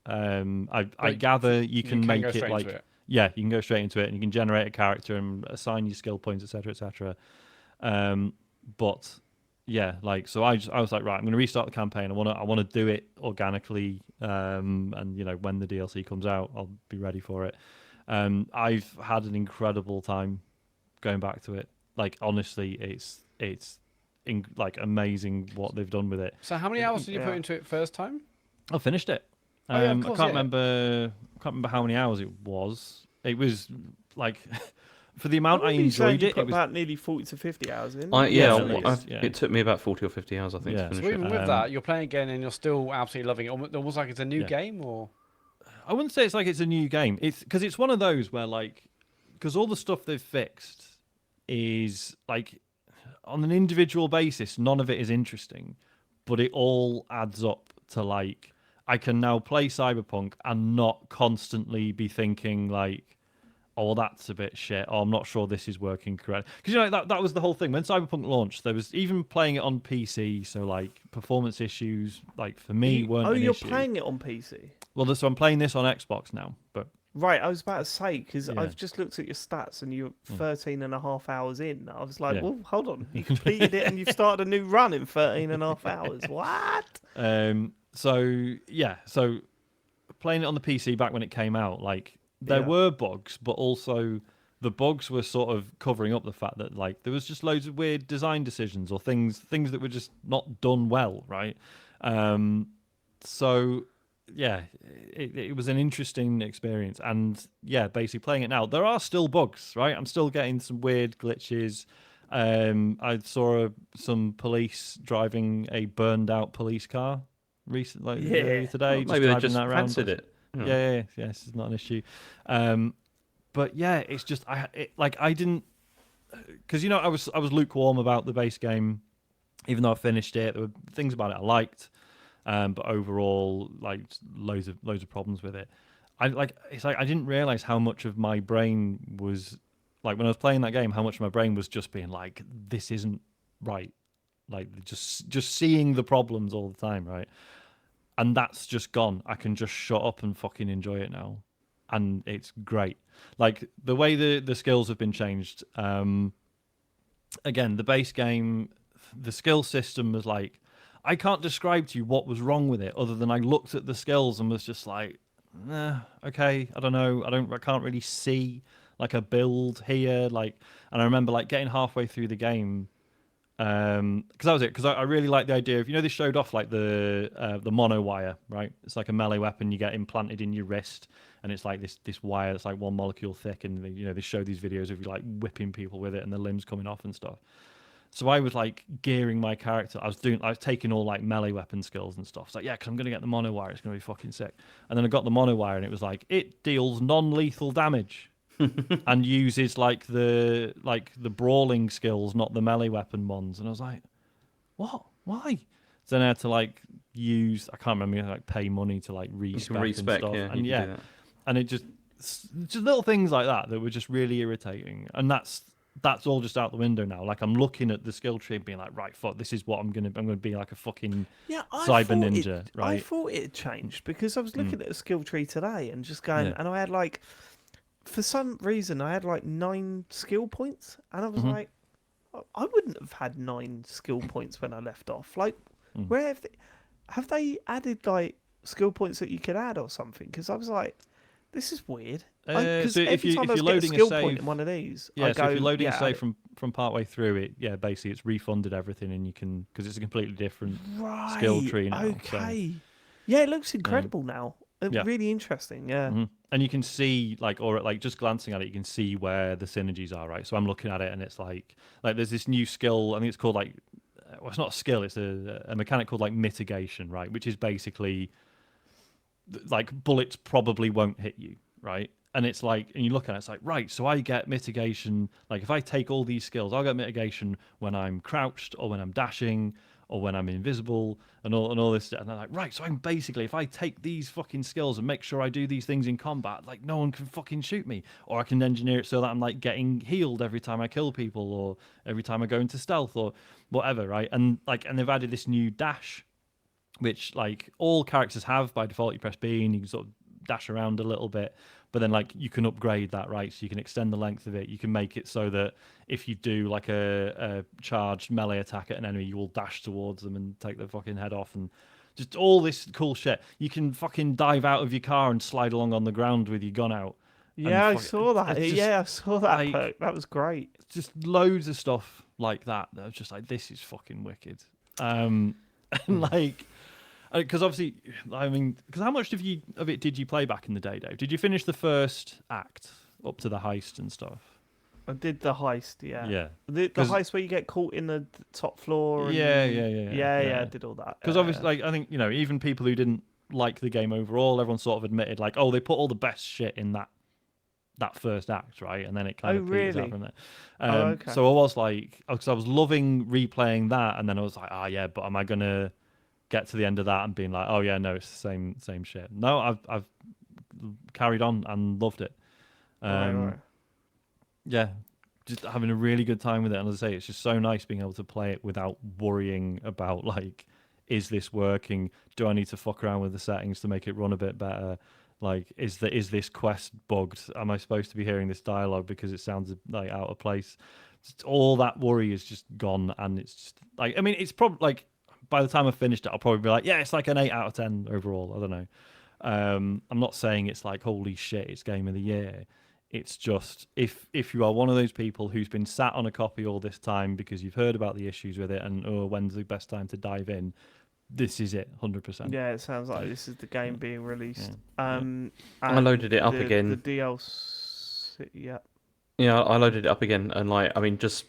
I gather you can make it like you can go straight into it, and you can generate a character and assign your skill points, etc., etc. But yeah, like, so I was like, right, I'm going to restart the campaign. I want to do it organically, and when the DLC comes out, I'll be ready for it. I've had an incredible time going back to it. Like, honestly, it's amazing what they've done with it. So how many hours did you put into it first time? I finished it. Of course, I can't remember how many hours it was. It was like for the amount I enjoyed it. Put It was about nearly 40 to 50 hours in. It took me about 40 or 50 hours, I think, to finish So even it. with that, you're playing again and you're still absolutely loving it. Almost like it's a new game, or I wouldn't say it's like it's a new game. It's because it's one of those where, like, because all the stuff they've fixed is like on an individual basis, none of it is interesting, but it all adds up to, like, I can now play Cyberpunk and not constantly be thinking like, oh, well, that's a bit shit. Oh, I'm not sure this is working correct. Because that was the whole thing when Cyberpunk launched. There was even playing it on PC, so like performance issues, like for me, weren't an you're issue. playing it on PC. Well, so I'm playing this on Xbox now, but Right, I was about to say, because Yeah. I've just looked at your stats and you're 13 and a half hours in. I was like, Yeah. well, hold on. You completed it and you've started a new run in 13 and a half hours. What? So playing it on the PC back when it came out, like there Yeah. were bugs, but also the bugs were sort of covering up the fact that like there was just loads of weird design decisions or things that were just not done well, right? So yeah, it was an interesting experience, and yeah, basically playing it now, there are still bugs, right? I'm still getting some weird glitches. I saw some police driving a burned out police car recently, Yeah. earlier today. Maybe they driving just that around. fancied it. Yeah, this is not an issue. But yeah, it's just I didn't, because I was lukewarm about the base game, even though I finished it. There were things about it I liked, but overall, like loads of problems with it. I didn't realize how much of my brain was like when I was playing that game, how much of my brain was just being like, this isn't right, like just seeing the problems all the time, right? And that's just gone. I can just shut up and fucking enjoy it now, and it's great. Like the way the skills have been changed. Again, the base game, the skill system was like, I can't describe to you what was wrong with it, other than I looked at the skills and was just like, okay, I don't know, I can't really see like a build here. Like, and I remember like getting halfway through the game. Because that was it. Because I really like the idea of, they showed off like the mono wire, right? It's like a melee weapon you get implanted in your wrist, and it's like this wire that's like one molecule thick, and they show these videos of you like whipping people with it and the limbs coming off and stuff. So I was like gearing my character. I was taking all like melee weapon skills and stuff. It's like, yeah, because I'm gonna get the mono wire. It's gonna be fucking sick. And then I got the mono wire, and it was like it deals non-lethal damage. And uses like the brawling skills, not the melee weapon ones. And I was like, what? Why? So then I had to like use, I can't remember, like pay money to like respec and stuff. Yeah, and yeah, and it just little things like that were just really irritating. And that's all just out the window now. Like I'm looking at the skill tree and being like, right, fuck, this is what I'm gonna be like a fucking cyber ninja, right? I thought it had changed because I was looking at a skill tree today and just going, and I had like, for some reason, I had like 9 skill points, and I was like, I wouldn't have had 9 skill points when I left off. Like, where have they added like skill points that you could add or something? Because I was like, this is weird. So if you're loading a save in one of these, if you're loading a save from part way through it, basically it's refunded everything, and you can, because it's a completely different skill tree now. Okay, yeah, it looks incredible now. Really interesting, yeah. And you can see, like, or like just glancing at it, you can see where the synergies are, right? So I'm looking at it, and it's like there's this new skill. I think it's called like, well, it's not a skill. It's a mechanic called like mitigation, right? Which is basically like bullets probably won't hit you, right? And it's like, and you look at it, it's like, right, so I get mitigation. Like if I take all these skills, I'll get mitigation when I'm crouched or when I'm dashing or when I'm invisible and all this. And they're like, right, so I'm basically, if I take these fucking skills and make sure I do these things in combat, like no one can fucking shoot me. Or I can engineer it so that I'm like getting healed every time I kill people or every time I go into stealth or whatever, right? And they've added this new dash, which like all characters have by default. You press B and you can sort of dash around a little bit. But then, like, you can upgrade that, right? So you can extend the length of it. You can make it so that if you do, like, a charged melee attack at an enemy, you will dash towards them and take their fucking head off. And just all this cool shit. You can fucking dive out of your car and slide along on the ground with your gun out. Yeah, I saw that. I saw that like, perk. That was great. Just loads of stuff like that. That was just like, this is fucking wicked. And, like... Because obviously, I mean, because how much of it did you play back in the day, Dave? Did you finish the first act up to the heist and stuff? I did the heist, yeah. Yeah. The heist where you get caught in the top floor. And... Yeah, I did all that. Because obviously, like, I think, even people who didn't like the game overall, everyone sort of admitted, like, oh, they put all the best shit in that first act, right? And then it kind of peters out from there. Okay. So I was like, because I was loving replaying that, and then I was like, yeah, but am I going to get to the end of that and being like, oh yeah, no, it's the same shit. No, I've carried on and loved it. Right. Yeah, just having a really good time with it. And as I say, it's just so nice being able to play it without worrying about like, is this working? Do I need to fuck around with the settings to make it run a bit better? Like, is this quest bugged? Am I supposed to be hearing this dialogue because it sounds like out of place? All that worry is just gone, and it's just like, I mean, it's probably like by the time I've finished it, I'll probably be like, yeah, it's like an 8 out of 10 overall. I don't know. I'm not saying it's like holy shit, it's game of the year. It's just if you are one of those people who's been sat on a copy all this time because you've heard about the issues with it and when's the best time to dive in, this is it, 100%. Yeah, it sounds like this is the game being released. Yeah. I loaded it up again. The DLC, yeah. Yeah, I loaded it up again, and like, I mean, just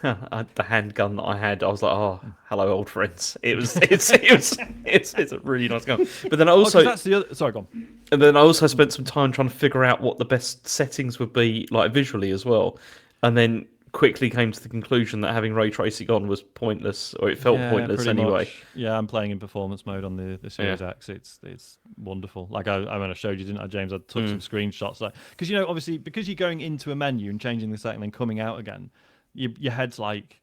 the handgun that I had, I was like, oh, hello, old friends. It's a really nice gun. But then I also that's the other. Sorry, go on. And then I also spent some time trying to figure out what the best settings would be, like visually as well, and then quickly came to the conclusion that having ray tracing on was pointless, or it felt pointless anyway. Much. Yeah, I'm playing in performance mode on the Series X. It's wonderful. Like I mean, I showed you, didn't I, James? I took some screenshots, like because obviously because you're going into a menu and changing the setting and then coming out again, your head's like,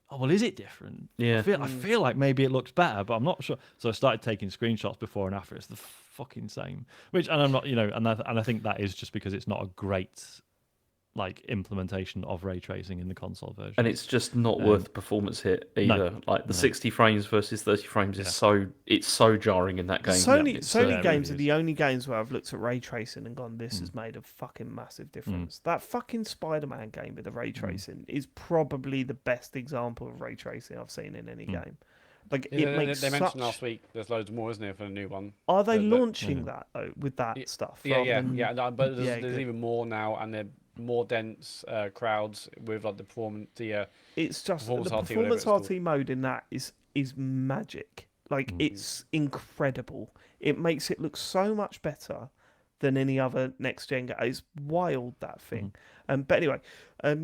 oh well, is it different? Yeah, I feel like maybe it looks better, but I'm not sure. So I started taking screenshots before and after. It's the fucking same. And I'm not, and I think that is just because it's not a great like implementation of ray tracing in the console version, and it's just not worth the performance hit either. Like the 60 frames versus 30 frames is so jarring in that game. Sony games are the only games where I've looked at ray tracing and gone, this has made a fucking massive difference. That fucking Spider-Man game with the ray tracing is probably the best example of ray tracing I've seen in any game. Like it makes they mentioned last week there's loads more, isn't there, for the new one? Are they launching that though with that stuff? Yeah. But there's even more now, and they're more dense crowds with like the performance. It's just the performance RT mode in that is magic. Like it's incredible. It makes it look so much better than any other next gen game. It's wild, that thing. But anyway, I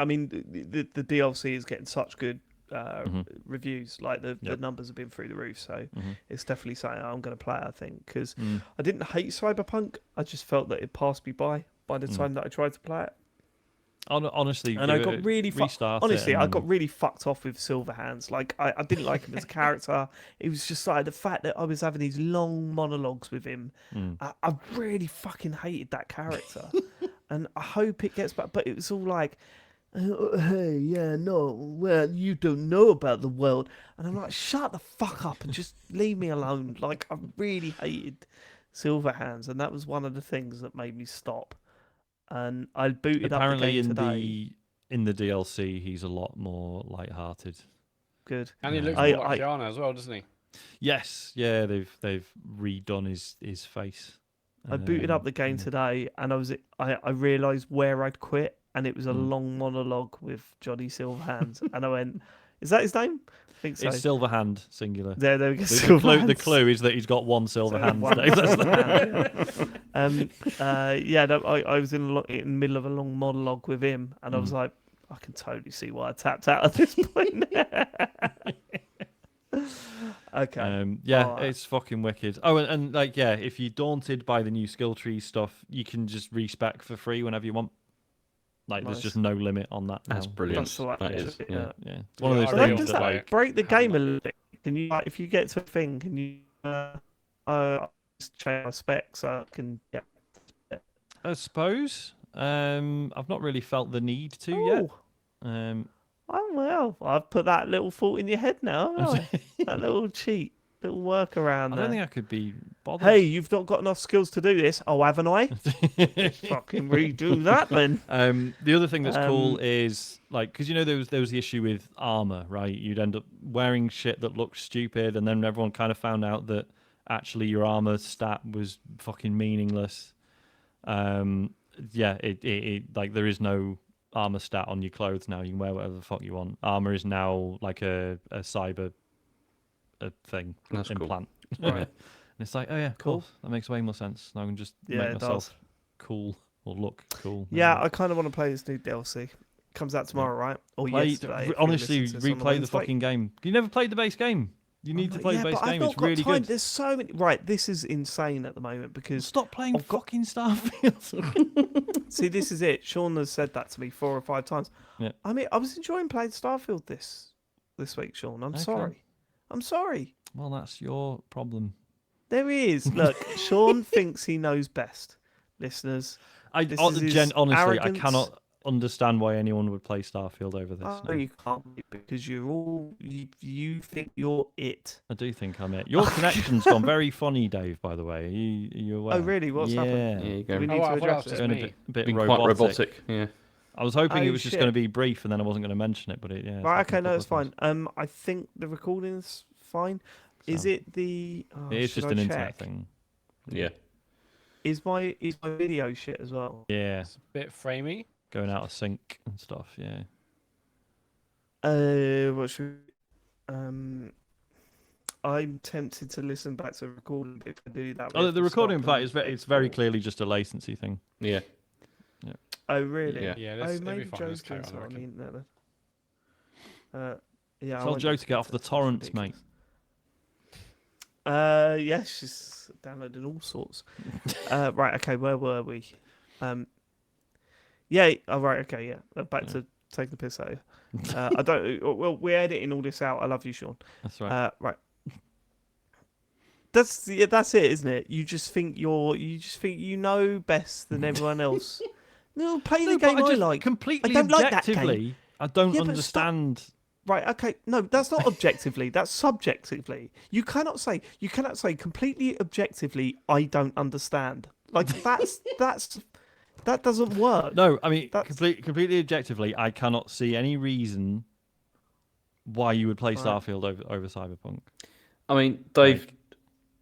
mean, the DLC is getting such good reviews. Like the numbers have been through the roof, so it's definitely something I'm going to play, I think, because I didn't hate Cyberpunk. I just felt that it passed me by the time that I tried to play it. Honestly, and I got really I got really fucked off with Silverhands. Like I didn't like him as a character. It was just like the fact that I was having these long monologues with him. I really fucking hated that character, and I hope it gets back. But it was all like, hey, yeah, no, well, you don't know about the world, and I'm like, shut the fuck up and just leave me alone. Like I really hated Silverhands, and that was one of the things that made me stop. And I booted up the game today. In the DLC, he's a lot more light-hearted. Good. And he looks more like Kiana as well, doesn't he? Yes, yeah, they've redone his face. I booted up the game today, and I realised where I'd quit, and it was a long monologue with Johnny Silverhands, and I went, "Is that his name?" I think so. It's Silverhand, singular. There we go. The clue is that he's got one silver hand. I was in the middle of a long monologue with him, and I was like, I can totally see why I tapped out at this point. Okay. It's fucking wicked. Oh, and if you're daunted by the new skill tree stuff, you can just respec for free whenever you want. Like, there's just no limit on that. That's brilliant. That is. Yeah. It's one of those things does that like break the game a little bit. Can you, like, if you get to a thing, can you just change my specs so I can? Yeah. I suppose. I've not really felt the need to yet. Oh well, I've put that little thought in your head now. That little cheat. Little workaround. I don't think I could be bothered. Hey, you've not got enough skills to do this. Oh, haven't I? Fucking redo that then. The other thing that's cool is like, because there was the issue with armor, right? You'd end up wearing shit that looked stupid, and then everyone kind of found out that actually your armor stat was fucking meaningless. It like there is no armor stat on your clothes now. You can wear whatever the fuck you want. Armor is now like a cyber thing. That's implant. Cool. Right. And it's like, oh yeah, cool. That makes way more sense. Now I can just make myself cool or look cool. Yeah, I kind of want to play this new DLC. Comes out tomorrow, right? Or yesterday. Honestly, replay the fucking game. You never played the base game. You need to play the base game. It's really good. There's so many. Right, this is insane at the moment because stop playing fucking Starfield. See, this is it. Sean has said that to me 4 or 5 times. Yeah. I mean, I was enjoying playing Starfield this week, Sean. I'm sorry. Well, that's your problem. There he is. Look, Sean thinks he knows best. Listeners, this is his Honestly, I arrogance. cannot understand why anyone would play Starfield over this. Oh, No. you can't because you think you're it. I do think I'm it. Your connection's gone very funny, Dave. By the way, are you aware? Oh, really? What's happened? Yeah, you Do we go. need to I thought address that was it? Going me. a bit Been robotic. quite robotic. Yeah. I was hoping it Oh, was just shit. going to be brief, and then I wasn't going to mention it. But it's Right, happened okay, a no, couple that's of fine. times. I think the recording's fine. Is So, it the? Oh, It is should just I an check? internet thing. Yeah. Is my video shit as well? Yeah, It's a bit framey. going out of sync and stuff. Yeah. What should? I'm tempted to listen back to the recording if I do that. we Oh, have the to recording, in stop fact, and it's very export. clearly just a latency thing. Yeah. Oh, really? Yeah. Yeah, Oh, this, it'll be maybe fine. Joe's Let's carry doing on, I something on the reckon. internet then. Yeah. I Tell won't Joe do to get off the Twitter, torrents, it's mate. ridiculous. Yeah, she's downloading all sorts. Right, okay, where were we? Yeah, oh, right, okay, yeah. Back to taking the piss out of you. I don't. Well, we're editing all this out. I love you, Sean. That's right. Right. That's it, isn't it? You just think you know best than everyone else. No, play the game I like. Completely I don't like that game. objectively, I don't Yeah, but stop. understand. Right, okay. No, that's not objectively. That's subjectively. You cannot say completely objectively I don't understand. Like that doesn't work. No, I mean, That's- completely objectively, I cannot see any reason why you would play Right. Starfield over Cyberpunk. I mean, Dave,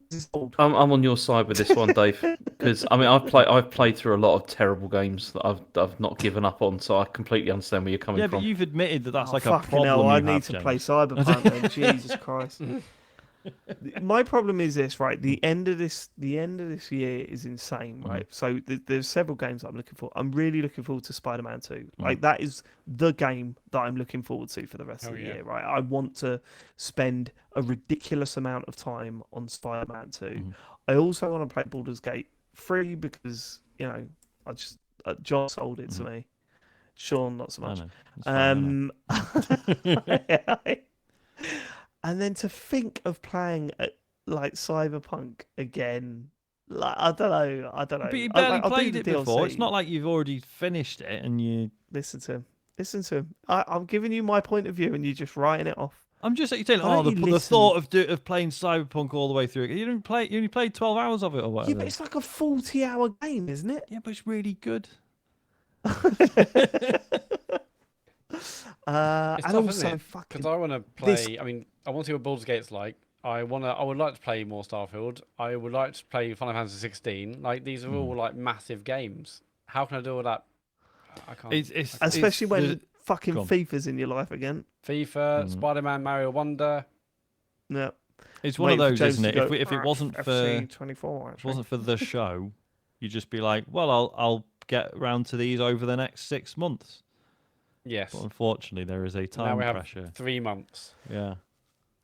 This is old. I'm on your side with this one, Dave, because I mean I've played through a lot of terrible games that I've not given up on, so I completely understand where you're coming Yeah, from. but you've admitted that that's Oh, like a fucking problem. hell, I you need have, to James. play Cyberpunk then. Jesus Christ. My problem is this, right? The end of this year is insane, right? So there's several games that I'm looking for. I'm really looking forward to Spider-Man 2. Like that is the game that I'm looking forward to for the rest of the year, right? I want to spend a ridiculous amount of time on Spider-Man 2. I also want to play Baldur's Gate 3 because, I just John sold it to me. Sean, not so I much. know. It's fine, I know. And then to think of playing like Cyberpunk again, like I don't know. But you barely I'll do played the it before. It's DLC. not like you've already finished it and you. Listen to him. I'm giving you my point of view, and you're just writing it off. I'm just saying, Why don't you the listen? thought of playing Cyberpunk all the way through. You didn't play. You only played 12 hours of it or whatever. Yeah, but it's like a 40-hour game, isn't it? Yeah, but it's really good. It's And tough, isn't also it? fucking. Because I want to play. I mean, I want to see what Baldur's Gate's like. I would like to play more Starfield. I would like to play Final Fantasy 16. Like these are all like massive games. How can I do all that? I can't. It's Especially when there's- fucking Go on. FIFA's in your life again. FIFA, Spider-Man, Mario Wonder. Yeah. It's one of Wait for those, James isn't to it? go, If it wasn't for FC 24, if it wasn't for the show, you'd just be like, well, I'll get around to these over the next 6 months. Yes. But unfortunately, there is a Now time we have pressure. 3 months. Yeah.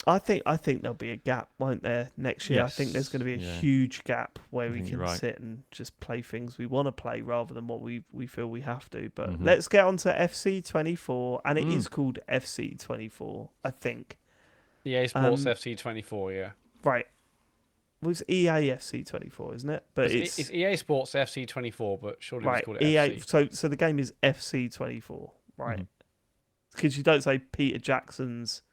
I think there'll be a gap, won't there, next year? I think there's going to be a Yes, yeah. huge gap where I we think can you're right. sit and just play things we want to play rather than what we feel we have to. But Mhm. let's get on to FC24, and it is called FC24, I think. EA Sports FC 24, yeah. Right. Well, it's EA FC24, isn't it? But It's EA Sports FC 24, but surely right. it's called EA. FC. So the game is FC24, right? Mhm. Because you don't say Peter Jackson's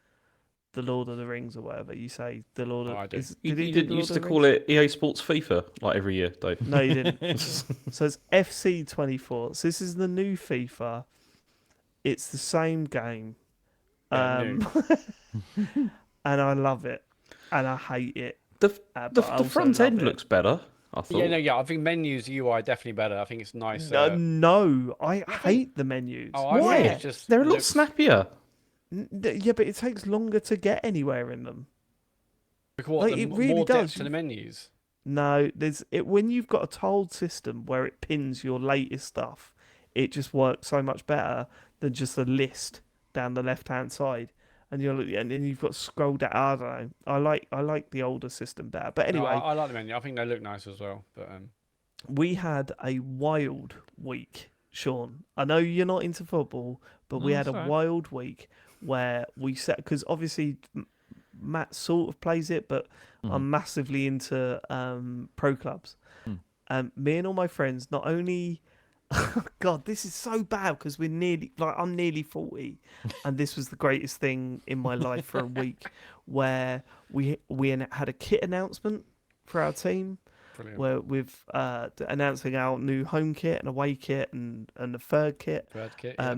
The Lord of the Rings or whatever. You say The Lord of. Oh, I do. You Did he do didn't The Lord used of to the call Rings? it EA Sports FIFA like every year, Dave. No, you didn't. So it's FC24. So this is the new FIFA. It's the same game. Yeah, And I love it. And I hate it. The But I also front love end it. looks better, I thought. Yeah, I think menus UI definitely better. I think it's nice. No, I hate the menus. Oh, I Why? think it's just They're a lot looks- snappier. Yeah, but it takes longer to get anywhere in them. Because Like, the it really more does. depth to the menus. No, when you've got a tiled system where it pins your latest stuff, it just works so much better than just a list down the left-hand side. And then you've got to scroll down. I don't know. I like the older system better. But No, anyway, I like the menu. I think they look nice as well. But we had a wild week, Sean. I know you're not into football, but we No, had a it's all right. wild week where we set, because obviously Matt sort of plays it, but I'm massively into pro clubs. Me and all my friends, not only, God, this is so bad because we're nearly, like, I'm nearly 40, and this was the greatest thing in my life for a week, where we had a kit announcement for our team. Brilliant. Where we've announcing our new home kit and away kit and a third kit. Third kit, yeah.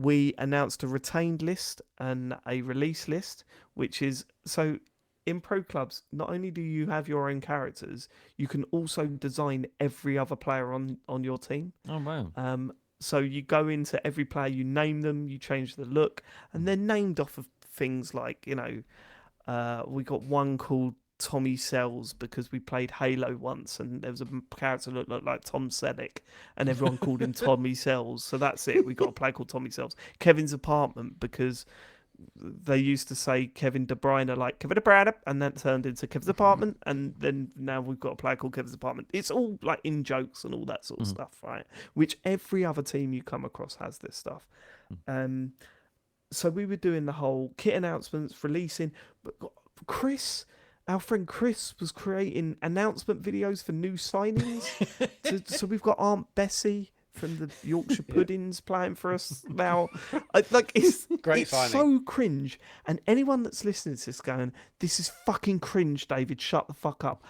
We announced a retained list and a release list, which is so in pro clubs. Not only do you have your own characters, you can also design every other player on your team. Oh wow! So you go into every player, you name them, you change the look, and they're named off of things like, we got one called Tommy Sells because we played Halo once and there was a character that looked like Tom Selleck and everyone called him Tommy Sells. So that's it. We got a player called Tommy Sells. Kevin's Apartment because they used to say Kevin De Bruyne, like Kevin De Bruyne, and that turned into Kevin's Apartment. And then now we've got a player called Kevin's Apartment. It's all like in jokes and all that sort of stuff, right? Which every other team you come across has this stuff. So we were doing the whole kit announcements, releasing, but our friend Chris was creating announcement videos for new signings. So we've got Aunt Bessie from the Yorkshire Puddings playing for us now. It's so cringe. And anyone that's listening to this going, this is fucking cringe, David, shut the fuck up.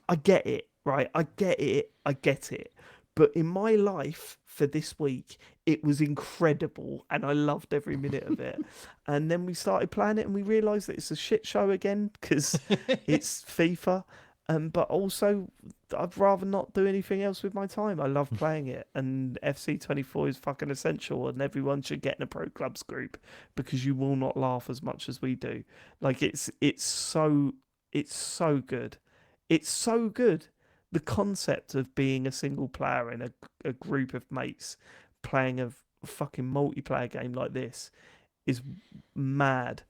I get it, right? I get it. But in my life for this week, it was incredible and I loved every minute of it. And then we started playing it and we realised that it's a shit show again because it's FIFA. But also, I'd rather not do anything else with my time. I love playing it. And FC24 is fucking essential and everyone should get in a pro clubs group because you will not laugh as much as we do. Like, it's so good. It's so good. The concept of being a single player in a group of mates playing a fucking multiplayer game like this is mad.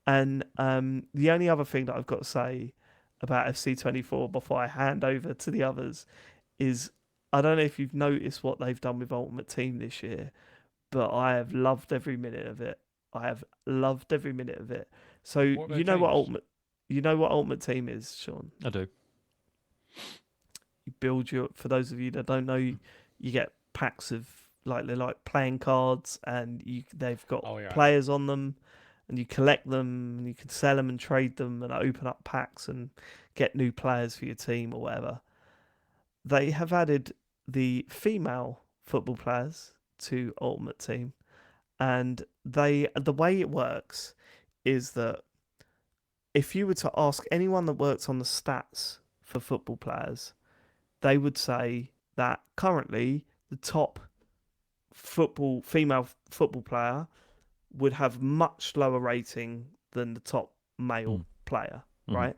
And the only other thing that I've got to say about FC24 before I hand over to the others is I don't know if you've noticed what they've done with Ultimate Team this year, but I have loved every minute of it. So you know what Ultimate Team is, Sean? I do. You build for those of you that don't know, you get packs of they're like playing cards and they've got players on them and you collect them and you can sell them and trade them and open up packs and get new players for your team or whatever. They have added the female football players to Ultimate Team, and the way it works is that if you were to ask anyone that works on the stats for football players, they would say that currently the top female football player would have much lower rating than the top male player, right?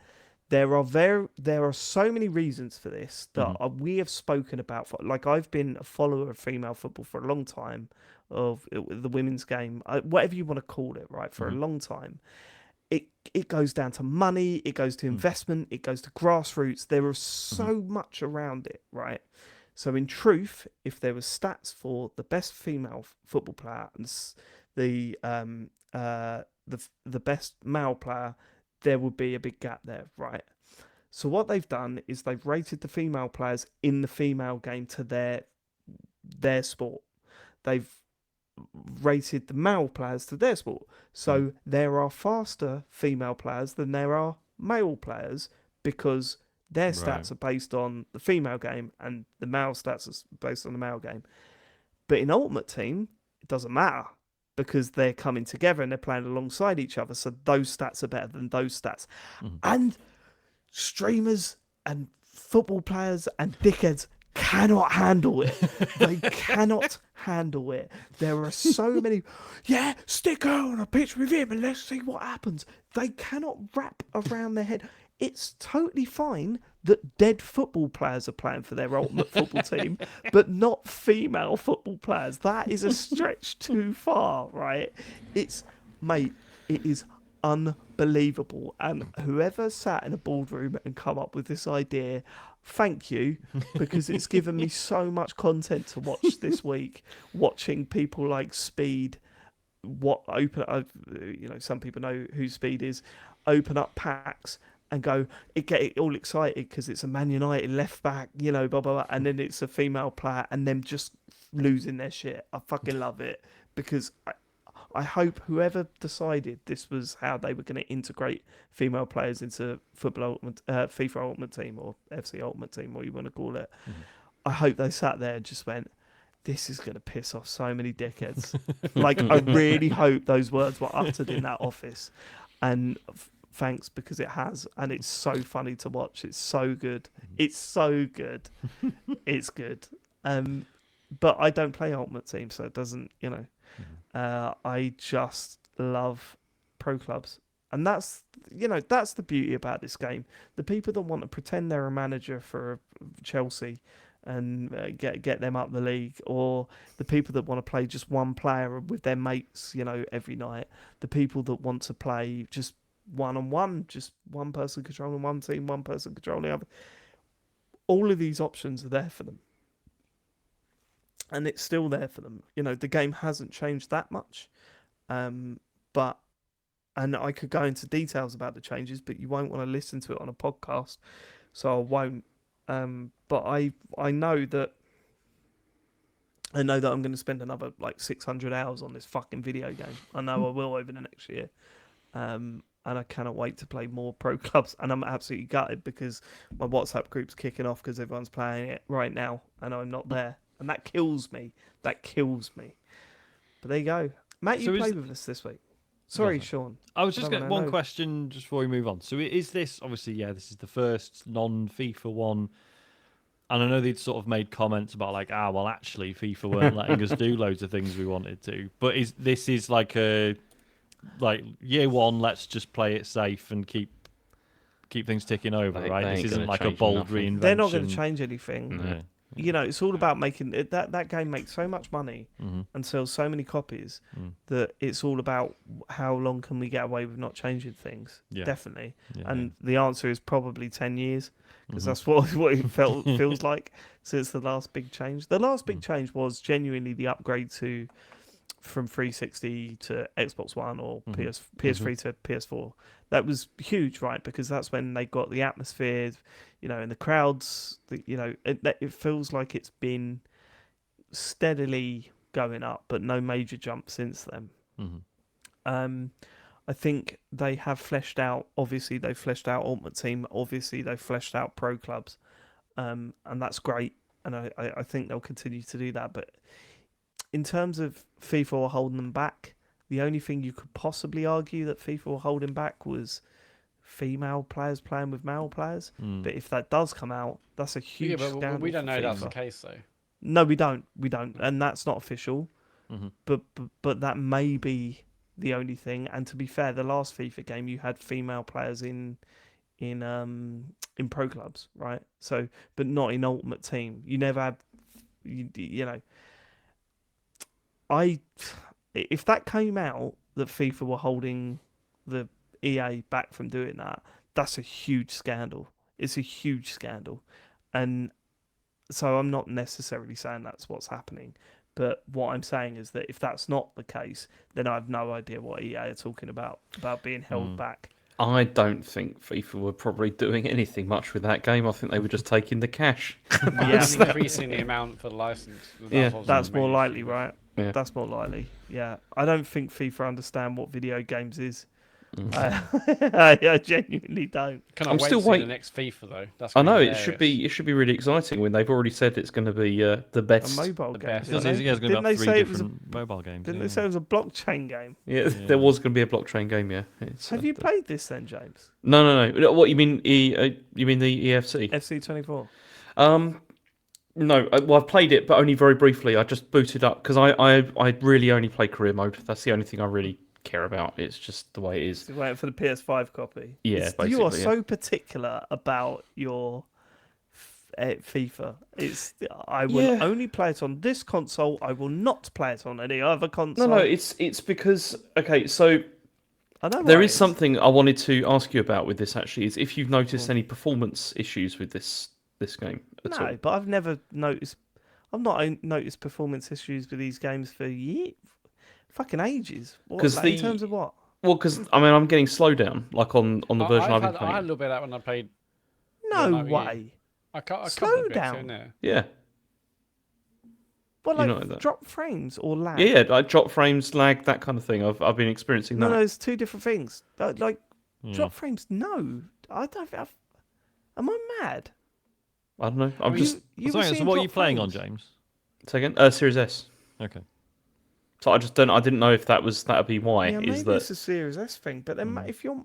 There are so many reasons for this that we have spoken about. I've been a follower of female football for a long time, of the women's game, whatever you want to call it, right? For a long time. It goes down to money, it goes to investment, it goes to grassroots. There is so much around it, right? So in truth, if there was stats for the best female football player and the best male player, there would be a big gap there, right? So what they've done is they've rated the female players in the female game to their sport. They've rated the male players to their sport. So there are faster female players than there are male players because their stats are based on the female game and the male stats are based on the male game. But in Ultimate Team, it doesn't matter because they're coming together and they're playing alongside each other. So those stats are better than those stats. And streamers and football players and dickheads cannot handle it. They cannot handle it. There are so many, stick her on a pitch with him and let's see what happens. They cannot wrap around their head. It's totally fine that dead football players are playing for their ultimate football team, but not female football players. That is a stretch too far, right? It is unbelievable. And whoever sat in a boardroom and come up with this idea, thank you, because it's given me so much content to watch this week, watching people like Speed. Some people know who Speed is. open up packs and go, get it all excited because it's a Man United left back, you know, blah, blah, blah, and then it's a female player and them just losing their shit. I fucking love it because I hope whoever decided this was how they were going to integrate female players into FIFA Ultimate Team or FC Ultimate Team, what you want to call it. I hope they sat there and just went, this is going to piss off so many dickheads. Like, I really hope those words were uttered in that office. And thanks, because it has. And it's so funny to watch. It's so good. It's so good. It's good. But I don't play Ultimate Team, so it doesn't, you know. I just love pro clubs. And that's, you know, that's the beauty about this game. The people that want to pretend they're a manager for Chelsea and get them up the league, or the people that want to play just one player with their mates, you know, every night. The people that want to play just one-on-one, just one person controlling one team, one person controlling the other. All of these options are there for them. And it's still there for them. You know, the game hasn't changed that much. And I could go into details about the changes, but you won't want to listen to it on a podcast, so I won't. But I know that I'm going to spend another like 600 hours on this fucking video game. I know I will over the next year. And I cannot wait to play more pro clubs. And I'm absolutely gutted because my WhatsApp group's kicking off because everyone's playing it right now and I'm not there. And that kills me. But there you go. Matt, you played with us this week. Sorry, Sean. I was just getting one question just before we move on. So is this, obviously, this is the first non-FIFA one. And I know they'd sort of made comments about like, well, actually, FIFA weren't letting us do loads of things we wanted to. But this is like a, like, year one, let's just play it safe and keep things ticking over, right? This isn't like a bold reinvention. They're not going to change anything. No. You know, it's all about making that game makes so much money and sells so many copies that it's all about how long can we get away with not changing things. Definitely. And the answer is probably 10 years because that's what it feels like since the last big change. The last big change was genuinely the upgrade from 360 to Xbox One or PS3 to PS4. That was huge, right? Because that's when they got the atmosphere, you know, and the crowds. You know, it feels like it's been steadily going up, but no major jump since then. I think they have fleshed out. Obviously, they fleshed out Ultimate Team. Obviously, they fleshed out pro clubs, and that's great. And I think they'll continue to do that. But in terms of FIFA were holding them back, the only thing you could possibly argue that FIFA were holding back was female players playing with male players. But if that does come out, that's a huge scandal. But we don't know for that's FIFA. the case, though. No, we don't, and that's not official. But that may be the only thing. And to be fair, the last FIFA game you had female players in pro clubs, right? So, but not in Ultimate Team. You never had, you know. If that came out that FIFA were holding the EA back from doing that, that's a huge scandal. It's a huge scandal. And so I'm not necessarily saying that's what's happening. But what I'm saying is that if that's not the case, then I have no idea what EA are talking about being held back. I don't think FIFA were probably doing anything much with that game. I think they were just taking the cash. And increasing the amount for the license. That's more likely, right? Yeah. That's more likely. Yeah, I don't think FIFA understand what video games is. I genuinely don't. I'm still waiting. The next FIFA though. I know it should be really exciting when they've already said it's going to be the best. A mobile game. It's going to be about 3 different mobile games. Didn't they say it was a blockchain game? Yeah, there was going to be a blockchain game. Yeah. Have you played this then, James? No. What you mean? You mean the EFC? FC24. No, well, I've played it, but only very briefly. I just booted up because I really only play career mode. That's the only thing I really care about. It's just the way it is. You're waiting for the PS5 copy. Yeah, basically. You are so particular about your FIFA. I will only play it on this console. I will not play it on any other console. No, it's because so I know there is something I wanted to ask you about with this. Actually, is if you've noticed any performance issues with this game at all. No, but I've never noticed. I've not noticed performance issues with these games for fucking ages. In terms of what? Well, because I'm getting slowdown, like on the version I've been I had a playing. little bit of that when I played. No Night with You. way. A couple Slow of bits down. here and there. Yeah, Well, You like know that. drop frames or lag. yeah, like drop frames, lag, that kind of thing. I've been experiencing No, that. no, it's two different things. Like Yeah. drop frames. No, I don't. Am I mad? I don't know. I'm mean, just You So, were hang on, so seeing what are you drop playing on, frames. James? second. Series S. Okay. So I just don't. I didn't know if that'd be why. Yeah, maybe Is that it's a Series S thing. But then, if you're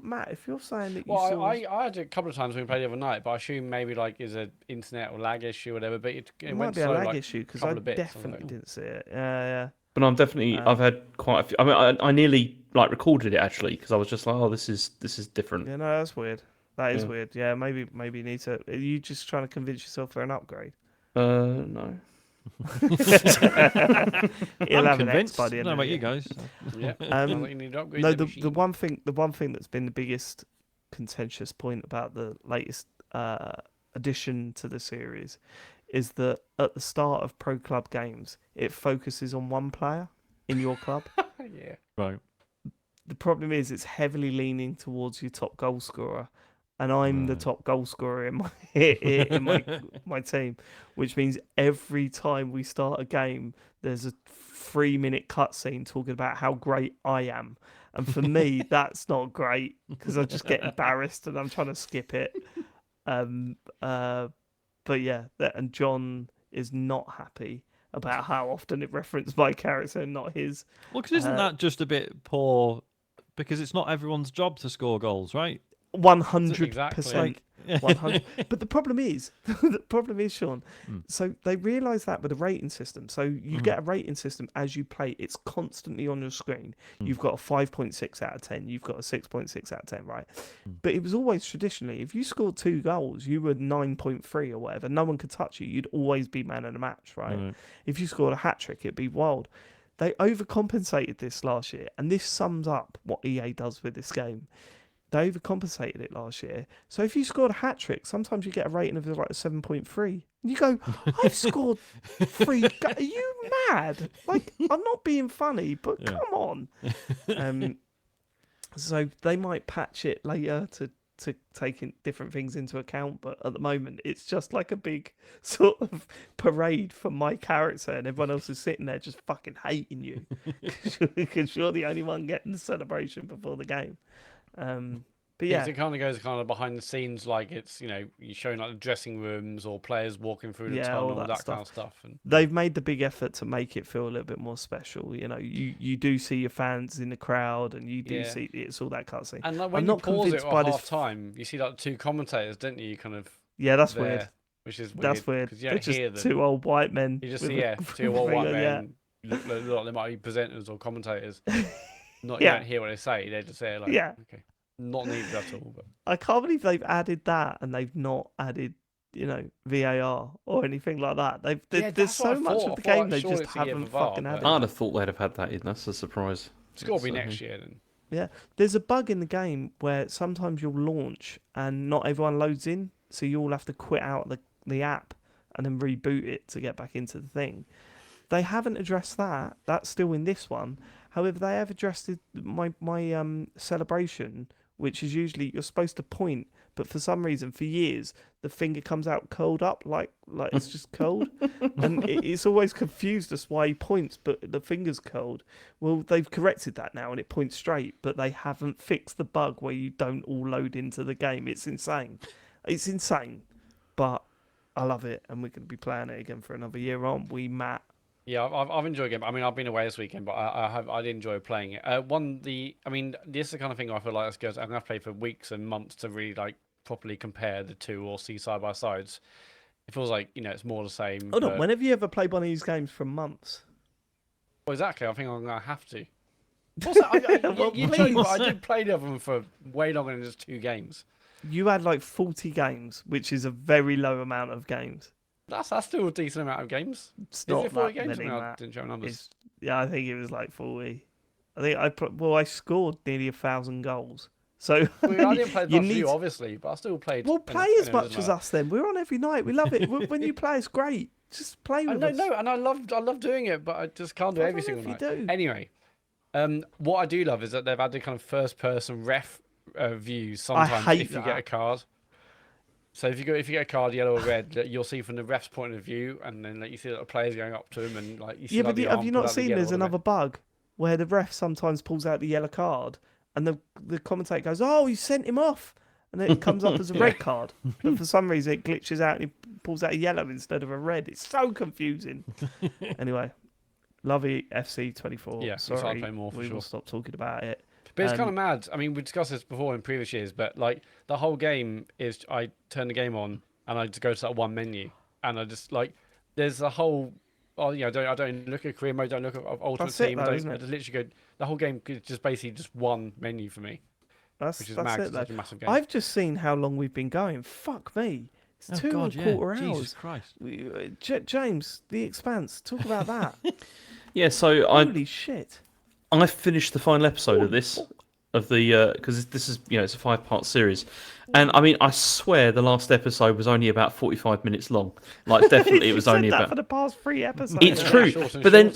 saying that you Well, saw, I had it a couple of times when we played the other night, but I assume maybe like is an internet or lag issue or whatever. But it it went might be a slow, lag like, issue because couple I of bits, I was definitely like, didn't see it. Yeah. But I'm definitely. I've had quite a few. I mean, I nearly like recorded it actually because I was just like, oh, this is different. Yeah, no, that's weird. That is Yeah. weird. Yeah, maybe you need to. Are you just trying to convince yourself for an upgrade? No. He'll I'm have an X convinced. by the end Know of about the you year. guys. Yeah. Um, you need to upgrade No, the the one thing that's been the biggest contentious point about the latest addition to the series is that at the start of Pro Club games, it focuses on one player in your club. yeah. Right. The problem is it's heavily leaning towards your top goal scorer, and I'm the Right. top goal scorer in my team, which means every time we start a game, there's a 3-minute cutscene talking about how great I am, and for me that's not great because I just get embarrassed and I'm trying to skip it. But yeah, and John is not happy about how often it referenced my character and not his. Well, because isn't that just a bit poor? Because it's not everyone's job to score goals, right? 100%. Exactly. 100. But the problem is, Sean. So they realise that with a rating system. So you get a rating system as you play. It's constantly on your screen. You've got a 5.6 out of 10. You've got a 6.6 out of 10, right? But it was always traditionally, if you scored 2 goals, you were 9.3 or whatever. No one could touch you. You'd always be man of the match, right? If you scored a hat trick, it'd be wild. They overcompensated this last year, and this sums up what EA does with this game. They overcompensated it last year. So if you scored a hat trick, sometimes you get a rating of like a 7.3. And you go, I've scored 3. Are you mad? Like, I'm not being funny, but come on. So they might patch it later to take different things into account, but at the moment it's just like a big sort of parade for my character, and everyone else is sitting there just fucking hating you because you're the only one getting the celebration before the game. But yeah, It kind of goes kind of behind the scenes, like it's you're showing like the dressing rooms or players walking through the all tunnel, that kind stuff. of stuff. And they've made the big effort to make it feel a little bit more special. You do see your fans in the crowd, and you do see it's all that cutscene. And like when I'm you not pause it convinced at by this. half time, you see like 2 commentators, don't you? Kind of Yeah, that's there, weird. which is weird. That's weird. 'Cause you They're don't hear just them. 2 old white men. You just with see a 2 old white finger, men look like they might be presenters or commentators. Not you Yeah. don't hear what they say. They just say like, Yeah. okay, not needed at all. But I can't believe they've added that and they've not added, VAR or anything like that. There's that's what so I much thought. of the I thought, game like, they surely just it's a year haven't for VAR, fucking but- added. I'd have thought they'd have had that in. That's a surprise. it's got to be So- next year then. Yeah, there's a bug in the game where sometimes you'll launch and not everyone loads in, so you all have to quit out the app and then reboot it to get back into the thing. They haven't addressed that. That's still in this one. However, they have addressed my celebration, which is usually you're supposed to point, but for some reason, for years, the finger comes out curled up, like it's just curled, and it's always confused us why he points, but the finger's curled. Well, they've corrected that now, and it points straight, but they haven't fixed the bug where you don't all load into the game. It's insane. It's insane, but I love it, and we're going to be playing it again for another year on. Matt. Yeah, I've enjoyed it. I mean, I've been away this weekend, but I did enjoy playing it. This is the kind of thing I feel like I'm going to have to play for weeks and months to really like properly compare the two or see side by sides. It feels like it's more the same. Hold on, when have you ever played one of these games for months? Well, exactly. I think I'm going to have to. Also, I did play the other one for way longer than just 2 games. You had like 40 games, which is a very low amount of games. That's still a decent amount of games. It's Is not it 40 that games? many, I Matt. didn't show numbers. I think it was like 40. I think I scored nearly 1,000 goals. So Well, I didn't play as you much as need you, to- obviously, but I still played. Well, play enough, as much as us then. We're on every night. We love it. When you play, it's great. Just play with us. No, and I love doing it, but I just can't do I every don't know single if night. you do. Anyway, What I do love is that they've added kind of first-person ref views I sometimes hate if you that. get a card. So if you get a card yellow or red, you'll see from the ref's point of view, and then like you see the players going up to him, and like you see Yeah, like but the have arm you pull not out the seen yellow there's or the red. another bug where the ref sometimes pulls out the yellow card and the commentator goes, "Oh, you sent him off," and then it comes up as a red card. But for some reason, it glitches out and he pulls out a yellow instead of a red. It's so confusing. Anyway, love it, FC24. Yeah, excited to sorry, play more for we will sure. stop talking about it. But it's kind of mad. I mean, we discussed this before in previous years, but like the whole game is, I turn the game on and I just go to that one menu, and I just like, there's a whole, oh, you know, I don't look at career mode, don't look at Ultimate That's it, Team, though, I isn't it? just literally go. The whole game is just basically just one menu for me, That's which is that's mad. 'Cause it. it's Though. such a massive game. I've just seen how long we've been going. Fuck me. It's 2.25 hours. Jesus Christ. James, The Expanse. Talk about that. Yeah, so Holy shit. I finished the final episode of this, because this is, it's a 5-part series, and I mean, I swear the last episode was only about 45 minutes long. Like, definitely, it was You've only said that about. for the past 3 episodes. It's true, Shorter and but then,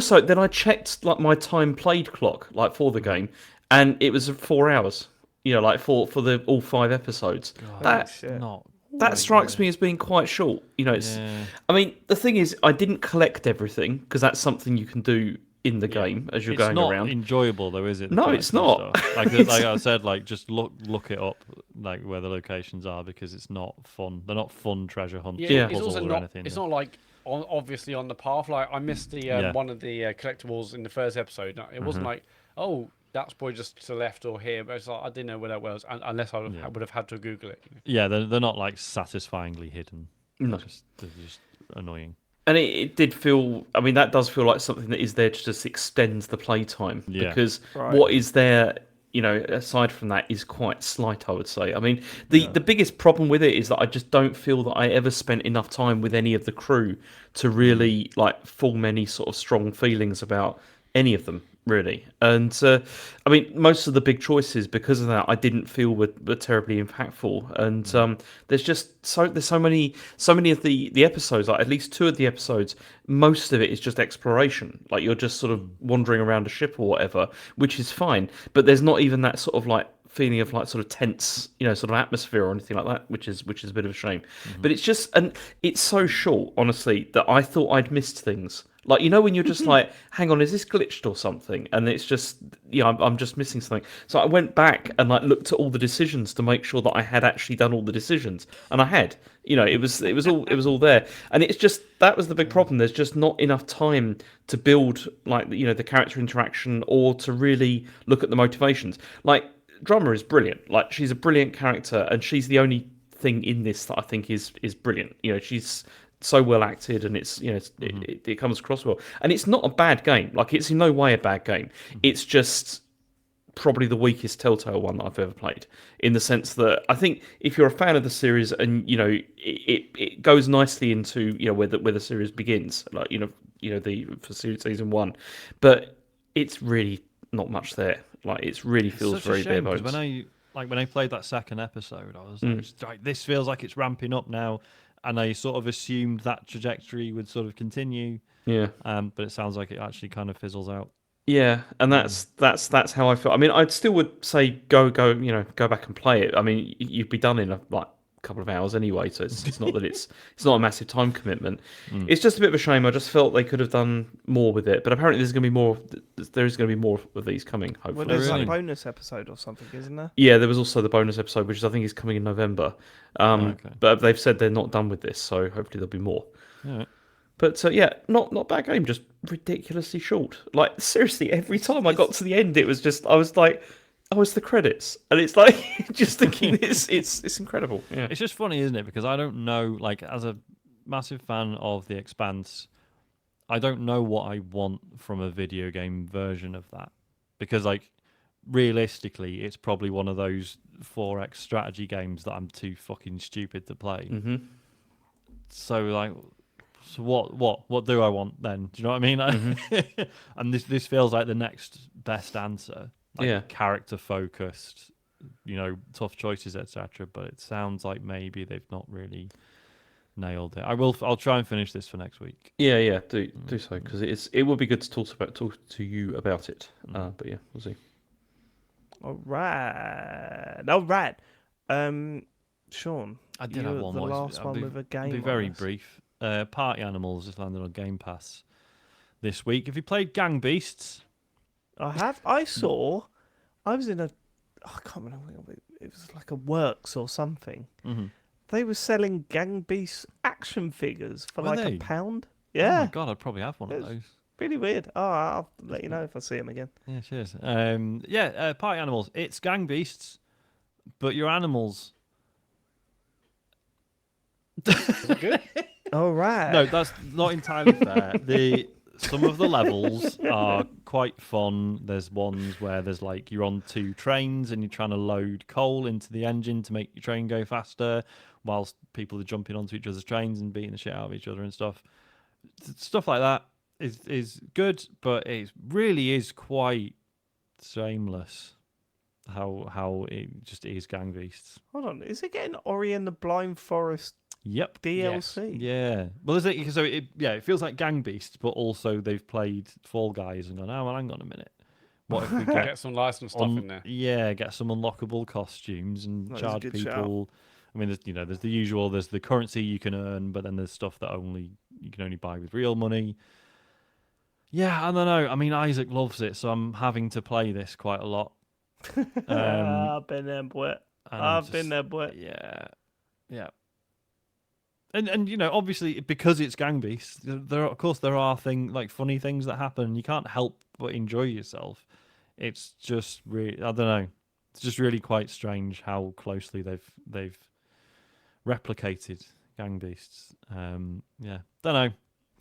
shorter. then I checked like my time played clock, like for the game, and it was 4 hours. Like for the all 5 episodes. Holy shit. Not. That strikes me as being quite short. It's. Yeah. I mean, the thing is, I didn't collect everything because that's something you can do in the game as you're going not around. enjoyable though, is it? the No, it's collecting not. stuff? Like I said, like just look it up, like where the locations are, because it's not fun. They're not fun treasure hunts. Yeah. It's puzzles also or not. anything. It's not like obviously on the path. Like I missed the one of the collectibles in the first episode. It wasn't like, oh, that's probably just to the left or here, but it's like I didn't know where that was unless I would have had to Google it. Yeah, they're not like satisfyingly hidden. No. They're just annoying. And it did feel. I mean, that does feel like something that is there to just extend the playtime. Yeah. Because Right. what is there, aside from that, is quite slight. I would say. I mean, the biggest problem with it is that I just don't feel that I ever spent enough time with any of the crew to really like form any sort of strong feelings about any of them. Really, and I mean, most of the big choices because of that, I didn't feel were terribly impactful. And there's just so many of the episodes, like at least 2 of the episodes, most of it is just exploration. Like you're just sort of wandering around a ship or whatever, which is fine. But there's not even that sort of like feeling of like sort of tense, sort of atmosphere or anything like that, which is a bit of a shame. But it's just, and it's so short, honestly, that I thought I'd missed things. Like, when you're just like, hang on, is this glitched or something? And it's just, I'm just missing something. So I went back and like looked at all the decisions to make sure that I had actually done all the decisions, and I had. It was all there, and it's just that was the big problem. There's just not enough time to build like the character interaction or to really look at the motivations. Like, Drummer is brilliant. Like, she's a brilliant character, and she's the only thing in this that I think is brilliant. She's so well acted, and it's it comes across well, and it's not a bad game. Like, it's in no way a bad game. It's just probably the weakest Telltale one that I've ever played, in the sense that I think if you're a fan of the series and it goes nicely into where the series begins, like for season 1, but it's really not much there. Like, it really feels Such a very bare shame, 'cause bones. when I played that second episode, I was like, this feels like it's ramping up now, and I sort of assumed that trajectory would sort of continue. Yeah. But it sounds like it actually kind of fizzles out. Yeah, and that's how I feel. I mean, I still would say go back and play it. I mean, you'd be done in a couple of hours anyway, so it's not that it's not a massive time commitment. It's just a bit of a shame. I just felt they could have done more with it, but apparently there's going to be more. There is going to be more of these coming. Hopefully, Well, there's Really? a bonus episode or something, isn't there? yeah. There was also the bonus episode, which I think is coming in November. Okay. But they've said they're not done with this, so hopefully there'll be more. All right. But yeah, not bad game, just ridiculously short. Like, seriously, every time I got to the end, it was just I was like, oh, it's the credits, and it's like just thinking it's incredible. Yeah, It's just funny, isn't it? Because I don't know, like, as a massive fan of The Expanse, I don't know what I want from a video game version of that. Because, like, realistically, it's probably one of those 4X strategy games that I'm too fucking stupid to play. Mm-hmm. So, like, so what do I want then? Do you know what I mean? Mm-hmm. And this feels like the next best answer. Like, Yeah. character focused, tough choices, etc. But it sounds like maybe they've not really nailed it. I'll try and finish this for next week. Yeah, do so because it would be good to talk to you about it. But yeah, we'll see. All right. Sean, I did have you're one the more. last one with a game. I'll be on very us. brief. Party Animals just landed on Game Pass this week. Have you played Gang Beasts? I have. I was in a. I can't remember. It was like a Works or something. Mm-hmm. They were selling Gang Beasts action figures for Were like they? £1. Oh Yeah, my god, I'd probably have one of Yes. those. really weird. Oh, I'll let you know if I see them again. Yeah, cheers. Party Animals. It's Gang Beasts, but you're animals. Is it good? All right. No, that's not entirely fair. Some of the levels are quite fun. There's ones where there's like you're on two trains and you're trying to load coal into the engine to make your train go faster, whilst people are jumping onto each other's trains and beating the shit out of each other and stuff. Stuff like that is good, but it really is quite shameless. How it just is Gang Beasts. Hold on. Is it getting Ori and the Blind Forest Yep. DLC? Yeah. Well, it feels like Gang Beasts, but also they've played Fall Guys and gone, oh, well, hang on a minute. What if we Get some licensed stuff in there. Yeah, get some unlockable costumes and That is a charge good people. I mean, there's the usual. There's the currency you can earn, but then there's stuff that you can only buy with real money. Yeah, I don't know. I mean, Isaac loves it, so I'm having to play this quite a lot. I've been there, boy. I've been there, boy. Yeah. And obviously because it's Gang Beasts, there are funny things that happen. You can't help but enjoy yourself. It's just really, I don't know. It's just really quite strange how closely they've replicated Gang Beasts. Don't know.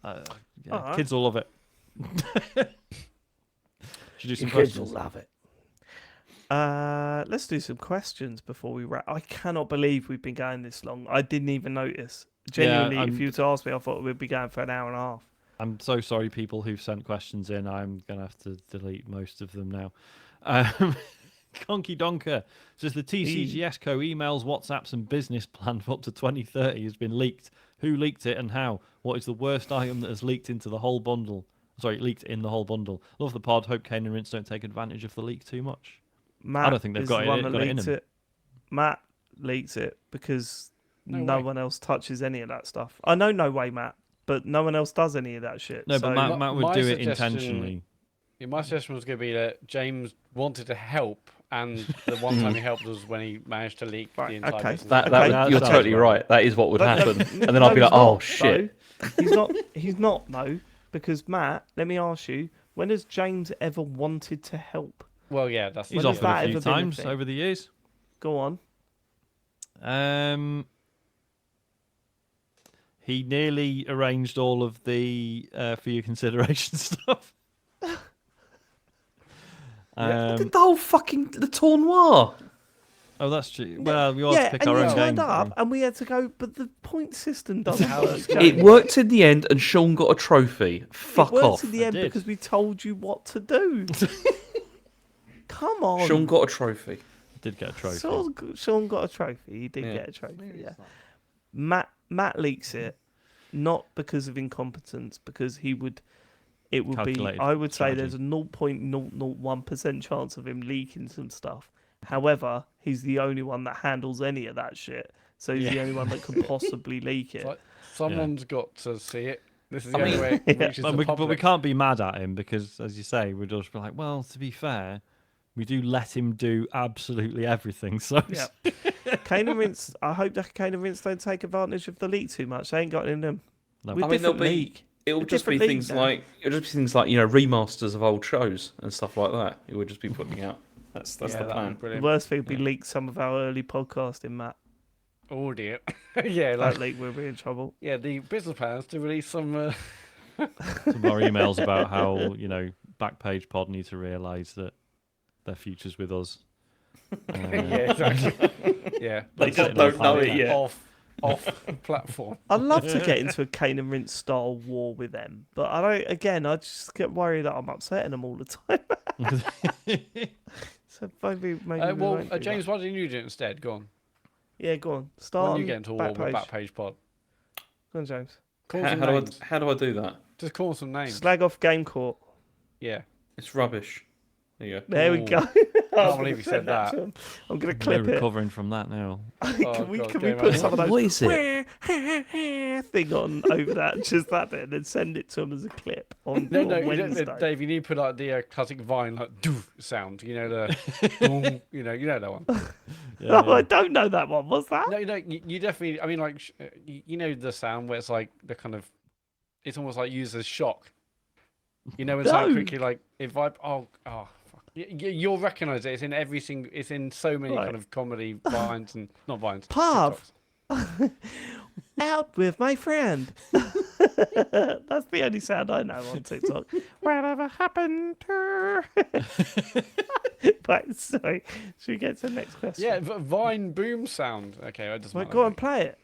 Alright. Kids will love it. Should do some Kids will questions. love it. Let's do some questions before we wrap. I cannot believe we've been going this long. I didn't even notice. Genuinely, if you were to ask me, I thought we'd be going for an hour and a half. I'm so sorry, people who've sent questions in. I'm going to have to delete most of them now. Conky Donker says the TCGS Co. emails, WhatsApps and business plan for up to 2030 has been leaked. Who leaked it and how? What is the worst item that has leaked into the whole bundle? Leaked in the whole bundle. Love the pod. Hope Kane and Rince don't take advantage of the leak too much. Matt I don't think they've is got the one it that in leaked them. it. Matt leaks it because No way. one else touches any of that stuff. I know, no way, Matt, but no one else does any of that shit. No, so, but Matt would my do it suggestion- intentionally. Yeah, my suggestion was going to be that James wanted to help, and the one time he helped was when he managed to leak Right, the entire okay. business. That that you're sounds totally right. right. That is what would But- happen, and then no, I'll be he's like, oh not, shit. though. He's not, no, because Matt, let me ask you, when has James ever wanted to help? Well, yeah, that's He's When has offered that a few ever been a times thing? over the years. Go on. He nearly arranged all of the for your consideration stuff. The whole fucking the tournoi. Oh, that's true. Well, we all have Yeah, to pick and our you own turned game. up, and we had to go, but the point system doesn't How work. does James. it It worked in the end, and Sean got a trophy. Fuck It worked off. in the end did. because we told you what to do. Come on. Sean got a trophy. Did get a trophy. Sean got a trophy. He did Yeah. get a trophy. Yeah. Matt leaks it, not because of incompetence, because it would be. Calculated I would say there's a strategy. 0.001% chance of him leaking some stuff. However, he's the only one that handles any of that shit, so he's the Yeah. only one that can possibly leak it. It's like, someone's got to see it. This is the I only mean- way it reaches But the we public. can't be mad at him because, as you say, we'd just be like, well, to be fair, we do let him do absolutely everything. So Yeah. Kane and Rince, I hope that Kane and Rince don't take advantage of the leak too much. They ain't got it in them. No. We're I mean, there'll different be. league. It'll A just be different league things now. like remasters of old shows and stuff like that. It would just be putting out. That's Yeah, the that'd be plan. The brilliant. worst thing would be leak some of our early podcasting, Matt. Oh dear. Yeah, That like leak, we'll be in trouble. yeah, the business plans to release some. some of our emails about how Backpage Pod need to realise that their future's with us. Yeah, exactly. Yeah, They just don't know it yet. Off platform. I'd love to get into a Kane and Rince style war with them, but I don't. Again, I just get worried that I'm upsetting them all the time. So maybe we Well, won't do James, that. why didn't you do it instead? Go on. Yeah, go on. Why Start don't on you get into a war with Backpage. Backpage Pod? Go on, James. Call How, some how do I names. how do I do that? Just call some names. Slag off Game Court. Yeah. It's rubbish. There you go. There we Ooh. go. Can't believe you said that. I'm going to We're clip it. recovering from that now. Can we God, put Game some of those What is it? thing on over that, just that bit, and then send it to them as a clip on, No, on you Wednesday? don't, Dave. You need to put like the classic Vine like doof sound. You know the, boom, you know that one. Yeah, Oh, I don't know that one. What's that? No, you definitely. I mean, like you know the sound where it's like the kind of, it's almost like used as shock. You know when someone No. quickly like if I fuck. You'll recognise it. It's in every single. It's in so many Right. kind of comedy vines and not vines. Pav. TikToks. Out with my friend. That's the only sound I know on TikTok. Whatever happened to? Right, sorry. Should we get to the next question? Yeah, but Vine boom sound. Okay, it doesn't Right, matter. go on, play it.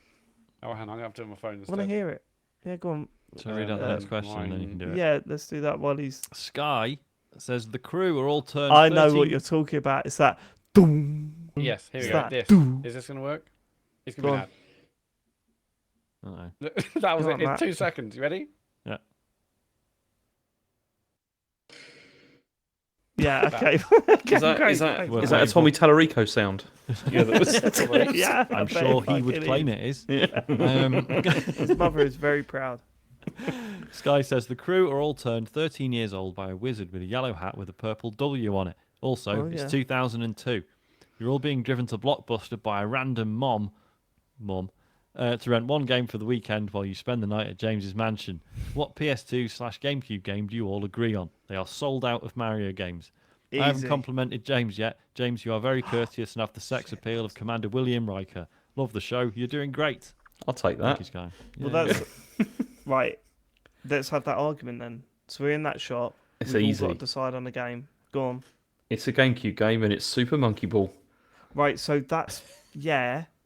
Oh, hang on, I'm gonna have to do it on my phone I instead. want to hear it. Yeah, go on. So read out the next question, and then you can do it. Yeah, let's do that while he's. Sky says the crew are all turned. I know 13 what you're talking about. It's that. Doom. Yes, here we It's go. that. This Doom. is this gonna work? It's Go gonna on. be Uh-oh. bad. That was Go it. on, In Matt. 2 seconds. You ready? Yeah, okay. Is that Great, is that thanks. Well, is that a Tommy Tallarico sound? Yeah, that was. Yeah, I I'm bet sure it he would fucking claim is. it is. His mother is very proud. Sky says the crew are all turned 13 years old by a wizard with a yellow hat with a purple W on it. Also, Oh, it's yeah. 2002. You're all being driven to Blockbuster by a random mum, to rent one game for the weekend while you spend the night at James's mansion. What PS2/GameCube game do you all agree on? They are sold out of Mario games. I haven't Easy. complimented James yet. James, you are very courteous and have the sex appeal of Commander William Riker. Love the show. You're doing great. I'll take Thank that. you, Sky. Well, Yeah. that's right. Let's have that argument then. So we're in that shop. It's We've easy. all got to decide on the game. Go on. It's a GameCube game and it's Super Monkey Ball. Right. So that's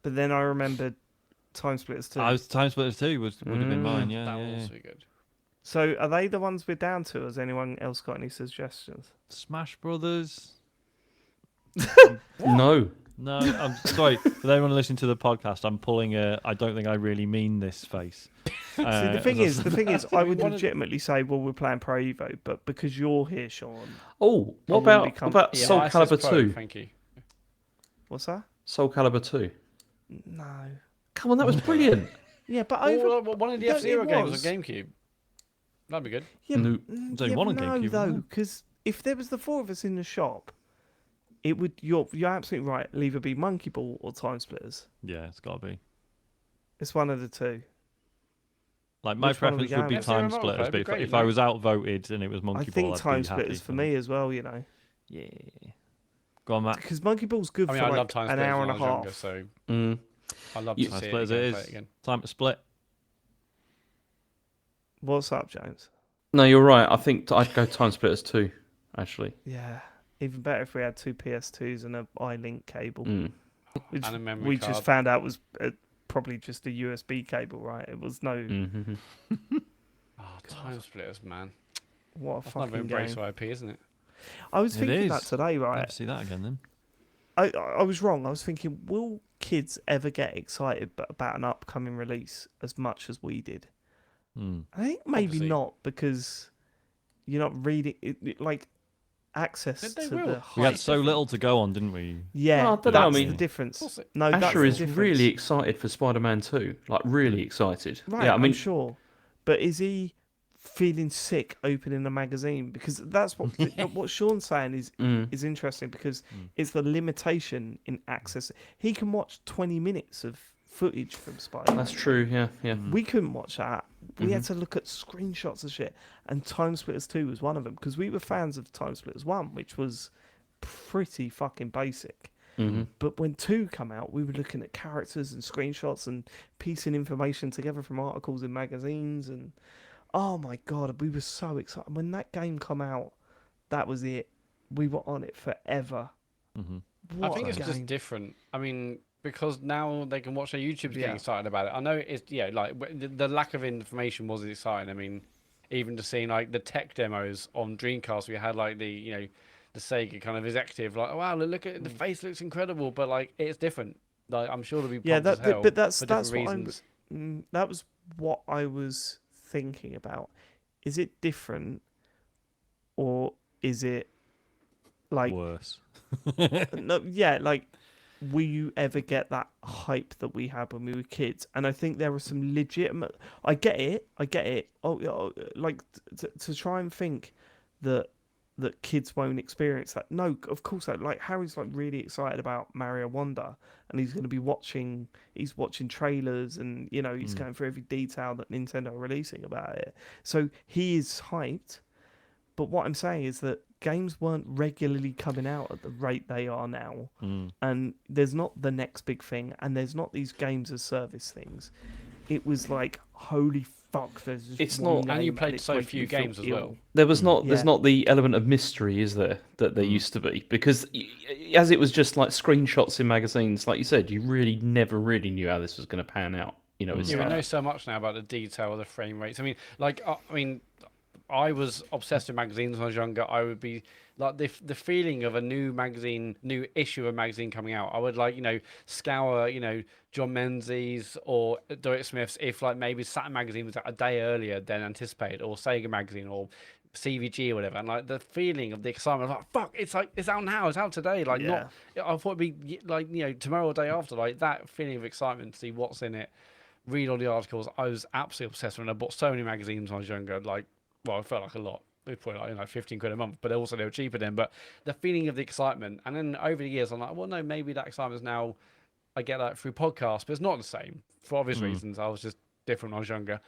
but then I remembered Time Splitters 2. I was Time Splitters 2 would have been mine. Yeah, that yeah, would yeah. also be good. So are they the ones we're down to? Has anyone else got any suggestions? Smash Brothers. No. No, I'm sorry. For anyone listening to the podcast, I'm pulling a I don't think I really mean this face. See, the thing as is, I would wanted- legitimately say, well, we're playing Pro Evo, but because you're here, Sean, Oh, I what wouldn't about become- Yeah, Soul ISIS Calibur Pro, 2? Thank you. what's that? Soul Calibur 2. No. Come on, that was brilliant. Yeah, but Or over. one of the No, F-Zero it games was. on GameCube. That'd be good. Yeah, No. There's only one on no, GameCube, though, isn't there? because if there was the four of us in the shop, it would. You're absolutely right. It'll either be Monkey Ball or Time Splitters. Yeah, it's got to be. It's one of the two. Like my Which one are we preference would be going? Time F-Zero Splitters, multiplayer, but it'd be great, if I no? was outvoted and it was I Monkey think Ball, I'd Time be happy Splitters for me as well. You know, Yeah. Go on, Matt. because Monkey Ball's good I mean, for I like love Time an Splitters hour when and I a was half. younger, so Mm. I'd love Yeah. to Time see it Splitters again, it play is. it again. Time to split. What's up, James? No, you're right. I think I'd go Time Splitters 2, actually. Yeah, even better if we had two PS2s and a iLink cable, Mm. which And a memory we card. just found out was probably just a USB cable, right? It was no. Mm-hmm. Oh, Time Splitters, man. What a That's another fucking embrace game! of IP, isn't it? I was It thinking that is. today, right? Never see that again then. I was wrong. I was thinking, will kids ever get excited about an upcoming release as much as we did? Hmm. I think maybe Obviously. not, because you're not reading like access They to will. the. We had hype. so little to go on, didn't we? Yeah, Well, I don't know, that's I mean- the difference. Of course it- No, that's Asher the is difference. really excited for Spider-Man 2. Like, really excited. Right, Yeah, I mean, I'm sure. But is he feeling sick opening a magazine? Because that's what what Sean's saying is interesting, because it's the limitation in access. He can watch 20 minutes of footage from Spider-Man. that's true. Yeah, yeah. We couldn't watch that. We had to look at screenshots of shit. And Time Splitters 2 was one of them, because we were fans of Time Splitters 1, which was pretty fucking basic. Mm-hmm. But when 2 come out, we were looking at characters and screenshots and piecing information together from articles in magazines. And oh my God, we were so excited. When that game come out, that was it. We were on it forever. Mhm. What I think a it's just game. different. I mean, because now they can watch their YouTubes Yeah. getting excited about it. I know it's like the lack of information was exciting. I mean, even just seeing like the tech demos on Dreamcast, we had like the the Sega kind of executive, like, oh, wow, look at the face looks incredible, but like it's different. Like I'm sure there'll be Yeah, pumped as hell but that's for that's different what reasons. that was what I was thinking about. Is it different, or is it like Worse. no? Yeah, like will you ever get that hype that we had when we were kids? And I think there are some legitimate. I get it. Like to try and think that kids won't experience that. No, of course not. Like Harry's like really excited about Mario Wonder, and he's going to be watching. He's watching trailers, and he's going through every detail that Nintendo are releasing about it. So he is hyped. But what I'm saying is that games weren't regularly coming out at the rate they are now, and there's not the next big thing, and there's not these games as service things. It was like, holy fuck, there's this It's one not- game And you and played it's so making few me feel games as ill. well. There's Yeah. not the element of mystery, is there, that there used to be? Because as it was just like screenshots in magazines, like you said, you really never really knew how this was going to pan out. It's Yeah, we know so much now about the detail of the frame rates. I mean, I was obsessed with magazines when I was younger. I would be like the feeling of a new magazine, new issue of a magazine coming out. I would scour John Menzies or Dorrit Smith's if like maybe Saturn magazine was out a day earlier than anticipated, or Sega magazine or CVG or whatever, and like the feeling of the excitement of like fuck, it's out now, it's out today. Like Yeah. not, I thought it'd be like tomorrow or day after. Like that feeling of excitement to see what's in it, read all the articles. I was absolutely obsessed with it. I bought so many magazines when I was younger. Well, it felt like a lot. It was probably like 15 quid a month, but they were cheaper then. But the feeling of the excitement, and then over the years, I'm like, well, no, maybe that excitement's now. I get that through podcasts, but it's not the same for obvious reasons. I was just different when I was younger,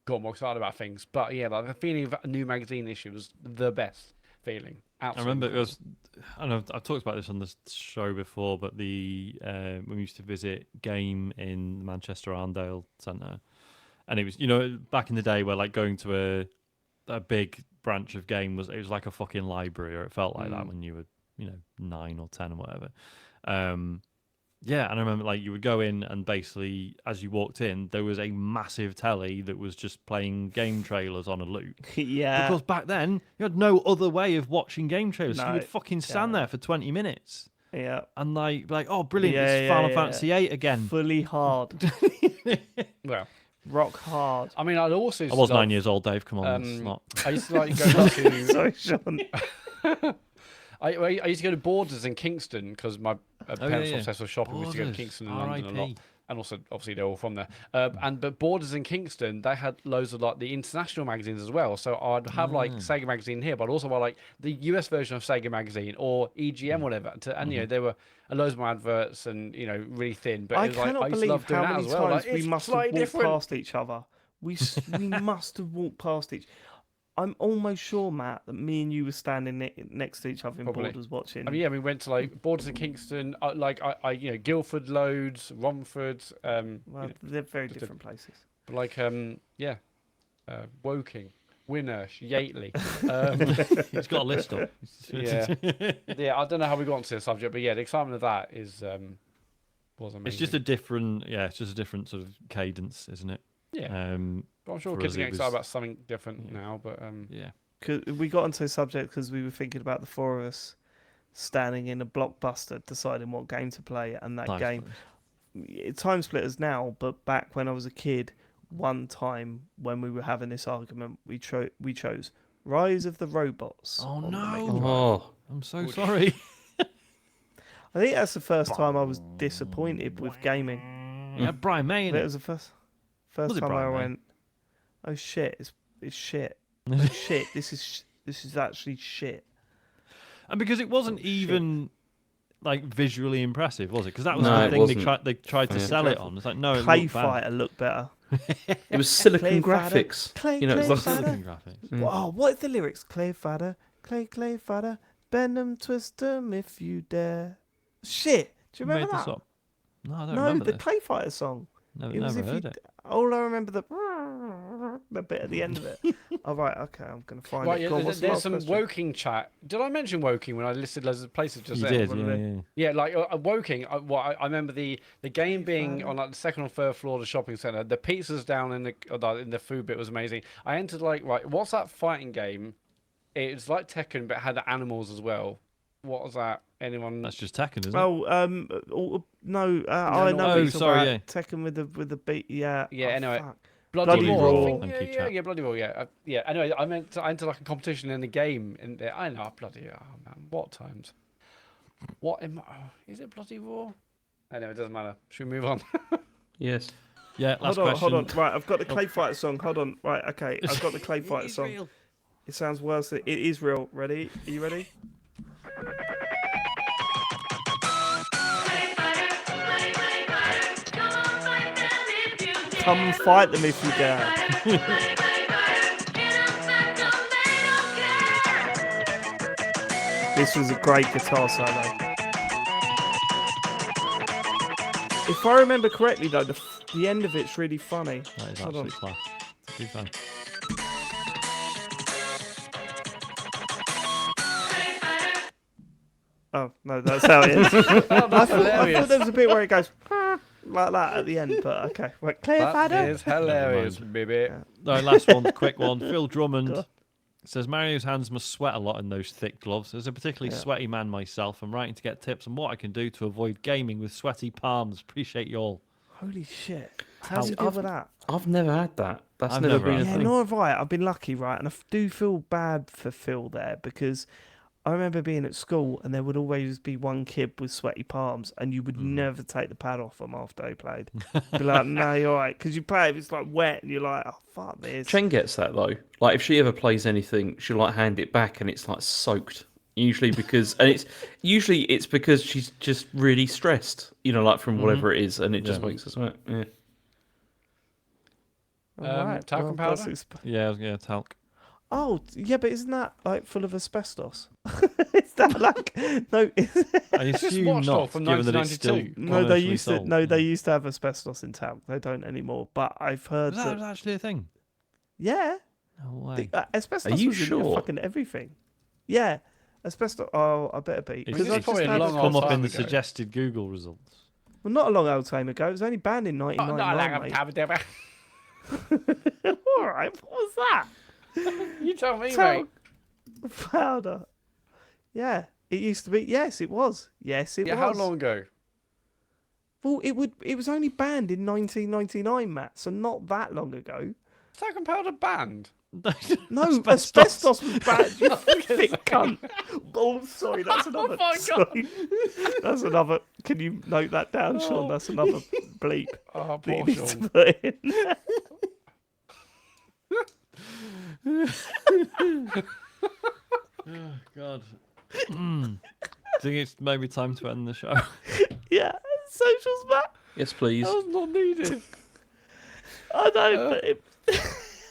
got more excited about things. But yeah, like the feeling of a new magazine issue was the best feeling. Absolutely. I remember it was. I don't know. I've talked about this on the show before, but when we used to visit Game in the Manchester Arndale Centre, and it was back in the day where like going to a big branch of Game was like a fucking library, or it felt like that when you were 9 or 10 or whatever. Yeah, and I remember like you would go in and basically as you walked in there was a massive telly that was just playing game trailers on a loop. Yeah. Because back then you had no other way of watching game trailers. So you No, would fucking stand there for 20 minutes Yeah. and like oh brilliant, Yeah, it's yeah, Final yeah, Fantasy VIII again. Fully hard. Well, Rock hard. I mean, I'd also. I was 9 years old, Dave. Come on, it's not. I used to like go to. Sorry, Sean. I used to go to Borders in Kingston because my parents were obsessed with shopping. We used to go to Borders, Kingston and London a lot, RIP. and also obviously they're all from there. But Borders in Kingston, they had loads of like the international magazines as well. So I'd have like Sega magazine here, but also like the US version of Sega magazine or EGM whatever. And there were loads more adverts and really thin. But I it was like cannot I used to love believe doing how that many as well. times Like, we it's must have slightly walked different. past each other. We must have walked past each. I'm almost sure, Matt, that me and you were standing next to each other in Probably. Borders watching. I mean, yeah, we went to like Borders in Kingston, Guildford loads, Romford, well, they're very different places. but like Woking, Winner, Yateley. He's got a list up. Yeah, I don't know how we got onto this subject, but yeah, the excitement of that was amazing. It's just a different, sort of cadence, isn't it? Yeah. But I'm sure for kids us are it getting excited was- about something different now, but Yeah. Cause we got onto the subject because we were thinking about the four of us standing in a Blockbuster deciding what game to play, and that Nice game. Time splitters now, but back when I was a kid, one time when we were having this argument, we chose Rise of the Robots. Oh, on the no. Mega Drive. Oh, I'm so sorry. I think that's the first time I was disappointed with gaming. Yeah, Brian May. That was the first Was it time I Brian May? went, oh shit, it's shit. Oh shit, this is actually shit. And because it wasn't shit. even like visually impressive, was it? Because that was No, the it thing wasn't. they tried to Yeah. sell it on. It's like no, it Clay looked bad. Fighter looked better. it was Silicon Clay Fighter, Graphics. Clay, It's Clay like Fighter. Silicon graphics. Oh, what are the lyrics? Clay Fighter, Clay Fighter, bend 'em, twist 'em if you dare. Shit, do you Who remember made this that? up? No, I don't No, remember the this. Clay Fighter song. Never, It was never if heard you. it. All I remember the bit at the end of it. Oh right, okay, I'm gonna find right, it. yeah, Go on, what's the there's last some question? Woking chat. Did I mention Woking when I listed loads of places just You there? did, What are yeah, they? yeah. Yeah, like Woking. I remember the game being on like the second or third floor of the shopping centre. The pizzas down in the food bit was amazing. I entered what's that fighting game? It's like Tekken, but it had animals as well. What was that? Anyone? That's just Tekken, isn't it? No, I know. no. what Oh, you're talking sorry, about. yeah. Tekken with the beat. Yeah. Yeah, Oh, anyway. fuck. Bloody Roar. Roar. I think, Thank you, yeah, chat. yeah, Bloody Roar. Yeah, yeah. Anyway, I meant I entered like a competition in the game in there. I know, bloody. Oh man, what times? Is it Bloody Roar? Anyway, it doesn't matter. Should we move on? Yes. Yeah, last Hold on, question. hold on. Right, I've got the Clay Fighter song. Hold on. Right, okay. I've got the Clay Fighter song. Real. It sounds worse. It is real. Ready? Are you ready? Come and fight them if you dare. This was a great guitar solo. If I remember correctly, though, the end of it's really funny. That is Hold on. absolutely class. It's a good fun. Oh, no, that's how it is. Oh, I that's thought hilarious. there was a bit where it goes like that at the end, but okay. Right, Clay That Fighter. is hilarious, baby. No, last one, quick one. Phil Drummond God. says Mario's hands must sweat a lot in those thick gloves. As a particularly Yeah. sweaty man myself, I'm writing to get tips on what I can do to avoid gaming with sweaty palms. Appreciate you all. Holy shit. How do you deal with that? I've never had that. That's I've never never been had a Yeah, thing. nor have I. I've been lucky, right? And I do feel bad for Phil there because I remember being at school and there would always be one kid with sweaty palms and you would never take the pad off them after they played. Be like, no, you're right. Because you play it, it's like wet and you're like, oh, fuck this. Chen gets that though. Like if she ever plays anything, she'll like hand it back and it's like soaked. Usually because it's because she's just really stressed, you know, like from whatever it is, and it just makes her sweat. Yeah. Alright, talcum that's powder? Yeah, talc. Oh, yeah, but isn't that like full of asbestos? Is that like no? I assume Watched not, Dogs from given that it's still 1992. No, they commercially used to. sold. No, they used to have asbestos in talc. They don't anymore. But I've heard Was that that. actually a thing? Yeah, No way. asbestos Are you was in sure? fucking everything. Yeah, asbestos. Oh, I better be. It's, this Because is I it's probably just a had long a- come old up in time the ago. suggested Google results. Well, not a long old time ago. It was only banned in 1999. mate. All right, what was that? You tell me, mate. Talc powder. Yeah, it used to be. Yes, it was. Yes, it Yeah, was. how long ago? Well, it was only banned in 1999, Matt. So not that long ago. Talcum powder banned. No, asbestos was banned. You thick cunt. Oh, sorry, that's another. my sorry. That's another. Can you note that down, Sean? That's another bleep Oh, that you poor need to Sean. put in. Oh, God. I think it's maybe time to end the show. Yeah, socials, Matt. Yes, please. That was not needed. I know, but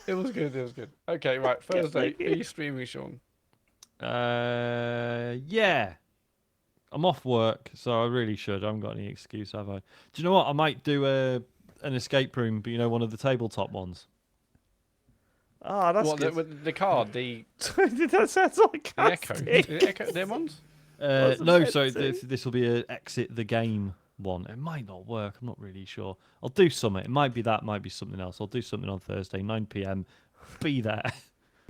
It was good. It was good. Okay, right. Thursday. thank you. Are you streaming, Sean? Yeah. I'm off work, so I really should. I haven't got any excuse, have I? Do you know what? I might do an escape room, but you know, one of the tabletop ones. ah, that's What good. with the card? The That sounds like the echo. casting. The echo. Them ones. Wasn't No, meant so to. this will be a exit the game one. It might not work. I'm not really sure. I'll do something. It might be that. Might be something else. I'll do something on Thursday, 9 p.m. Be there.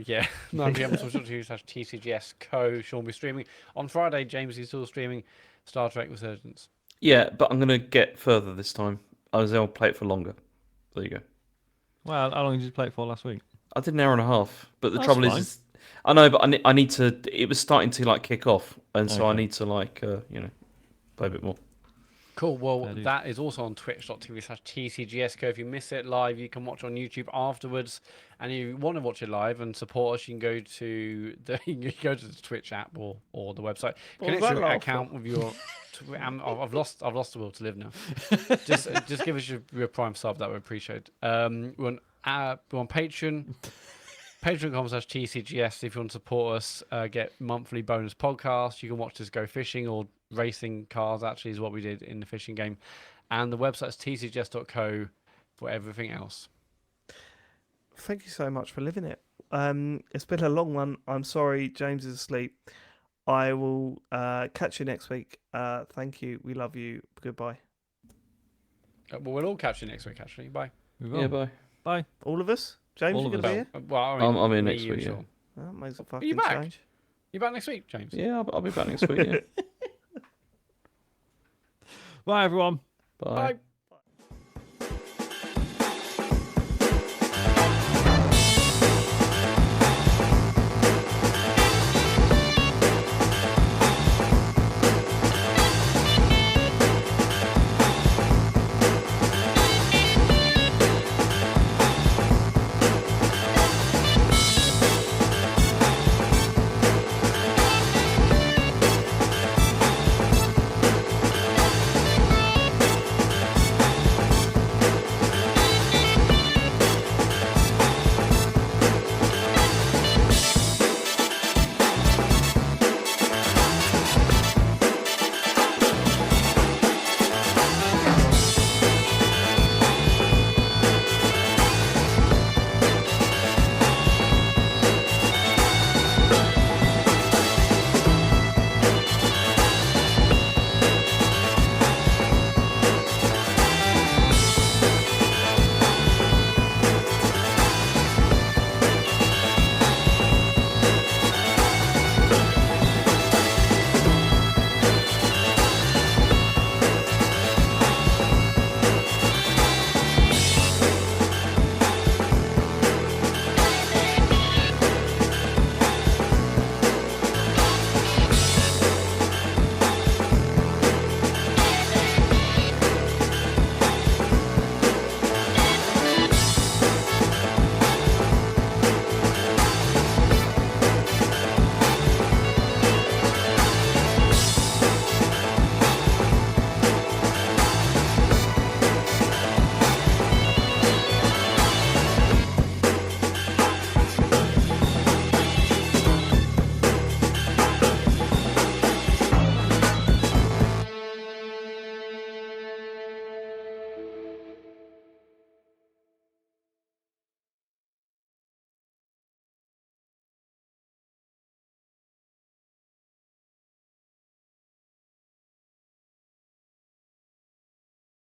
Yeah, 9 p.m. twitch.tv/TCGS co. Sean will be streaming. On Friday, James is still streaming Star Trek Resurgence. Yeah, but I'm gonna get further this time. I'll play it for longer. There you go. Well, how long did you play it for last week? I did an hour and a half, but the That's trouble fine. is, I know, but I need to. It was starting to like kick off, and so I Okay. need to like play a bit more. Cool. Well, Fair dues. that is also on twitch.tv/TCGS co. If you miss it live, you can watch on YouTube afterwards. And if you want to watch it live and support us, you can go to the Twitch app or the website. What was Connect that your laugh account with your. I've lost the will to live now. just give us your Prime sub. That we appreciate. We're on Patreon. Patreon.com/TCGS if you want to support us, get monthly bonus podcasts. You can watch us go fishing or racing cars, actually, is what we did in the fishing game. And the website's tcgs.co for everything else. Thank you so much for living it. It's been a long one. I'm sorry, James is asleep. I will catch you next week. Thank you. We love you. Goodbye. Well, we'll all catch you next week, actually. Bye. Move Yeah, on. bye. Bye. All of us? James, All you of going to be us. here? Well, I mean, I'm in me, next you, week, yeah. Sean. That makes a you fucking back? change. You back next week, James? Yeah, I'll be back next week. Yeah. Bye, everyone. Bye. Bye.